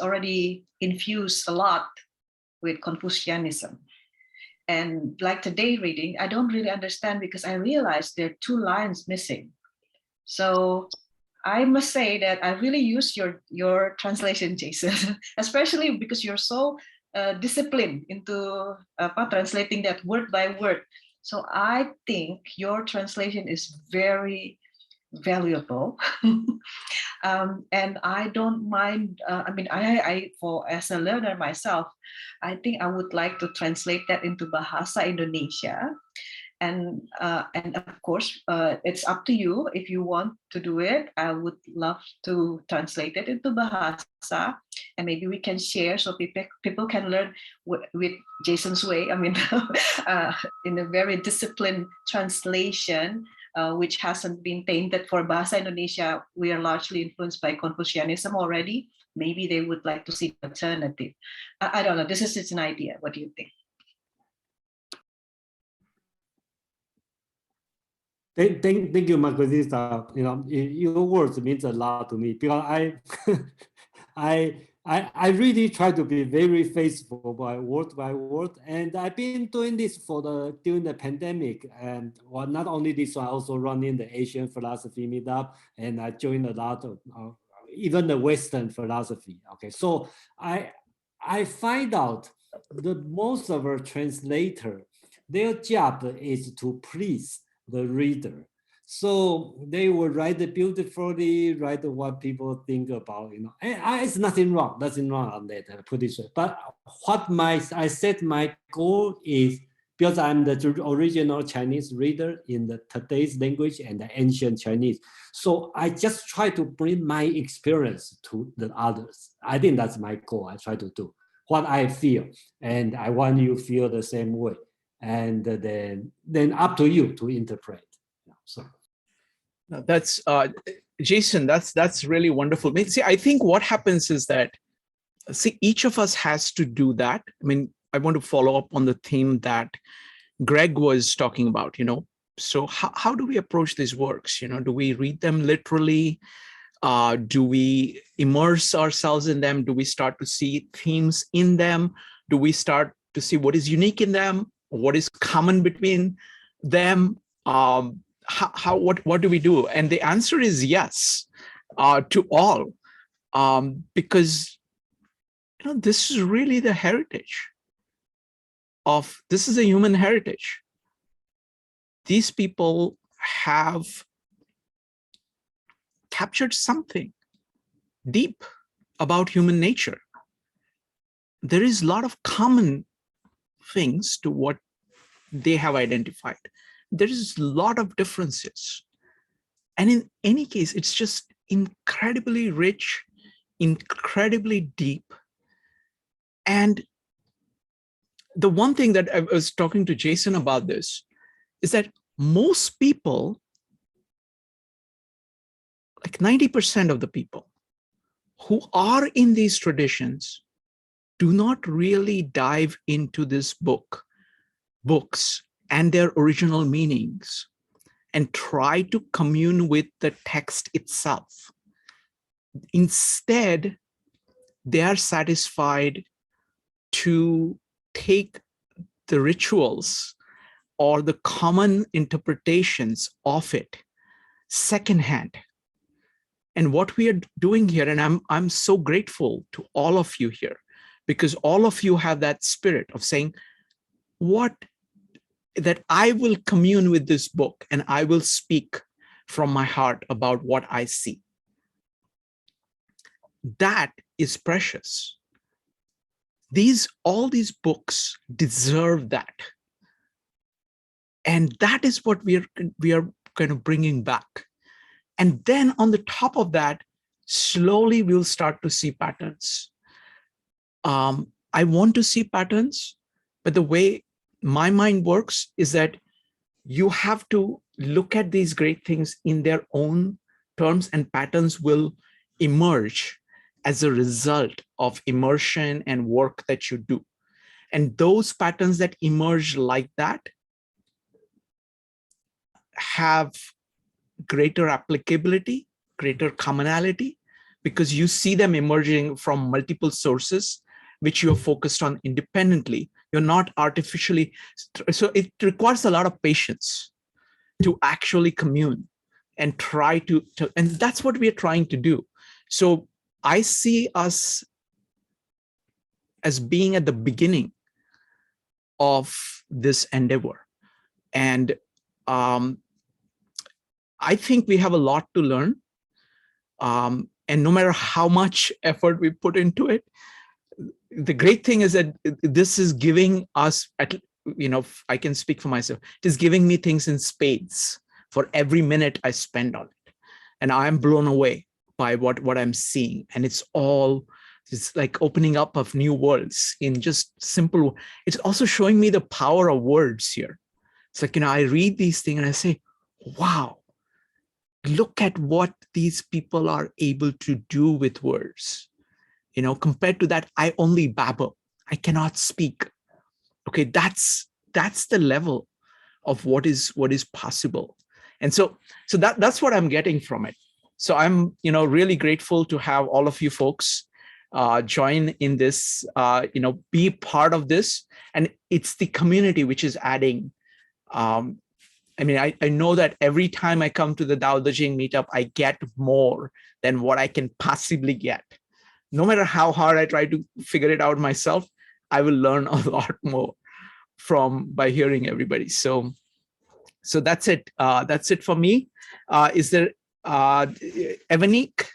already infused a lot with Confucianism. And like today reading, I don't really understand because I realized there are 2 lines missing. So I must say that I really use your translation, Jason, especially because you're so disciplined into translating that word by word. So I think your translation is very valuable. And I don't mind. I mean, as a learner myself, I think I would like to translate that into Bahasa Indonesia. And of course, it's up to you if you want to do it. I would love to translate it into Bahasa, and maybe we can share so people can learn with Jason's way. I mean, in a very disciplined translation, which hasn't been tainted. For Bahasa Indonesia, we are largely influenced by Confucianism already. Maybe they would like to see an alternative. I don't know. This is just an idea. What do you think? Thank you, Margarita. Your words means a lot to me because I really try to be very faithful by word, and I've been doing this during the pandemic, and not only this, I also running the Asian philosophy meetup, and I joined a lot of even the Western philosophy. Okay, so I find out that most of our translator, their job is to please the reader. So they will write it beautifully, write what people think about, And it's nothing wrong on that, put it so. But I said my goal is, because I'm the original Chinese reader in today's language and the ancient Chinese. So I just try to bring my experience to the others. I think that's my goal. I try to do what I feel, and I want you to feel the same way. And then up to you to interpret. So that's Jason. That's really wonderful. See, I think what happens is that each of us has to do that. I mean, I want to follow up on the theme that Greg was talking about. So how do we approach these works? Do we read them literally? Do we immerse ourselves in them? Do we start to see themes in them? Do we start to see what is unique in them? What is common between them? What do we do? And the answer is yes, to all, because this is really the heritage of, this is a human heritage. These people have captured something deep about human nature. There is a lot of common things to what they have identified. There is a lot of differences. And in any case, it's just incredibly rich, incredibly deep. And the one thing that I was talking to Jason about this is that most people, like 90% of the people who are in these traditions, do not really dive into this books and their original meanings and try to commune with the text itself. Instead, they are satisfied to take the rituals or the common interpretations of it secondhand. And what we are doing here, and I'm so grateful to all of you here, because all of you have that spirit of saying, that I will commune with this book and I will speak from my heart about what I see. That is precious. All these books deserve that. And that is what we are kind of bringing back. And then on the top of that, slowly we'll start to see patterns. I want to see patterns, but the way my mind works is that you have to look at these great things in their own terms, and patterns will emerge as a result of immersion and work that you do. And those patterns that emerge like that have greater applicability, greater commonality, because you see them emerging from multiple sources, which you're focused on independently. You're not artificially, so it requires a lot of patience to actually commune and try to, and that's what we are trying to do. So I see us as being at the beginning of this endeavor. And I think we have a lot to learn. And no matter how much effort we put into it, the great thing is that this is giving us, I can speak for myself, it is giving me things in spades for every minute I spend on it. And I'm blown away by what I'm seeing. And it's like opening up of new worlds in just simple. It's also showing me the power of words here. It's like, I read these things and I say, wow, look at what these people are able to do with words. Compared to that, I only babble. I cannot speak. Okay, that's the level of what is possible. And so that's what I'm getting from it. So I'm, really grateful to have all of you folks join in this, be part of this. And it's the community which is adding. I know that every time I come to the Dao De Jing meetup, I get more than what I can possibly get. No matter how hard I try to figure it out myself, I will learn a lot more by hearing everybody. So that's it. That's it for me. Is there, Evanique,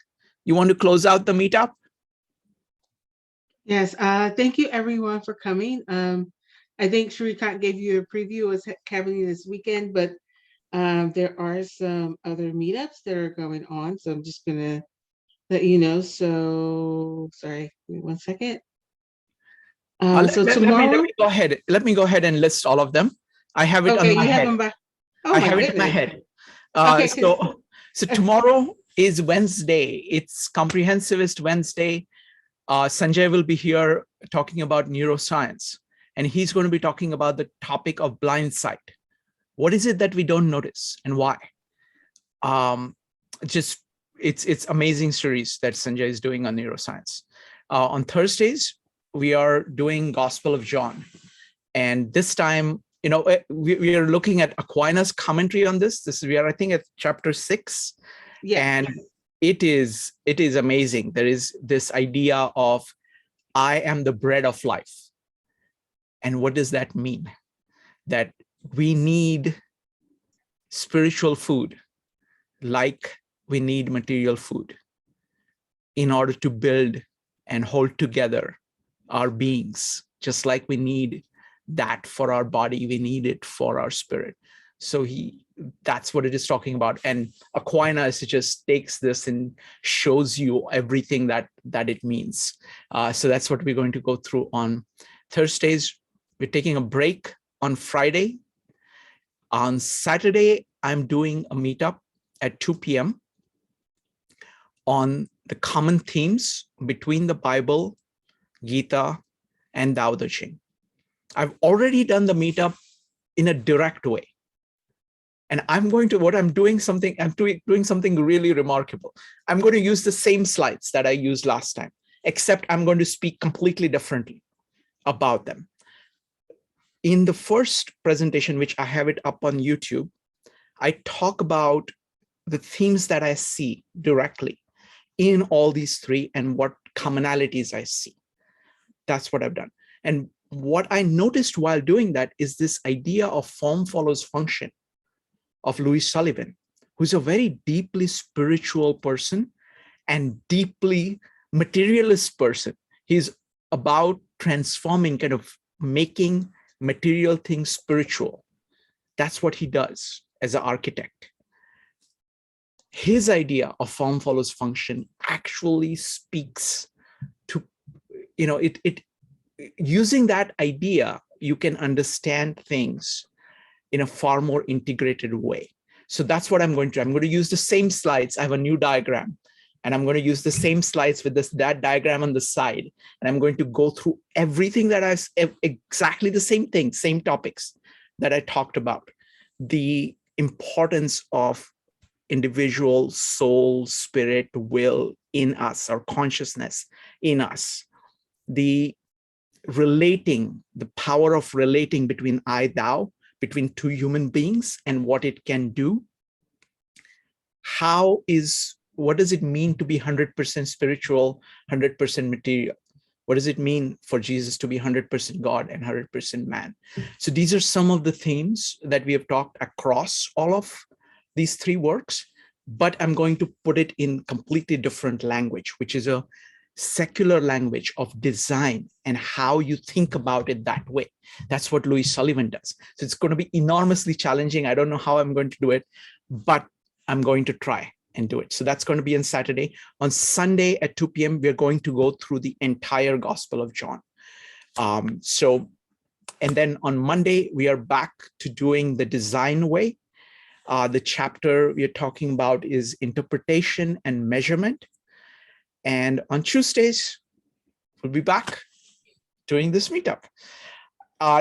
you want to close out the meetup? Yes, thank you everyone for coming. I think Shrikant gave you a preview of what's happening this weekend, but there are some other meetups that are going on. So I'm just gonna let you know. So sorry, give me 1 second. So tomorrow, let me go ahead and list all of them. I have it on my head. I have it in my head. So tomorrow is Wednesday. It's Comprehensivist Wednesday. Sanjay will be here talking about neuroscience, and he's going to be talking about the topic of blind sight. What is it that we don't notice and why? It's amazing series that Sanjay is doing on neuroscience. On Thursdays, we are doing Gospel of John. And this time, we are looking at Aquinas' commentary on this. We are, I think, at chapter 6. Yeah. And it is amazing. There is this idea of, I am the bread of life. And what does that mean? That we need spiritual food like we need material food in order to build and hold together our beings. Just like we need that for our body, we need it for our spirit. So that's what it is talking about. And Aquinas just takes this and shows you everything that it means. So that's what we're going to go through on Thursdays. We're taking a break on Friday. On Saturday, I'm doing a meetup at 2 p.m. on the common themes between the Bible, Gita, and Dao De Jing. I've already done the meetup in a direct way. And I'm doing something really remarkable. I'm going to use the same slides that I used last time, except I'm going to speak completely differently about them. In the first presentation, which I have it up on YouTube, I talk about the themes that I see directly in all these three and what commonalities I see. That's what I've done. And what I noticed while doing that is this idea of form follows function of Louis Sullivan, who's a very deeply spiritual person and deeply materialist person. He's about transforming, kind of making material things spiritual. That's what he does as an architect. His idea of form follows function actually speaks to, using that idea, you can understand things in a far more integrated way. So that's what I'm going to do. I'm going to use the same slides. I have a new diagram, and I'm going to use the same slides with that diagram on the side. And I'm going to go through everything exactly the same thing, same topics that I talked about. The importance of individual soul, spirit, will in us, or consciousness in us. The power of relating between I-Thou, between two human beings, and what it can do. What does it mean to be 100% spiritual, 100% material? What does it mean for Jesus to be 100% God and 100% man? So these are some of the themes that we have talked across all of these three works, but I'm going to put it in completely different language, which is a secular language of design and how you think about it that way. That's what Louis Sullivan does. So it's going to be enormously challenging. I don't know how I'm going to do it, but I'm going to try and do it. So that's going to be on Saturday. On Sunday at 2 p.m., we're going to go through the entire Gospel of John. And then on Monday, we are back to doing the design way. The chapter we're talking about is interpretation and measurement. And on Tuesdays, we'll be back doing this meetup.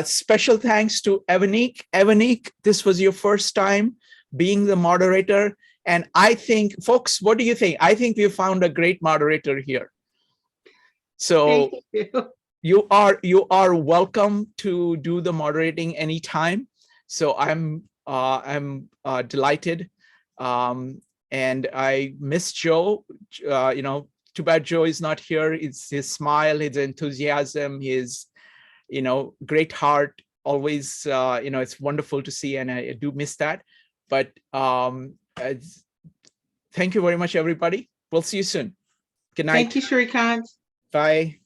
Special thanks to Evanique. Evanique, this was your first time being the moderator. And I think, folks, what do you think? I think we found a great moderator here. So you are welcome to do the moderating anytime. So I'm delighted. And I miss Joe. Too bad Joe is not here. It's his smile, his enthusiasm, his great heart. Always, it's wonderful to see, and I do miss that. But thank you very much, everybody. We'll see you soon. Good night. Thank you, Shrikant. Bye.